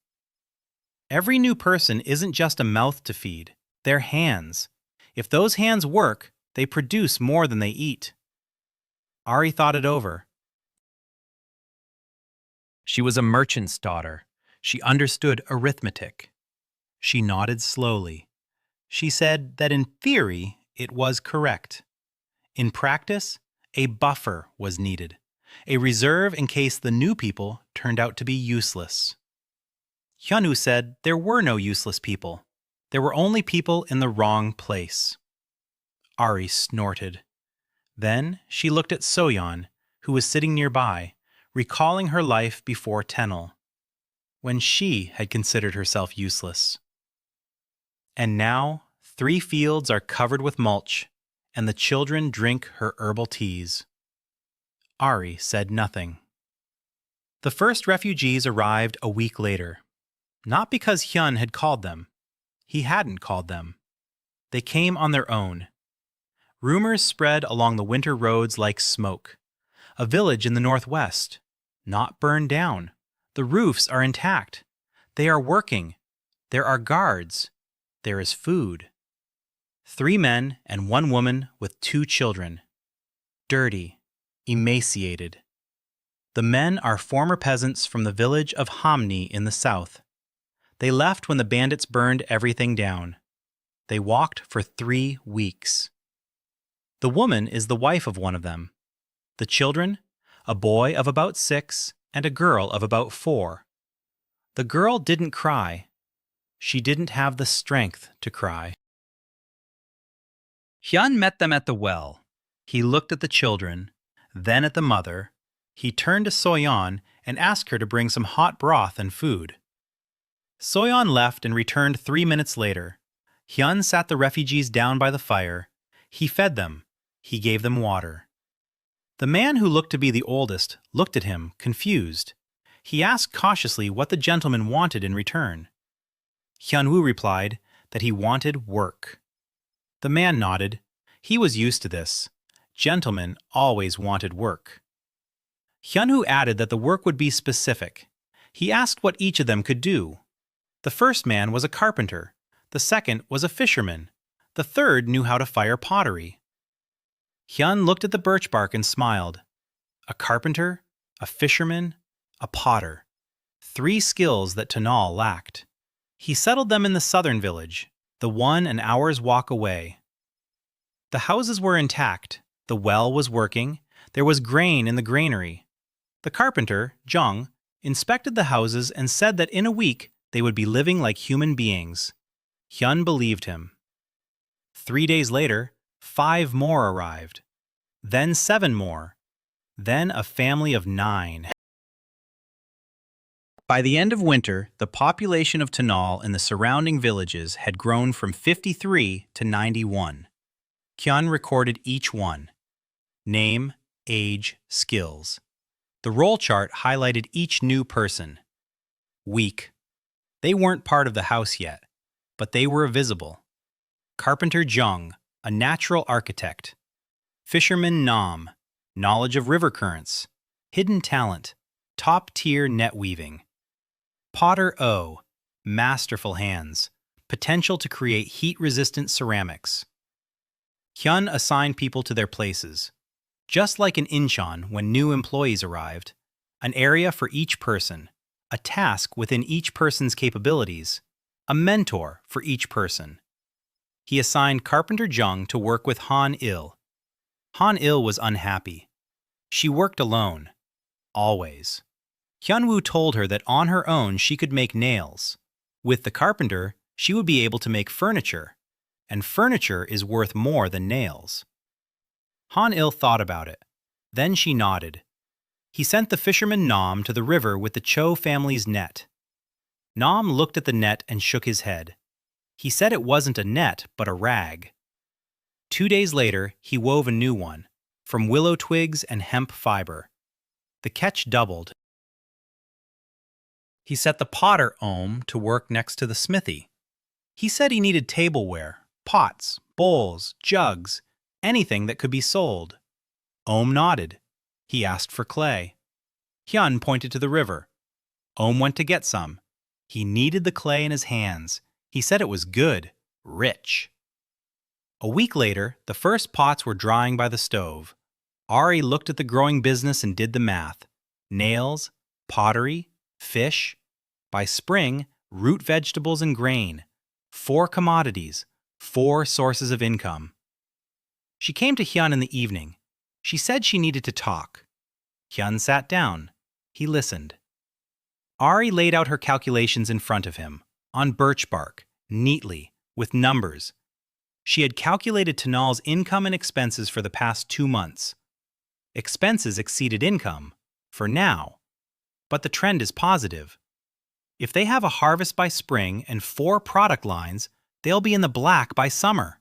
[SPEAKER 1] Every new person isn't just a mouth to feed, they're hands. If those hands work, they produce more than they eat. Ari thought it over. She was a merchant's daughter. She understood arithmetic. She nodded slowly. She said that in theory it was correct. In practice, a buffer was needed, a reserve in case the new people turned out to be useless. Hyun-woo said there were no useless people. There were only people in the wrong place. Ari snorted. Then she looked at Soyeon, who was sitting nearby, recalling her life before Taenal, when she had considered herself useless. And now 3 fields are covered with mulch, and the children drink her herbal teas. Ari said nothing. The first refugees arrived a week later. Not because Hyun had called them. He hadn't called them. They came on their own. Rumors spread along the winter roads like smoke. A village in the northwest. Not burned down. The roofs are intact. They are working. There are guards. There is food. 3 men and 1 woman with 2 children. Dirty. Emaciated. The men are former peasants from the village of Hamni in the south. They left when the bandits burned everything down. They walked for 3 weeks. The woman is the wife of one of them. The children, a boy of about 6 and a girl of about 4. The girl didn't cry. She didn't have the strength to cry. Hyun met them at the well. He looked at the children, then at the mother. He turned to Soyeon and asked her to bring some hot broth and food. Soyeon left and returned 3 minutes later. Hyun sat the refugees down by the fire. He fed them. He gave them water. The man who looked to be the oldest looked at him, confused. He asked cautiously what the gentleman wanted in return. Hyun-woo replied that he wanted work. The man nodded. He was used to this. Gentlemen always wanted work. Hyun-woo added that the work would be specific. He asked what each of them could do. The first man was a carpenter. The second was a fisherman. The third knew how to fire pottery. Hyun looked at the birch bark and smiled. A carpenter, a fisherman, a potter. 3 skills that Tanal lacked. He settled them in the southern village, the one an hour's walk away. The houses were intact. The well was working. There was grain in the granary. The carpenter, Jung, inspected the houses and said that in a week they would be living like human beings. Hyun believed him. 3 days later, 5 more arrived. Then 7 more. Then a family of 9. By the end of winter, the population of Tanal and the surrounding villages had grown from 53 to 91. Hyun recorded each one. Name, age, skills. The roll chart highlighted each new person. Weak. They weren't part of the house yet, but they were visible. Carpenter Jung, a natural architect. Fisherman Nam, knowledge of river currents. Hidden talent, top-tier net weaving. Potter O, masterful hands, potential to create heat-resistant ceramics. Hyun assigned people to their places. Just like in Incheon when new employees arrived, an area for each person, a task within each person's capabilities, a mentor for each person. He assigned Carpenter Jung to work with Han-il. Han-il was unhappy. She worked alone. Always. Hyun-woo told her that on her own she could make nails. With the carpenter, she would be able to make furniture. And furniture is worth more than nails. Han-il thought about it. Then she nodded. He sent the fisherman Nam to the river with the Cho family's net. Nam looked at the net and shook his head. He said it wasn't a net, but a rag. 2 days later, he wove a new one, from willow twigs and hemp fiber. The catch doubled. He set the potter Ohm to work next to the smithy. He said he needed tableware, pots, bowls, jugs, anything that could be sold. Ohm nodded. He asked for clay. Hyun pointed to the river. Ohm went to get some. He kneaded the clay in his hands. He said it was good, rich. A week later, the first pots were drying by the stove. Ari looked at the growing business and did the math. Nails, pottery, fish. By spring, root vegetables and grain. 4 commodities, 4 sources of income. She came to Hyun in the evening. She said she needed to talk. Hyun sat down. He listened. Ari laid out her calculations in front of him, on birch bark, neatly, with numbers. She had calculated Tanal's income and expenses for the past 2 months. Expenses exceeded income, for now. But the trend is positive. If they have a harvest by spring and 4 product lines, they'll be in the black by summer.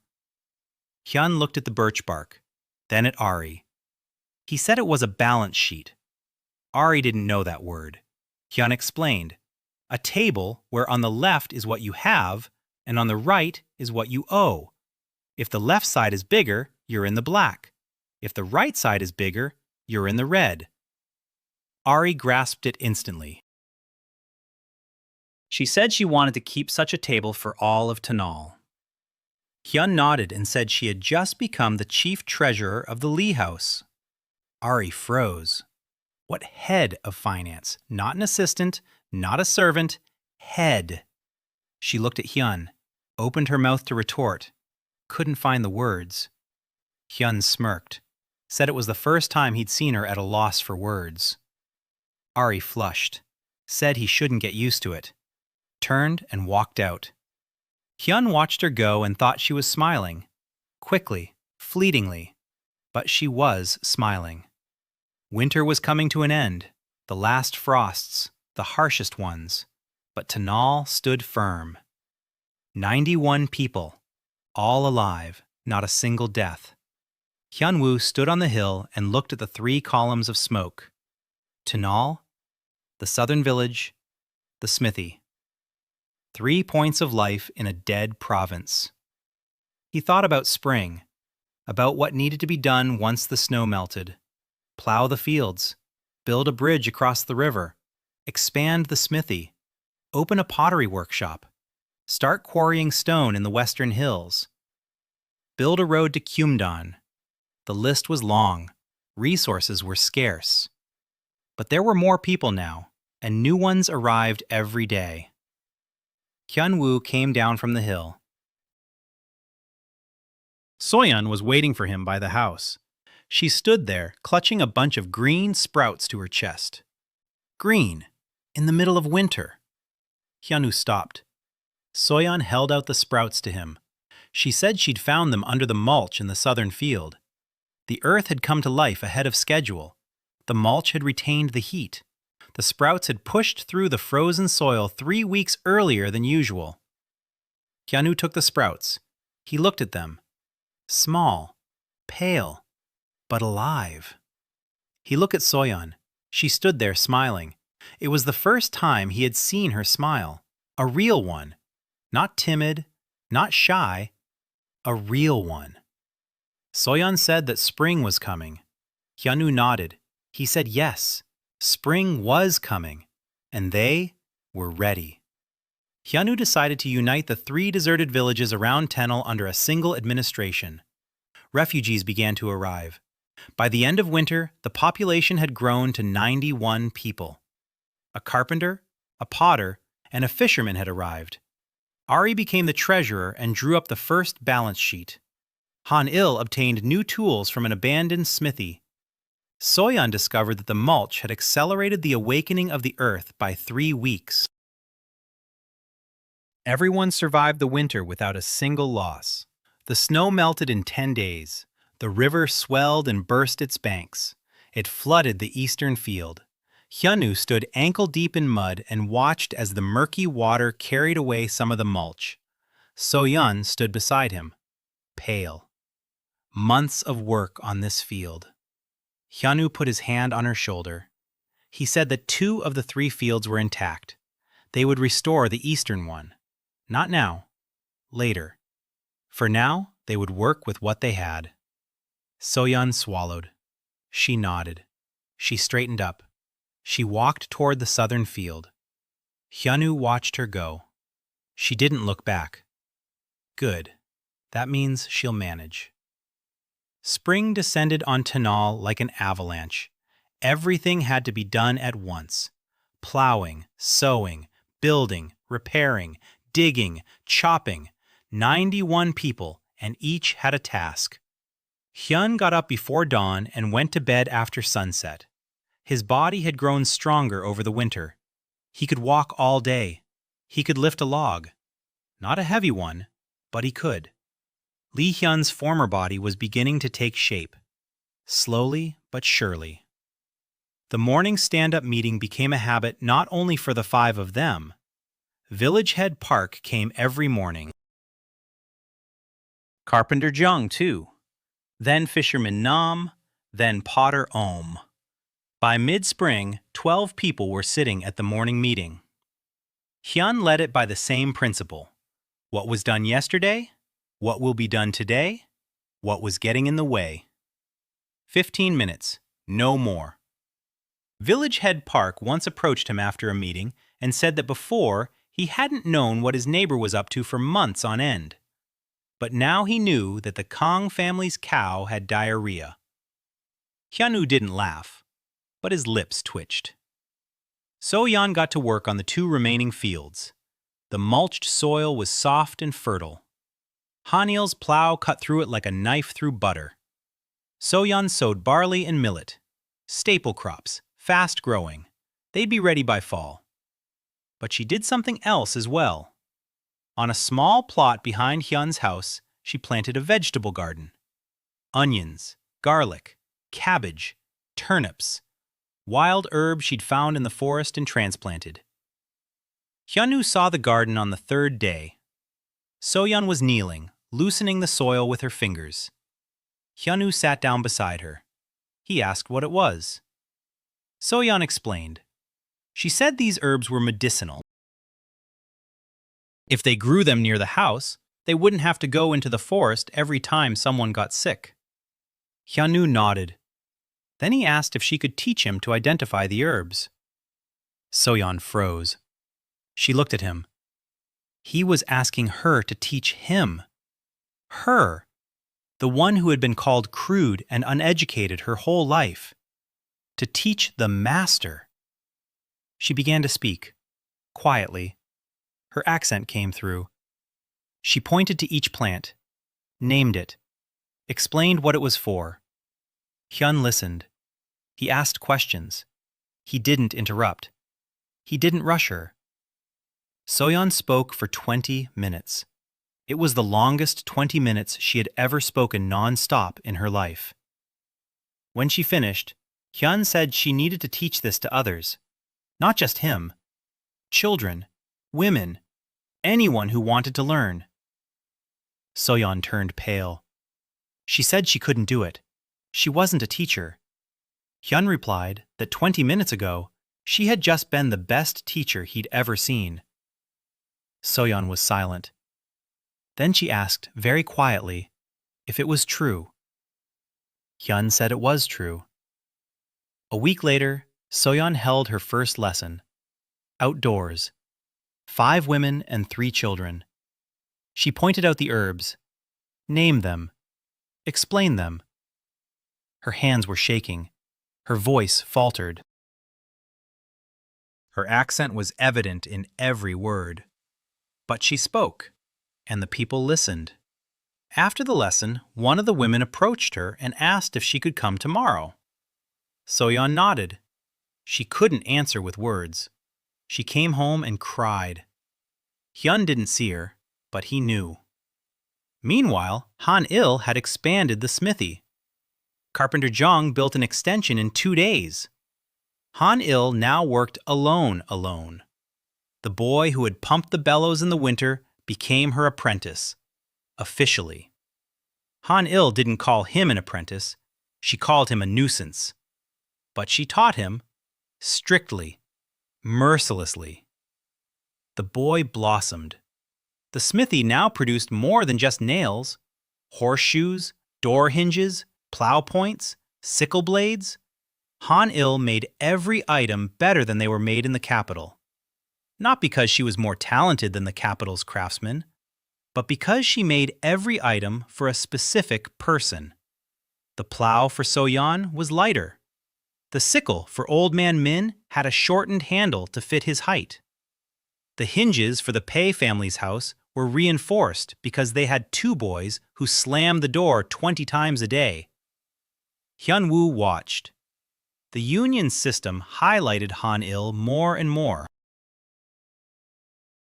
[SPEAKER 1] Hyun looked at the birch bark, then at Ari. He said it was a balance sheet. Ari didn't know that word. Hyun explained. A table where on the left is what you have and on the right is what you owe. If the left side is bigger, you're in the black. If the right side is bigger, you're in the red. Ari grasped it instantly. She said she wanted to keep such a table for all of Tanal. Hyun nodded and said she had just become the chief treasurer of the Lee house. Ari froze. What head of finance? Not an assistant, not a servant, head. She looked at Hyun, opened her mouth to retort, couldn't find the words. Hyun smirked, said it was the first time he'd seen her at a loss for words. Ari flushed, said he shouldn't get used to it, turned and walked out. Hyun watched her go and thought she was smiling. Quickly, fleetingly, but she was smiling. Winter was coming to an end, the last frosts, the harshest ones, but Tanal stood firm. 91 people, all alive, not a single death. Hyunwoo stood on the hill and looked at the 3 columns of smoke. Tanal, the southern village, the smithy. 3 points of life in a dead province. He thought about spring, about what needed to be done once the snow melted. Plow the fields, build a bridge across the river, expand the smithy, open a pottery workshop, start quarrying stone in the western hills, build a road to Kyumdon. The list was long, resources were scarce. But there were more people now, and new ones arrived every day. Hyunwoo came down from the hill. Soyeon was waiting for him by the house. She stood there, clutching a bunch of green sprouts to her chest. Green, in the middle of winter. Hyunwoo stopped. Soyeon held out the sprouts to him. She said she'd found them under the mulch in the southern field. The earth had come to life ahead of schedule. The mulch had retained the heat. The sprouts had pushed through the frozen soil 3 weeks earlier than usual. Hyunwoo took the sprouts. He looked at them. Small, pale, but alive. He looked at Soyeon. She stood there smiling. It was the first time he had seen her smile. A real one. Not timid, not shy. A real one. Soyeon said that spring was coming. Hyunwoo nodded. He said yes, spring was coming, and they were ready. Hyunwoo decided to unite the 3 deserted villages around Taenal under a single administration. Refugees began to arrive. By the end of winter, the population had grown to 91 people. A carpenter, a potter, and a fisherman had arrived. Ari became the treasurer and drew up the first balance sheet. Han-il obtained new tools from an abandoned smithy. Soyeon discovered that the mulch had accelerated the awakening of the earth by 3 weeks. Everyone survived the winter without a single loss. The snow melted in 10 days. The river swelled and burst its banks. It flooded the eastern field. Hyunwoo stood ankle-deep in mud and watched as the murky water carried away some of the mulch. Soyeon stood beside him, pale. Months of work on this field. Hyunwoo put his hand on her shoulder. He said that 2 of the 3 fields were intact. They would restore the eastern one. Not now. Later. For now, they would work with what they had. Soyeon swallowed. She nodded. She straightened up. She walked toward the southern field. Hyunwoo watched her go. She didn't look back. Good. That means she'll manage. Spring descended on Tanal like an avalanche. Everything had to be done at once. Plowing, sowing, building, repairing, digging, chopping. 91 people, and each had a task. Hyun got up before dawn and went to bed after sunset. His body had grown stronger over the winter. He could walk all day. He could lift a log. Not a heavy one, but he could. Lee Hyun's former body was beginning to take shape. Slowly but surely. The morning stand-up meeting became a habit not only for the 5 of them. Village Head Park came every morning. Carpenter Jung, too. Then Fisherman Nam, then Potter Ohm. By mid-spring, 12 people were sitting at the morning meeting. Hyun led it by the same principle. What was done yesterday? What will be done today? What was getting in the way? 15 minutes, no more. Village Head Park once approached him after a meeting and said that before, he hadn't known what his neighbor was up to for months on end. But now he knew that the Kong family's cow had diarrhea. Hyunwoo didn't laugh, but his lips twitched. So-yeon got to work on the 2 remaining fields. The mulched soil was soft and fertile. Hanil's plow cut through it like a knife through butter. So-yeon sowed barley and millet, staple crops, fast-growing. They'd be ready by fall. But she did something else as well. On a small plot behind Hyun's house, she planted a vegetable garden. Onions, garlic, cabbage, turnips, wild herbs she'd found in the forest and transplanted. Hyunwoo saw the garden on the 3rd day. So-yeon was kneeling, loosening the soil with her fingers. Hyunwoo sat down beside her. He asked what it was. So-yeon explained. She said these herbs were medicinal. If they grew them near the house, they wouldn't have to go into the forest every time someone got sick. Hyunwoo nodded. Then he asked if she could teach him to identify the herbs. So-yeon froze. She looked at him. He was asking her to teach him. Her, the one who had been called crude and uneducated her whole life. To teach the master. She began to speak, quietly. Her accent came through. She pointed to each plant, named it, explained what it was for. Hyun listened. He asked questions. He didn't interrupt. He didn't rush her. So-yeon spoke for 20 minutes. It was the longest 20 minutes she had ever spoken non-stop in her life. When she finished, Hyun said she needed to teach this to others. Not just him. Children, women, anyone who wanted to learn. So-yeon turned pale. She said she couldn't do it. She wasn't a teacher. Hyun replied that 20 minutes ago, she had just been the best teacher he'd ever seen. So-yeon was silent. Then she asked very quietly if it was true. Hyun said it was true. A week later, So-yeon held her first lesson. Outdoors. 5 women and 3 children. She pointed out the herbs. Named them. Explained them. Her hands were shaking. Her voice faltered. Her accent was evident in every word. But she spoke, and the people listened. After the lesson, one of the women approached her and asked if she could come tomorrow. So-yeon nodded. She couldn't answer with words. She came home and cried. Hyun didn't see her, but he knew. Meanwhile, Han-il had expanded the smithy. Carpenter Jong built an extension in 2 days. Han-il now worked alone. The boy who had pumped the bellows in the winter became her apprentice, officially. Han-il didn't call him an apprentice, she called him a nuisance. But she taught him, strictly, mercilessly. The boy blossomed. The smithy now produced more than just nails, horseshoes, door hinges, plow points, sickle blades. Han-il made every item better than they were made in the capital. Not because she was more talented than the capital's craftsmen, but because she made every item for a specific person. The plow for So-yeon was lighter. The sickle for Old Man Min had a shortened handle to fit his height. The hinges for the Pei family's house were reinforced because they had 2 boys who slammed the door 20 times a day. Hyunwoo watched. The union system highlighted Han-il more and more.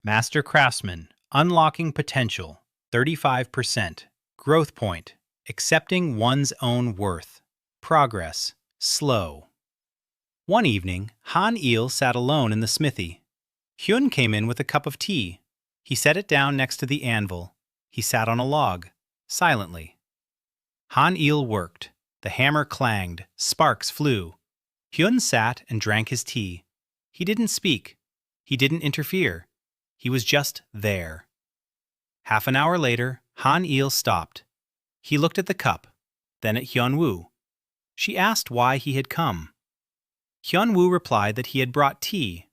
[SPEAKER 1] Master Craftsman, unlocking potential, 35%. Growth point, accepting one's own worth. Progress, slow. One evening, Han-il sat alone in the smithy. Hyun came in with a cup of tea. He set it down next to the anvil. He sat on a log, silently. Han-il worked. The hammer clanged, sparks flew. Hyun sat and drank his tea. He didn't speak. He didn't interfere. He was just there. Half an hour later, Han-il stopped. He looked at the cup, then at Hyun-woo. She asked why he had come. Hyun-woo replied that he had brought tea.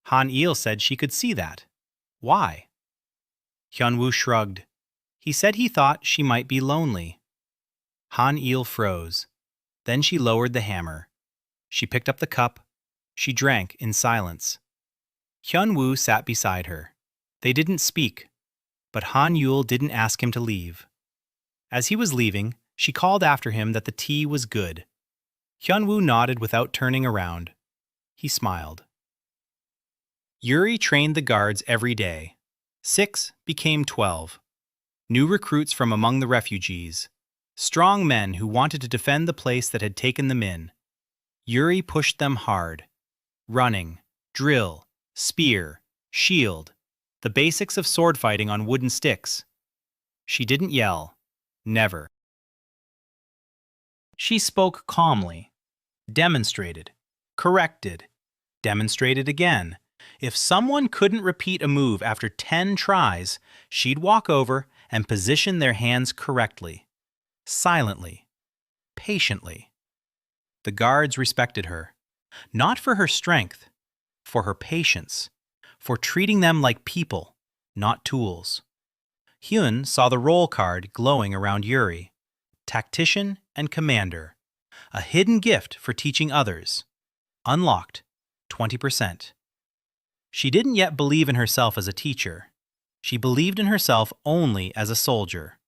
[SPEAKER 1] Han-il said she could see that. Why? Hyun-woo shrugged. He said he thought she might be lonely. Han-il froze. Then she lowered the hammer. She picked up the cup. She drank in silence. Hyun-woo sat beside her. They didn't speak, but Han-yul didn't ask him to leave. As he was leaving, she called after him that the tea was good. Hyun-woo nodded without turning around. He smiled. Yuri trained the guards every day. 6 became 12. New recruits from among the refugees. Strong men who wanted to defend the place that had taken them in. Yuri pushed them hard. Running, drill, spear, shield. The basics of sword fighting on wooden sticks. She didn't yell. Never. She spoke calmly. Demonstrated. Corrected. Demonstrated again. If someone couldn't repeat a move after 10 tries, she'd walk over and position their hands correctly. Silently. Patiently. The guards respected her. Not for her strength, for her patience, for treating them like people, not tools. Hyun saw the roll card glowing around Yuri. Tactician and commander. A hidden gift for teaching others. Unlocked. 20%. She didn't yet believe in herself as a teacher. She believed in herself only as a soldier.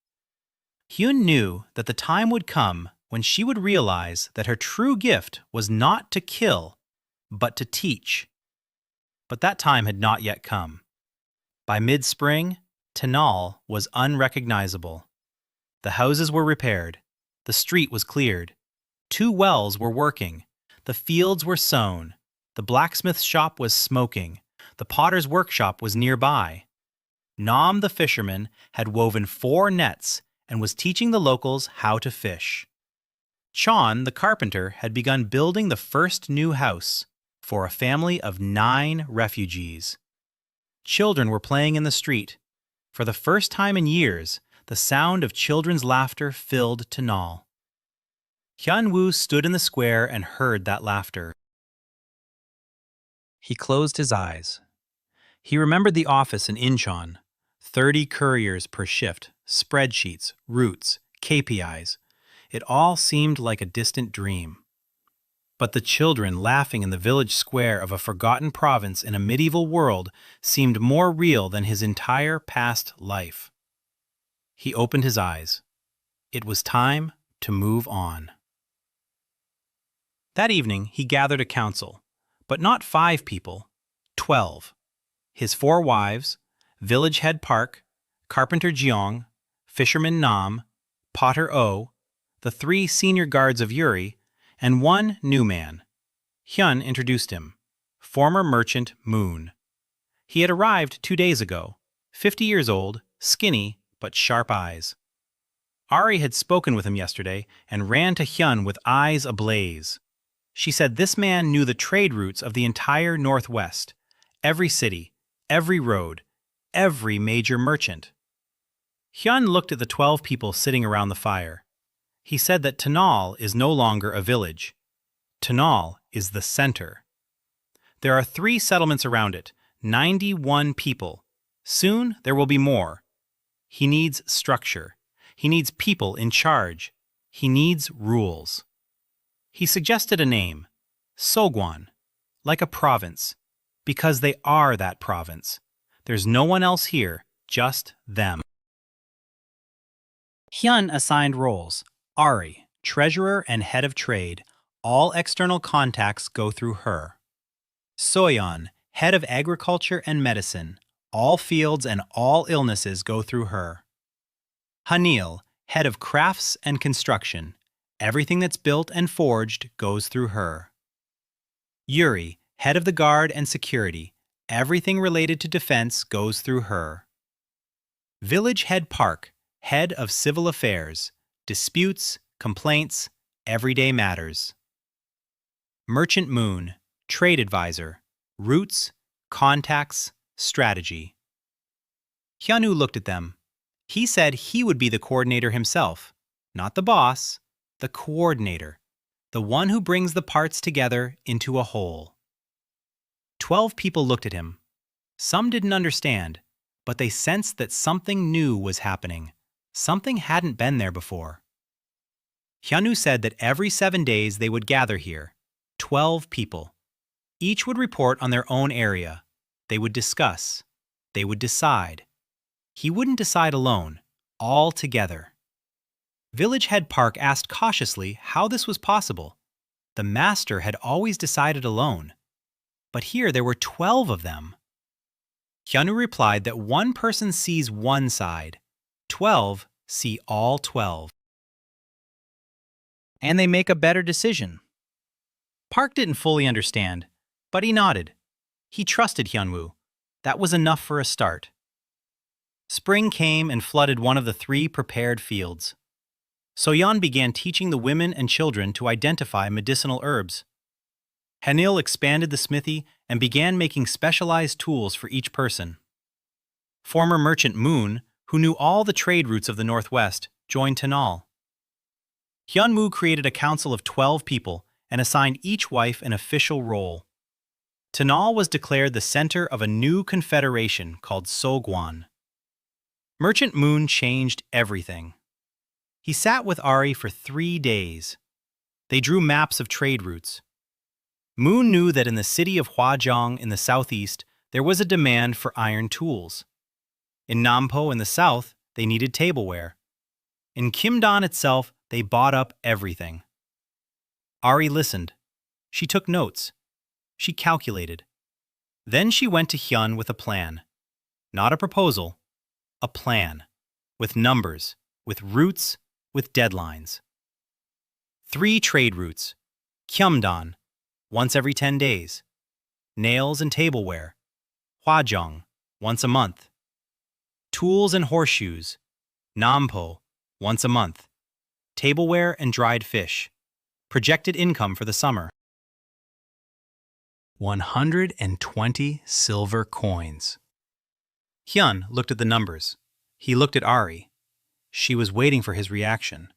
[SPEAKER 1] Hyun knew that the time would come when she would realize that her true gift was not to kill, but to teach. But that time had not yet come. By mid-spring, Tanal was unrecognizable. The houses were repaired. The street was cleared. 2 wells were working. The fields were sown. The blacksmith's shop was smoking. The potter's workshop was nearby. Nam the fisherman had woven 4 nets and was teaching the locals how to fish. Chon the carpenter had begun building the first new house for a family of 9 refugees. Children were playing in the street. For the first time in years, the sound of children's laughter filled Tanal. Hyun-woo stood in the square and heard that laughter. He closed his eyes. He remembered the office in Incheon. 30 couriers per shift, spreadsheets, routes, KPIs. It all seemed like a distant dream. But the children laughing in the village square of a forgotten province in a medieval world seemed more real than his entire past life. He opened his eyes. It was time to move on. That evening, he gathered a council, but not 5 people, 12. His 4 wives, village head Park, carpenter Jeong, fisherman Nam, potter Oh, the 3 senior guards of Yuri, and 1 new man. Hyun introduced him, former merchant Moon. He had arrived 2 days ago, 50 years old, skinny, but sharp eyes. Ari had spoken with him yesterday and ran to Hyun with eyes ablaze. She said this man knew the trade routes of the entire Northwest, every city, every road, every major merchant. Hyun looked at the 12 people sitting around the fire. He said that Tanal is no longer a village. Tanal is the center. There are 3 settlements around it, 91 people. Soon there will be more. He needs structure. He needs people in charge. He needs rules. He suggested a name, Sogwan, like a province, because they are that province. There's no one else here, just them. Hyun assigned roles. Ari, treasurer and head of trade. All external contacts go through her. Soyeon, head of agriculture and medicine. All fields and all illnesses go through her. Hanil, head of crafts and construction. Everything that's built and forged goes through her. Yuri, head of the guard and security. Everything related to defense goes through her. Village head Park, head of civil affairs. Disputes, complaints, everyday matters. Merchant Moon, trade advisor, roots, contacts, strategy. Hyunwoo looked at them. He said he would be the coordinator himself, not the boss, the coordinator, the one who brings the parts together into a whole. 12 people looked at him. Some didn't understand, but they sensed that something new was happening. Something hadn't been there before. Hyunwoo said that every 7 days they would gather here, 12 people. Each would report on their own area. They would discuss. They would decide. He wouldn't decide alone, all together. Village Head Park asked cautiously how this was possible. The master had always decided alone. But here there were 12 of them. Hyunwoo replied that one person sees one side, 12 see all 12. And they make a better decision. Park didn't fully understand, but he nodded. He trusted Hyunwoo. That was enough for a start. Spring came and flooded one of the 3 prepared fields. Soyeon began teaching the women and children to identify medicinal herbs. Taenal expanded the smithy and began making specialized tools for each person. Former merchant Moon, who knew all the trade routes of the Northwest, joined Tanal. Hyunwoo created a council of 12 people and assigned each wife an official role. Tanal was declared the center of a new confederation called Sogwan. Merchant Moon changed everything. He sat with Ari for 3 days. They drew maps of trade routes. Moon knew that in the city of Hwajeong in the southeast, there was a demand for iron tools. In Nampo in the south, they needed tableware. In Kimdon itself, they bought up everything. Ari listened. She took notes. She calculated. Then she went to Hyun with a plan. Not a proposal, a plan. With numbers, with routes, with deadlines. 3 trade routes. Kyumdon, once every 10 days. Nails and tableware. Hwajeong, once a month. Tools and horseshoes. Nampo, once a month. Tableware and dried fish. Projected income for the summer. 120 silver coins. Hyun looked at the numbers. He looked at Ari. She was waiting for his reaction.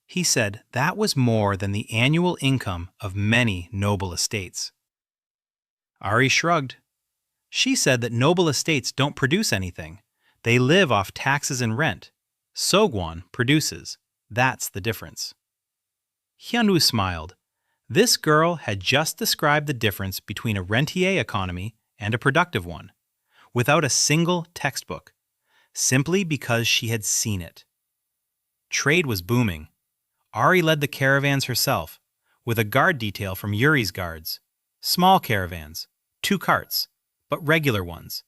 [SPEAKER 1] He said that was more than the annual income of many noble estates. Ari shrugged. She said that noble estates don't produce anything. They live off taxes and rent. Sogwan produces. That's the difference. Hyunwoo smiled. This girl had just described the difference between a rentier economy and a productive one, without a single textbook, simply because she had seen it. Trade was booming. Ari led the caravans herself, with a guard detail from Yuri's guards. Small caravans, 2 carts, but regular ones.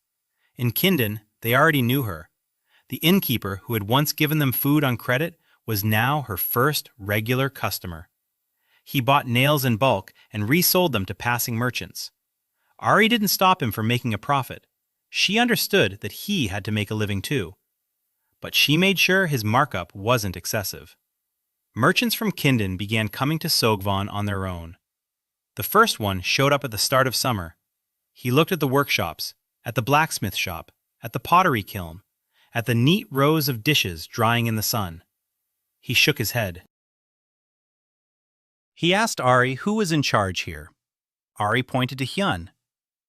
[SPEAKER 1] In Kindon, they already knew her. The innkeeper who had once given them food on credit was now her first regular customer. He bought nails in bulk and resold them to passing merchants. Ari didn't stop him from making a profit. She understood that he had to make a living too. But she made sure his markup wasn't excessive. Merchants from Kindon began coming to Sogwan on their own. The first one showed up at the start of summer. He looked at the workshops, at the blacksmith shop, at the pottery kiln, at the neat rows of dishes drying in the sun. He shook his head. He asked Ari who was in charge here. Ari pointed to Hyun.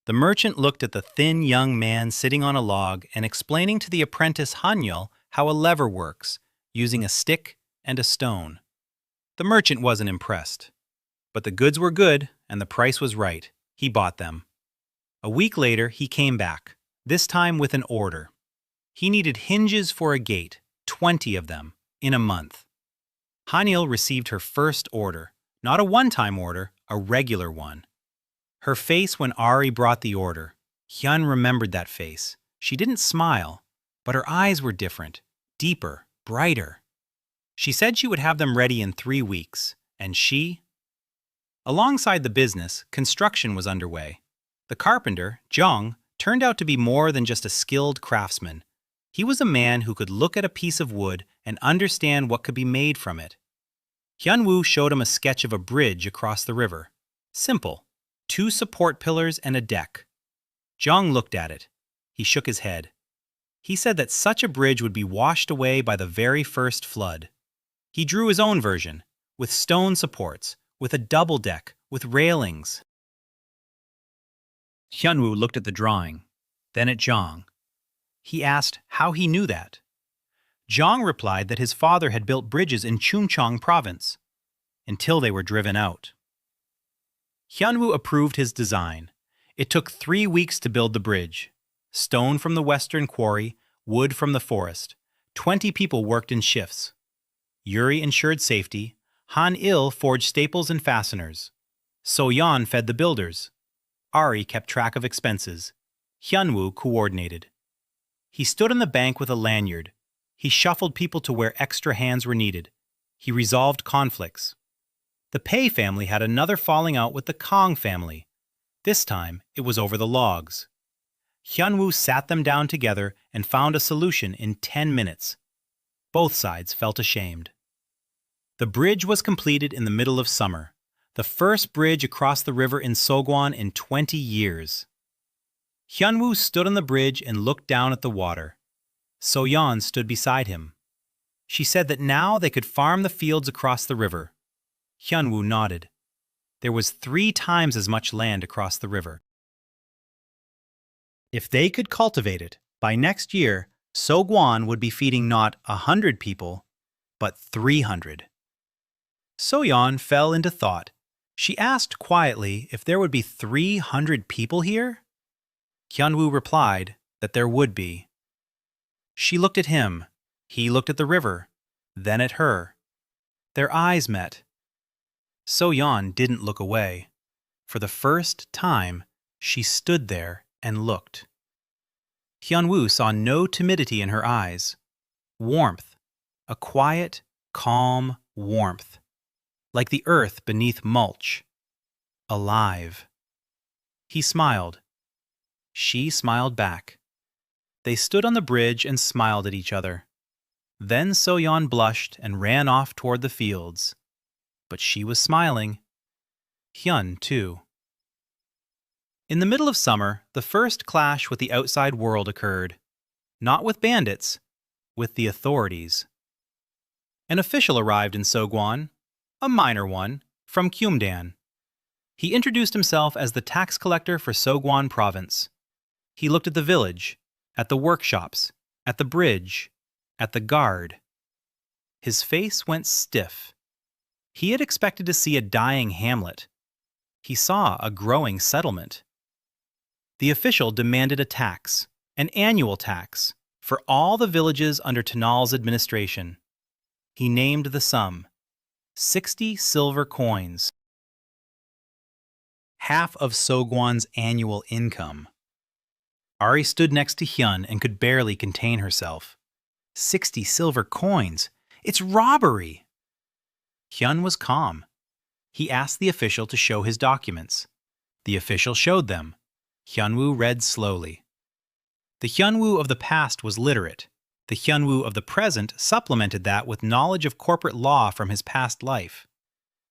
[SPEAKER 1] The merchant looked at the thin young man sitting on a log and explaining to the apprentice Hanyul how a lever works, using a stick and a stone. The merchant wasn't impressed. But the goods were good and the price was right. He bought them. A week later, he came back, this time with an order. He needed hinges for a gate, 20 of them, in a month. Hanyul received her first order, not a one-time order, a regular one. Her face when Ari brought the order. Hyun remembered that face. She didn't smile, but her eyes were different, deeper, brighter. She said she would have them ready in 3 weeks, and she... Alongside the business, construction was underway. The carpenter, Jong, turned out to be more than just a skilled craftsman. He was a man who could look at a piece of wood and understand what could be made from it. Hyunwoo showed him a sketch of a bridge across the river. Simple. 2 support pillars and a deck. Jong looked at it. He shook his head. He said that such a bridge would be washed away by the very first flood. He drew his own version, with stone supports, with a double deck, with railings. Hyunwoo looked at the drawing, then at Jong. He asked how he knew that. Jong replied that his father had built bridges in Chungcheong province, until they were driven out. Hyunwoo approved his design. It took 3 weeks to build the bridge. Stone from the western quarry, wood from the forest. 20 people worked in shifts. Yuri ensured safety. Han-il forged staples and fasteners. So-yeon fed the builders. Ari kept track of expenses. Hyunwoo coordinated. He stood on the bank with a lanyard. He shuffled people to where extra hands were needed. He resolved conflicts. The Pei family had another falling out with the Kong family. This time, it was over the logs. Hyunwoo sat them down together and found a solution in 10 minutes. Both sides felt ashamed. The bridge was completed in the middle of summer, the first bridge across the river in Sogwan in 20 years. Hyunwoo stood on the bridge and looked down at the water. So-yeon stood beside him. She said that now they could farm the fields across the river. Hyunwoo nodded. There was 3 times as much land across the river. If they could cultivate it, by next year, Sogwan would be feeding not 100 people, but 300. So-yeon fell into thought. She asked quietly if there would be 300 people here. Hyunwoo replied that there would be. She looked at him. He looked at the river, then at her. Their eyes met. So-yeon didn't look away. For the first time, she stood there and looked. Hyunwoo saw no timidity in her eyes. Warmth. A quiet, calm warmth. Like the earth beneath mulch. Alive. He smiled. She smiled back. They stood on the bridge and smiled at each other. Then So-yeon blushed and ran off toward the fields. But she was smiling. Hyun, too. In the middle of summer, the first clash with the outside world occurred. Not with bandits, with the authorities. An official arrived in Sogwan, a minor one, from Kyumdan. He introduced himself as the tax collector for Sogwan province. He looked at the village, at the workshops, at the bridge, at the guard. His face went stiff. He had expected to see a dying hamlet. He saw a growing settlement. The official demanded a tax, an annual tax, for all the villages under Tanal's administration. He named the sum, 60 silver coins. Half of Sogwan's annual income. Ari stood next to Hyun and could barely contain herself. 60 silver coins! It's robbery! Hyun was calm. He asked the official to show his documents. The official showed them. Hyunwoo read slowly. The Hyunwoo of the past was literate. The Hyunwoo of the present supplemented that with knowledge of corporate law from his past life.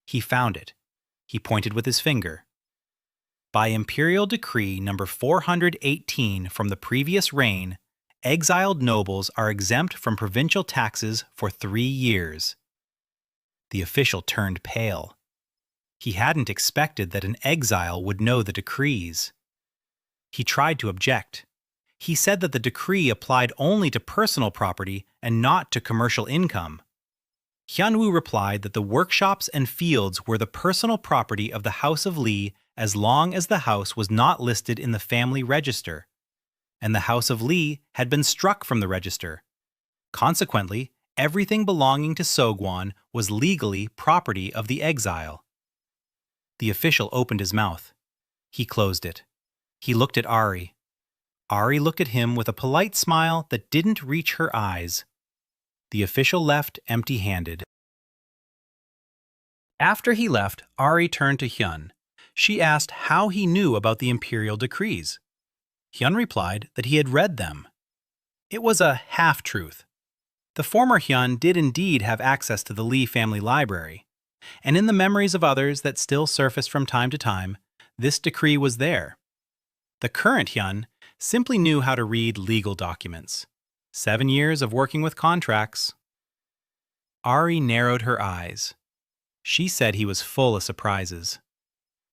[SPEAKER 1] He found it. He pointed with his finger. By Imperial Decree number 418 from the previous reign, exiled nobles are exempt from provincial taxes for 3 years. The official turned pale. He hadn't expected that an exile would know the decrees. He tried to object. He said that the decree applied only to personal property and not to commercial income. Hyunwoo replied that the workshops and fields were the personal property of the House of Lee as long as the house was not listed in the family register, and the House of Lee had been struck from the register. Consequently, everything belonging to Sogwan was legally property of the exile. The official opened his mouth. He closed it. He looked at Ari. Ari looked at him with a polite smile that didn't reach her eyes. The official left empty-handed. After he left, Ari turned to Hyun. She asked how he knew about the imperial decrees. Hyun replied that he had read them. It was a half-truth. The former Hyun did indeed have access to the Lee family library. And in the memories of others that still surface from time to time, this decree was there. The current Hyun simply knew how to read legal documents. 7 years of working with contracts. Ari narrowed her eyes. She said he was full of surprises.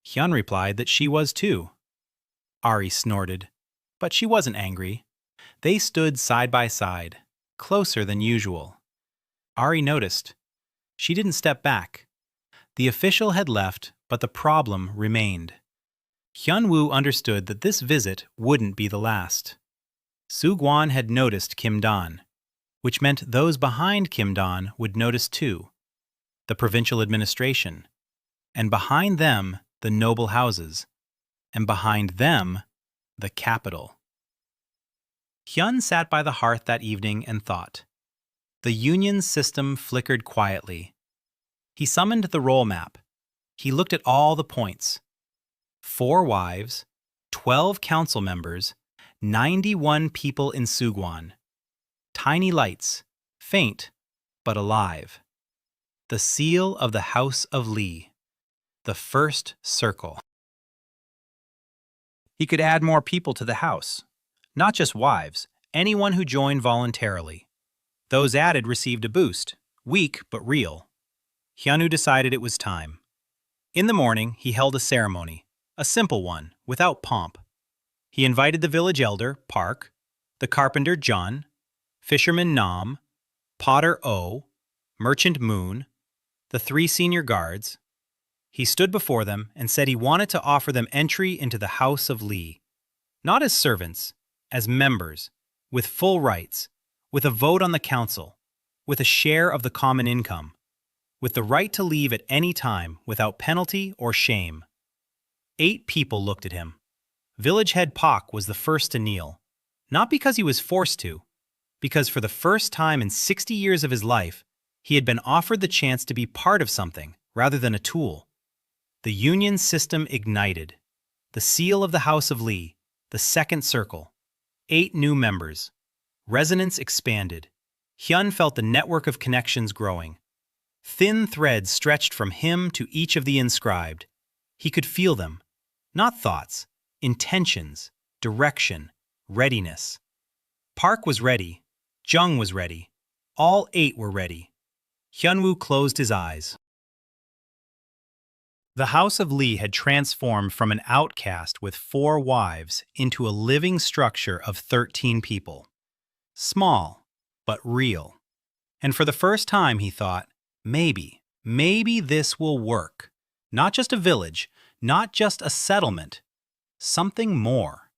[SPEAKER 1] Hyun replied that she was too. Ari snorted, but she wasn't angry. They stood side by side, closer than usual. Ari noticed. She didn't step back. The official had left, but the problem remained. Hyun-woo understood that this visit wouldn't be the last. Sogwan had noticed Kim Don, which meant those behind Kim Don would notice too. The provincial administration, and behind them, the noble houses, and behind them, the capital. Hyun sat by the hearth that evening and thought. The Union's system flickered quietly. He summoned the roll map. He looked at all the points. 4 wives, 12 council members, 91 people in Sogwan. Tiny lights, faint, but alive. The seal of the House of Lee. The first circle. He could add more people to the house. Not just wives, anyone who joined voluntarily. Those added received a boost, weak but real. Hyun-woo decided it was time. In the morning, he held a ceremony, a simple one, without pomp. He invited the village elder, Park, the carpenter, John, fisherman, Nam, potter, Oh, merchant, Moon, the 3 senior guards. He stood before them and said he wanted to offer them entry into the House of Lee. Not as servants, as members, with full rights, with a vote on the council, with a share of the common income, with the right to leave at any time without penalty or shame. 8 people looked at him. Village head Pak was the first to kneel, not because he was forced to, because for the first time in 60 years of his life, he had been offered the chance to be part of something rather than a tool. The Union system ignited. The seal of the House of Lee, the second circle. 8 new members. Resonance expanded. Hyun felt the network of connections growing. Thin threads stretched from him to each of the inscribed. He could feel them. Not thoughts, intentions, direction, readiness. Park was ready. Jung was ready. All 8 were ready. Hyun-woo closed his eyes. The House of Lee had transformed from an outcast with 4 wives into a living structure of 13 people. Small, but real. And for the first time, he thought, maybe this will work. Not just a village, not just a settlement, something more.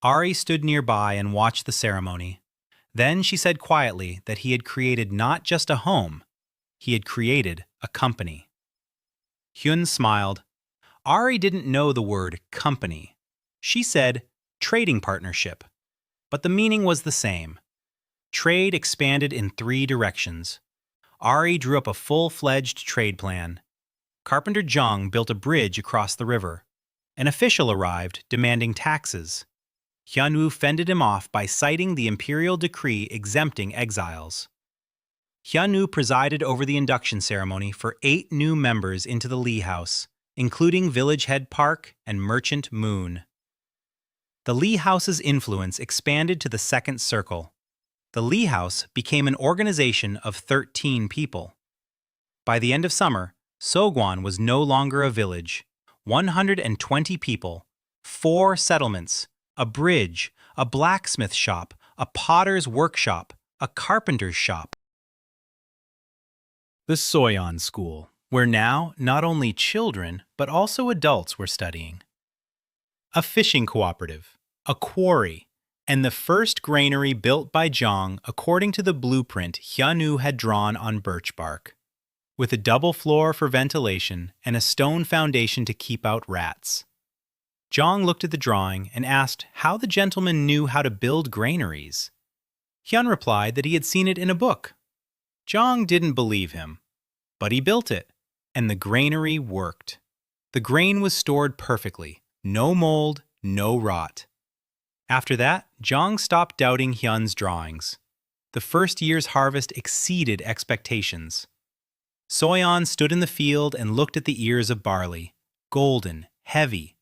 [SPEAKER 1] Ari stood nearby and watched the ceremony. Then she said quietly that he had created not just a home, he had created a company. Hyun smiled. Ari didn't know the word company. She said trading partnership, but the meaning was the same. Trade expanded in 3 directions. Ari drew up a full-fledged trade plan. Carpenter Jung built a bridge across the river. An official arrived demanding taxes. Hyun-woo fended him off by citing the imperial decree exempting exiles. Hyun-woo presided over the induction ceremony for 8 new members into the Lee House, including village head Park and merchant Moon. The Lee House's influence expanded to the second circle. The Lee House became an organization of 13 people. By the end of summer, Sogwan was no longer a village. 120 people, 4 settlements, a bridge, a blacksmith shop, a potter's workshop, a carpenter's shop. The Soyeon School, where now not only children but also adults were studying. A fishing cooperative, a quarry, and the first granary built by Jong according to the blueprint Hyun-woo had drawn on birch bark, with a double floor for ventilation and a stone foundation to keep out rats. Jong looked at the drawing and asked how the gentleman knew how to build granaries. Hyun replied that he had seen it in a book. Jong didn't believe him, but he built it, and the granary worked. The grain was stored perfectly, no mold, no rot. After that, Jong stopped doubting Hyun's drawings. The first year's harvest exceeded expectations. Soyeon stood in the field and looked at the ears of barley, golden, heavy.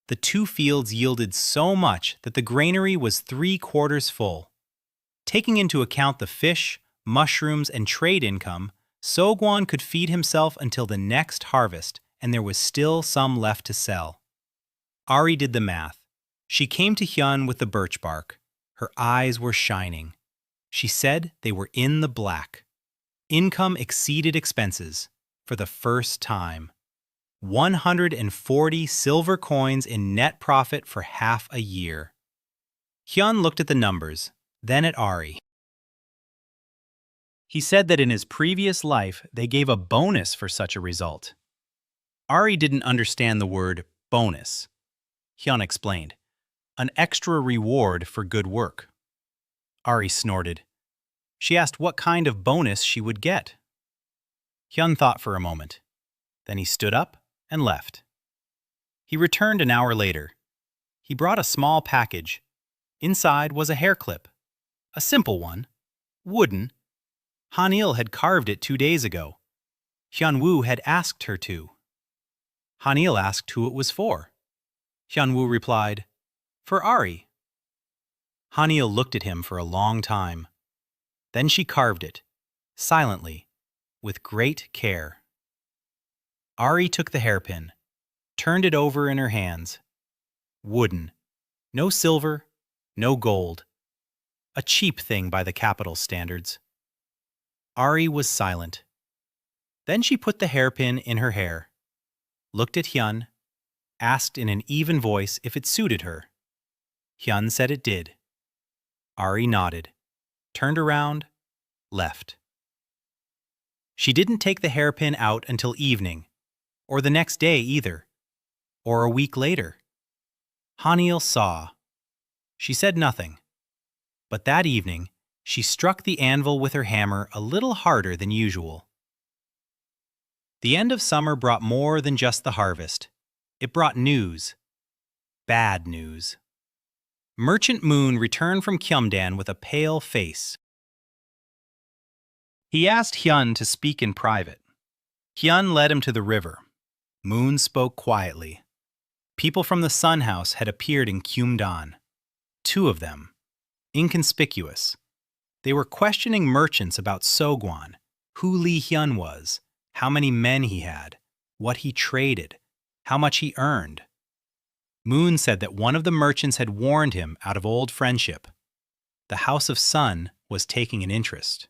[SPEAKER 1] The 2 fields yielded so much that the granary was 3/4 full. Taking into account the fish, mushrooms, and trade income, Sogwan could feed himself until the next harvest, and there was still some left to sell. Ari did the math. She came to Hyun with the birch bark. Her eyes were shining. She said they were in the black. Income exceeded expenses for the first time. 140 silver coins in net profit for half a year. Hyun looked at the numbers, then at Ari. He said that in his previous life they gave a bonus for such a result. Ari didn't understand the word bonus. Hyun explained, an extra reward for good work. Ari snorted. She asked what kind of bonus she would get. Hyun thought for a moment. Then he stood up and left. He returned an hour later. He brought a small package. Inside was a hair clip. A simple one. Wooden. Hanil had carved it 2 days ago. Hyun-woo had asked her to. Hanil asked who it was for. Hyun-woo replied, for Ari. Hanil looked at him for a long time. Then she carved it, silently, with great care. Ari took the hairpin, turned it over in her hands. Wooden. No silver, no gold. A cheap thing by the capital standards. Ari was silent. Then she put the hairpin in her hair, looked at Hyun, asked in an even voice if it suited her. Hyun said it did. Ari nodded, turned around, left. She didn't take the hairpin out until evening, or the next day either, or a week later. Hanil saw. She said nothing. But that evening, she struck the anvil with her hammer a little harder than usual. The end of summer brought more than just the harvest. It brought news. Bad news. Merchant Moon returned from Kyumdan with a pale face. He asked Hyun to speak in private. Hyun led him to the river. Moon spoke quietly. People from the Sun House had appeared in Kyumdan. 2 of them. Inconspicuous. They were questioning merchants about Sogwan, who Lee Hyun was, how many men he had, what he traded, how much he earned. Moon said that one of the merchants had warned him out of old friendship. The House of Sun was taking an interest.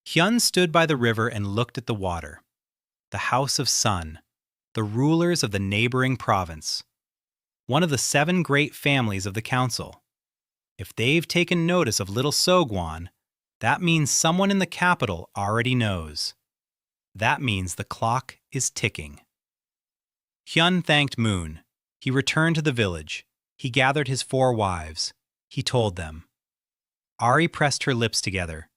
[SPEAKER 1] Hyun stood by the river and looked at the water. The House of Sun, the rulers of the neighboring province. One of the 7 great families of the council. If they've taken notice of little Sogwan, that means someone in the capital already knows. That means the clock is ticking. Hyun thanked Moon. He returned to the village. He gathered his 4 wives. He told them. Ari pressed her lips together.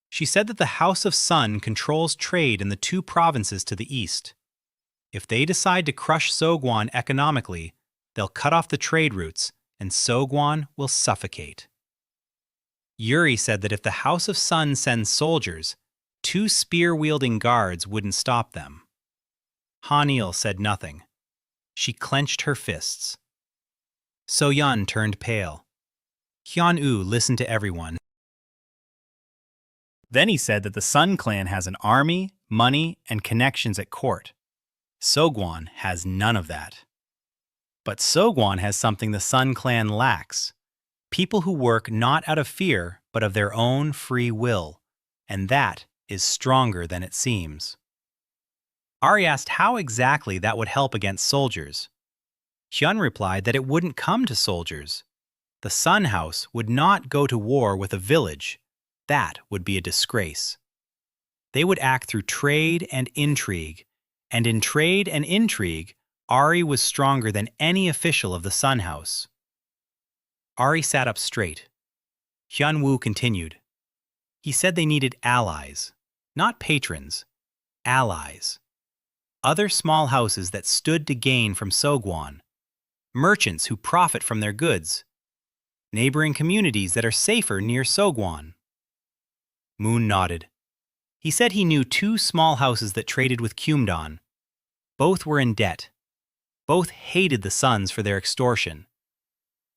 [SPEAKER 1] She said that the House of Sun controls trade in the 2 provinces to the east. If they decide to crush Sogwan economically, they'll cut off the trade routes, and Sogwan will suffocate. Yuri said that if the House of Sun sends soldiers, 2 spear-wielding guards wouldn't stop them. Hanil said nothing. She clenched her fists. Soyeon turned pale. Hyun-woo listened to everyone. Then he said that the Sun clan has an army, money, and connections at court. Sogwan has none of that. But Sogwan has something the Sun clan lacks. People who work not out of fear, but of their own free will. And that is stronger than it seems. Ari asked how exactly that would help against soldiers. Hyun replied that it wouldn't come to soldiers. The Sun House would not go to war with a village. That would be a disgrace. They would act through trade and intrigue, and in trade and intrigue, Ari was stronger than any official of the Sun House. Ari sat up straight. Hyun-woo continued. He said they needed allies, not patrons, allies. Other small houses that stood to gain from Sogwan, merchants who profit from their goods, neighboring communities that are safer near Sogwan. Moon nodded. He said he knew two small houses that traded with Kyumdon. Both were in debt. Both hated the sons for their extortion.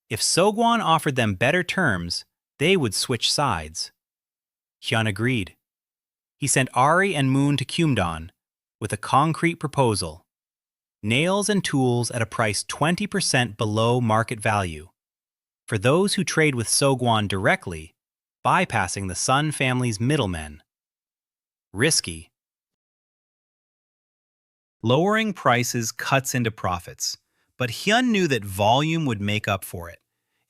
[SPEAKER 1] If Sogwan offered them better terms, they would switch sides. Hyun agreed. He sent Ari and Moon to Kyumdon with a concrete proposal: nails and tools at a price 20% below market value, for those who trade with Sogwan directly, bypassing the Sun family's middlemen. Risky. Lowering prices cuts into profits, but Hyun knew that volume would make up for it.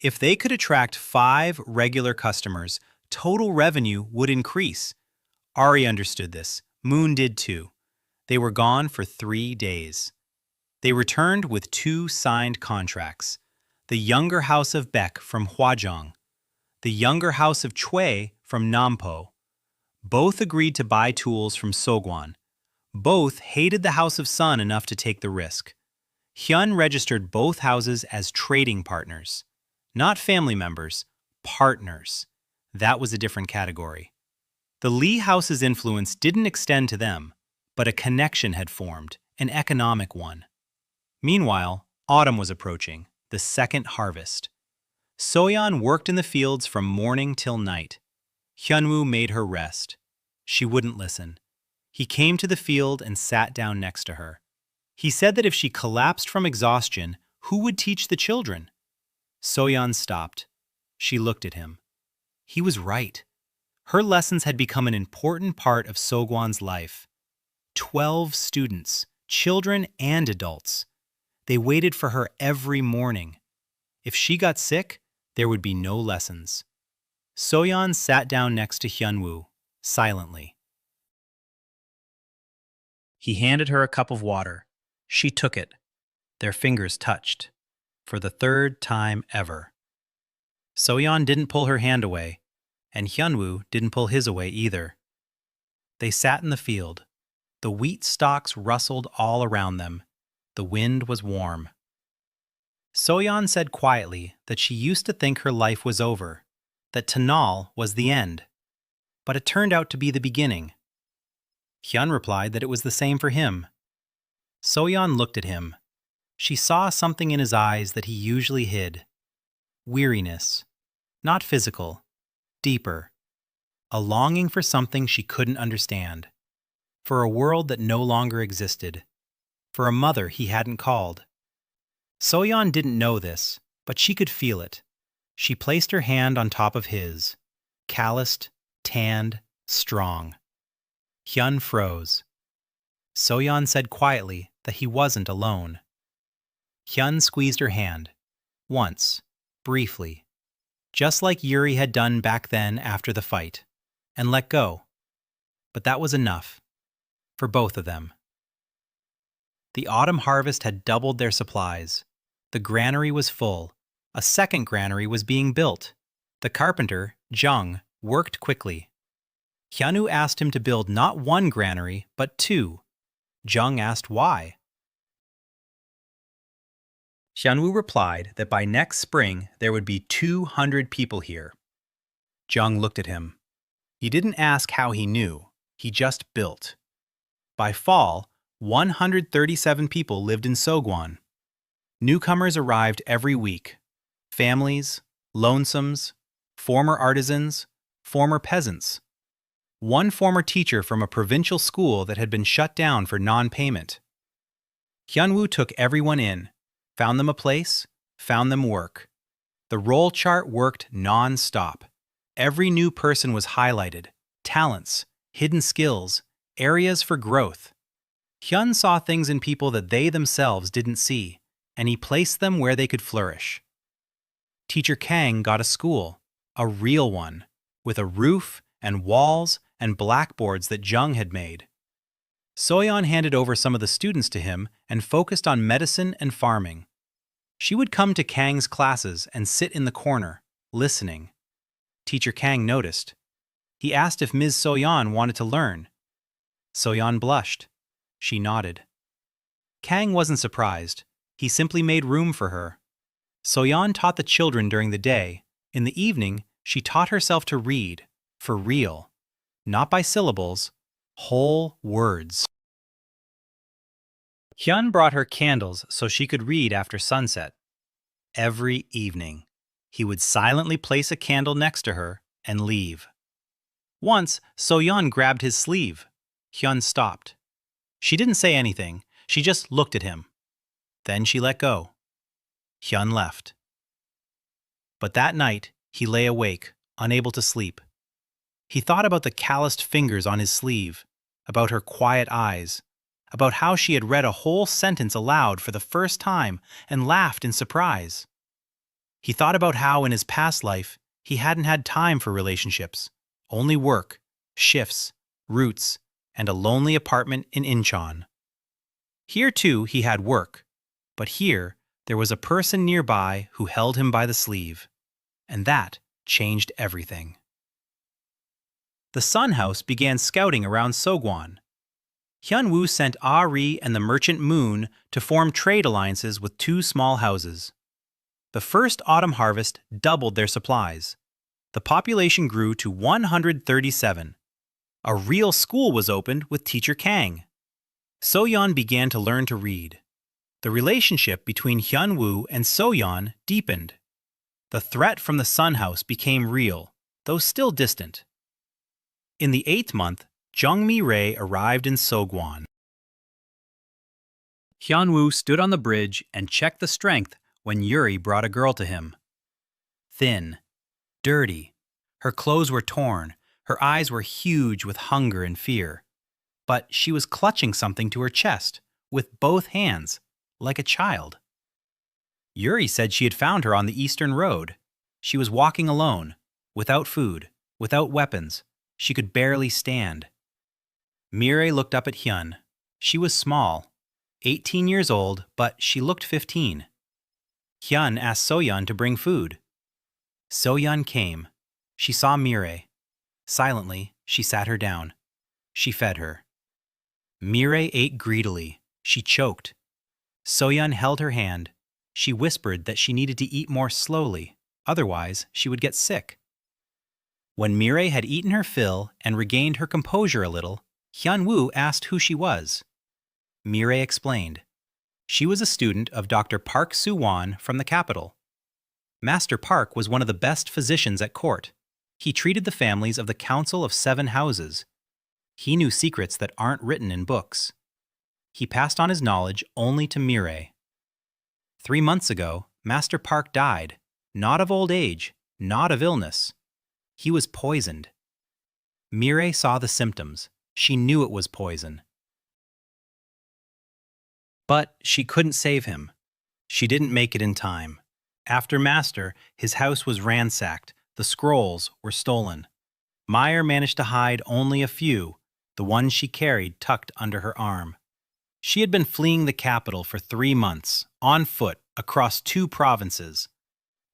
[SPEAKER 1] If they could attract 5 regular customers, total revenue would increase. Ari understood this. Moon did too. They were gone for 3 days. They returned with 2 signed contracts. The younger house of Baek from Hwajong, the younger house of Choi from Nampo. Both agreed to buy tools from Sogwan. Both hated the House of Sun enough to take the risk. Hyun registered both houses as trading partners. Not family members, partners. That was a different category. The Lee house's influence didn't extend to them, but a connection had formed, an economic one. Meanwhile, autumn was approaching, the second harvest. Soyeon worked in the fields from morning till night. Hyunwoo made her rest. She wouldn't listen. He came to the field and sat down next to her. He said that if she collapsed from exhaustion, who would teach the children? Soyeon stopped. She looked at him. He was right. Her lessons had become an important part of Sogwan's life. 12 students, children and adults. They waited for her every morning. If she got sick, there would be no lessons. Soyeon sat down next to Hyunwoo, silently. He handed her a cup of water. She took it. Their fingers touched. For the 3rd time ever. Soyeon didn't pull her hand away, and Hyunwoo didn't pull his away either. They sat in the field. The wheat stalks rustled all around them. The wind was warm. Soyeon said quietly that she used to think her life was over, that Tanal was the end. But it turned out to be the beginning. Hyun replied that it was the same for him. Soyeon looked at him. She saw something in his eyes that he usually hid. Weariness. Not physical. Deeper. A longing for something she couldn't understand. For a world that no longer existed. For a mother he hadn't called. Soyeon didn't know this, but she could feel it. She placed her hand on top of his. Calloused, tanned, strong. Hyun froze. Soyeon said quietly that he wasn't alone. Hyun squeezed her hand. Once. Briefly. Just like Yuri had done back then after the fight. And let go. But that was enough. For both of them. The autumn harvest had doubled their supplies. The granary was full. A second granary was being built. The carpenter, Jung, worked quickly. Hyunwoo asked him to build not 1 granary, but 2. Jung asked why. Hyunwoo replied that by next spring there would be 200 people here. Jung looked at him. He didn't ask how he knew. He just built. By fall, 137 people lived in Sogwan. Newcomers arrived every week. Families, lonesomes, former artisans, former peasants. One former teacher from a provincial school that had been shut down for non-payment. Hyunwoo took everyone in, found them a place, found them work. The role chart worked non-stop. Every new person was highlighted. Talents, hidden skills, areas for growth. Hyun saw things in people that they themselves didn't see, and he placed them where they could flourish. Teacher Kang got a school, a real one, with a roof and walls and blackboards that Jung had made. Soyeon handed over some of the students to him and focused on medicine and farming. She would come to Kang's classes and sit in the corner, listening. Teacher Kang noticed. He asked if Ms. Soyeon wanted to learn. Soyeon blushed. She nodded. Kang wasn't surprised. He simply made room for her. Soyeon taught the children during the day. In the evening, she taught herself to read, for real. Not by syllables, Whole words. Hyun brought her candles so she could read after sunset. Every evening, he would silently place a candle next to her and leave. Once, So-yeon grabbed his sleeve. Hyun stopped. She didn't say anything, she just looked at him. Then she let go. Hyun left. But that night, he lay awake, unable to sleep. He thought about the calloused fingers on his sleeve, about her quiet eyes, about how she had read a whole sentence aloud for the first time and laughed in surprise. He thought about how in his past life he hadn't had time for relationships, only work, shifts, roots, and a lonely apartment in Incheon. Here too he had work, but here there was a person nearby who held him by the sleeve, and that changed everything. The Sun House began scouting around Sogwan. Hyun-woo sent Ah-ri and the merchant Moon to form trade alliances with two small houses. The first autumn harvest doubled their supplies. The population grew to 137. A real school was opened with teacher Kang. So-yeon began to learn to read. The relationship between Hyun-woo and So-yeon deepened. The threat from the Sun House became real, though still distant. In the 8th month, Jung-mi-rae arrived in Sogwan. Hyun-woo stood on the bridge and checked the strength when Yuri brought a girl to him. Thin, dirty, her clothes were torn, her eyes were huge with hunger and fear. But she was clutching something to her chest, with both hands, like a child. Yuri said she had found her on the Eastern Road. She was walking alone, without food, without weapons. She could barely stand. Mireille looked up at Hyun. She was small, 18 years old, but she looked 15. Hyun asked So-yeon to bring food. So-yeon came. She saw Mireille. Silently, she sat her down. She fed her. Mireille ate greedily. She choked. So-yeon held her hand. She whispered that she needed to eat more slowly, otherwise she would get sick. When Mireille had eaten her fill and regained her composure a little, Hyun-woo asked who she was. Mireille explained. She was a student of Dr. Park Soo-won from the capital. Master Park was one of the best physicians at court. He treated the families of the Council of 7 Houses. He knew secrets that aren't written in books. He passed on his knowledge only to Mireille. 3 months ago, Master Park died, not of old age, not of illness. He was poisoned. Mireille saw the symptoms. She knew it was poison. But she couldn't save him. She didn't make it in time. After Master, his house was ransacked. The scrolls were stolen. Meyer managed to hide only a few, the ones she carried tucked under her arm. She had been fleeing the capital for 3 months, on foot, across 2 provinces.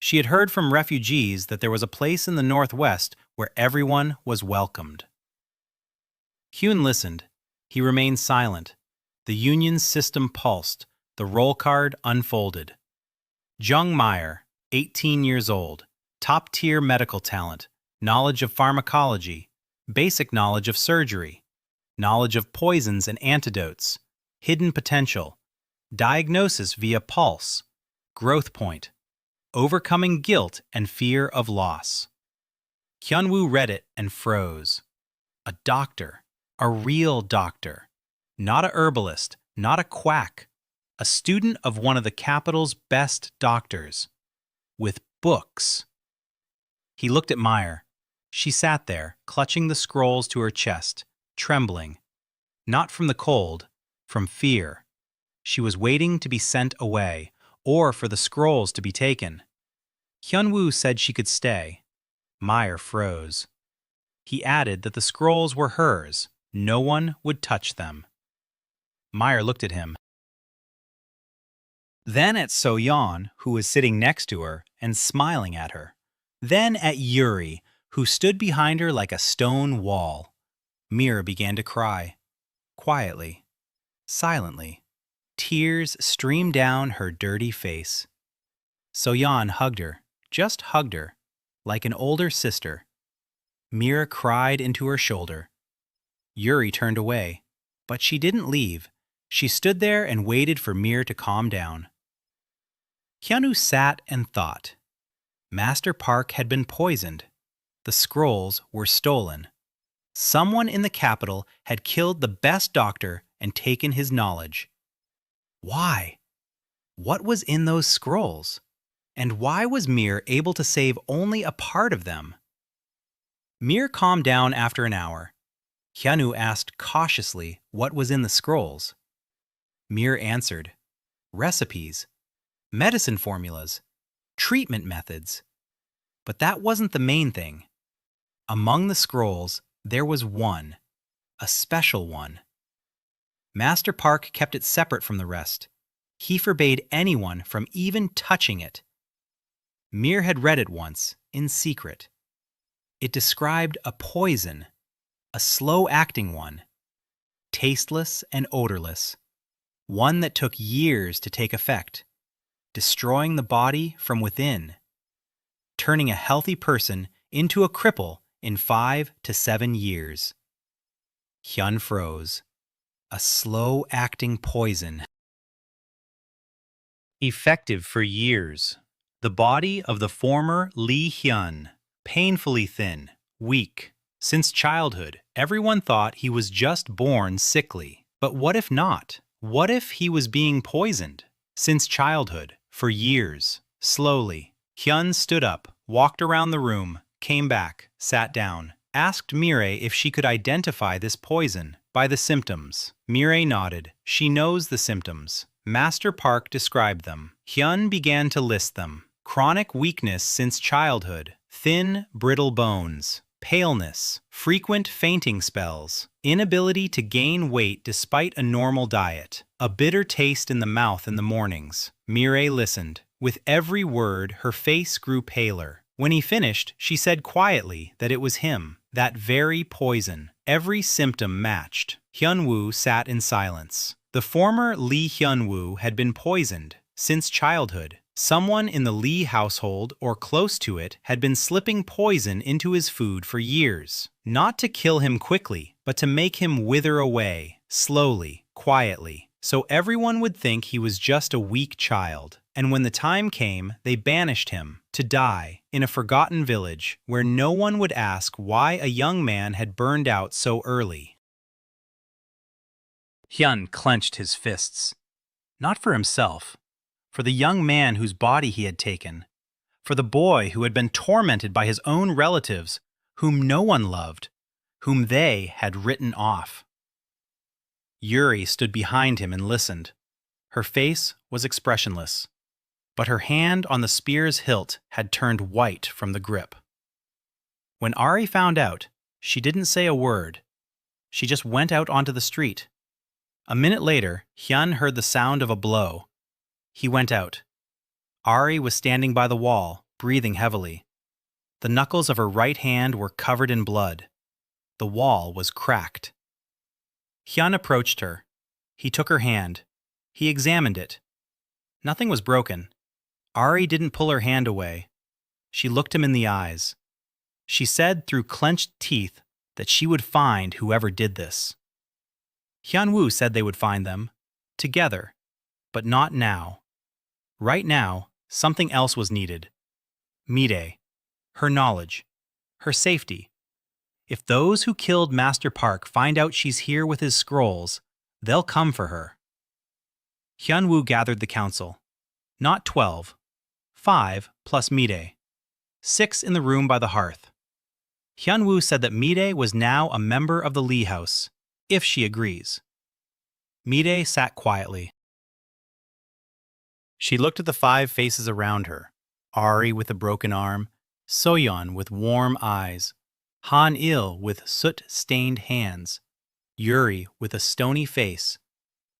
[SPEAKER 1] She had heard from refugees that there was a place in the northwest where everyone was welcomed. Hyun listened. He remained silent. The union's system pulsed. The roll card unfolded. Jung Meyer, 18 years old, top-tier medical talent, knowledge of pharmacology, basic knowledge of surgery, knowledge of poisons and antidotes, hidden potential, diagnosis via pulse, growth point, overcoming guilt and fear of loss. Hyun-woo read it and froze. A doctor, a real doctor, not a herbalist, not a quack, a student of one of the capital's best doctors, with books. He looked at Meyer. She sat there, clutching the scrolls to her chest, trembling. Not from the cold, from fear. She was waiting to be sent away, or for the scrolls to be taken. Hyun-woo said she could stay. Meyer froze. He added that the scrolls were hers. No one would touch them. Meyer looked at him. Then at So-yeon, who was sitting next to her and smiling at her. Then at Yuri, who stood behind her like a stone wall. Mira began to cry. Quietly. Silently. Tears streamed down her dirty face. So-yeon hugged her, just hugged her, like an older sister. Mira cried into her shoulder. Yuri turned away, but she didn't leave. She stood there and waited for Mir to calm down. Hyun-woo sat and thought. Master Park had been poisoned. The scrolls were stolen. Someone in the capital had killed the best doctor and taken his knowledge. Why? What was in those scrolls? And why was Mir able to save only a part of them? Mir calmed down after an hour. Hyun-woo asked cautiously what was in the scrolls. Mir answered, recipes, medicine formulas, treatment methods. But that wasn't the main thing. Among the scrolls, there was one, a special one. Master Park kept it separate from the rest. He forbade anyone from even touching it. Mir had read it once, in secret. It described a poison, a slow-acting one, tasteless and odorless, one that took years to take effect, destroying the body from within, turning a healthy person into a cripple in 5 to 7 years. Hyun froze. A slow-acting poison. Effective for years. The body of the former Lee Hyun, painfully thin, weak. Since childhood, everyone thought he was just born sickly. But what if not? What if he was being poisoned? Since childhood, for years. Slowly, Hyun stood up, walked around the room, came back, sat down, asked Mireille if she could identify this poison by the symptoms. Mireille nodded. She knows the symptoms. Master Park described them. Hyun began to list them. Chronic weakness since childhood, thin, brittle bones, paleness, frequent fainting spells, inability to gain weight despite a normal diet, a bitter taste in the mouth in the mornings. Mireille listened. With every word, her face grew paler. When he finished, she said quietly that it was him, that very poison. Every symptom matched. Hyun-woo sat in silence. The former Lee Hyun-woo had been poisoned since childhood. Someone in the Lee household or close to it had been slipping poison into his food for years. Not to kill him quickly, but to make him wither away, slowly, quietly, so everyone would think he was just a weak child. And when the time came, they banished him, to die, in a forgotten village, where no one would ask why a young man had burned out so early. Hyun clenched his fists. Not for himself. For the young man whose body he had taken, for the boy who had been tormented by his own relatives, whom no one loved, whom they had written off. Yuri stood behind him and listened. Her face was expressionless, but her hand on the spear's hilt had turned white from the grip. When Ari found out, she didn't say a word. She just went out onto the street. A minute later, Hyun heard the sound of a blow. He went out. Ari was standing by the wall, breathing heavily. The knuckles of her right hand were covered in blood. The wall was cracked. Hyun approached her. He took her hand. He examined it. Nothing was broken. Ari didn't pull her hand away. She looked him in the eyes. She said through clenched teeth that she would find whoever did this. Hyun-woo said they would find them, together, but not now. Right now, something else was needed. Mide, her knowledge, her safety. If those who killed Master Park find out she's here with his scrolls, they'll come for her. Hyun-woo gathered the council. Not 12. 5 plus Mide. 6 in the room by the hearth. Hyun-woo said that Mide was now a member of the Lee house, if she agrees. Mide sat quietly. She looked at the 5 faces around her. Ari with a broken arm, Soyeon with warm eyes, Han-il with soot-stained hands, Yuri with a stony face,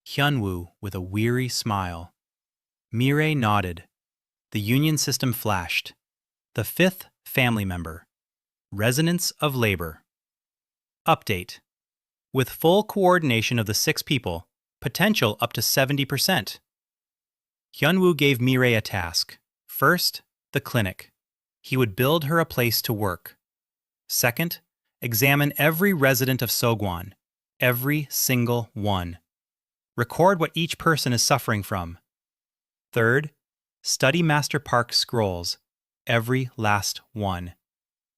[SPEAKER 1] Hyun-woo with a weary smile. Mireille nodded. The union system flashed. The 5th family member. Resonance of labor. Update. With full coordination of the 6 people, potential up to 70%. Hyun-woo gave Mireille a task. First, the clinic. He would build her a place to work. Second, examine every resident of Sogwan, Every single one. Record what each person is suffering from. Third, study Master Park's scrolls, every last one.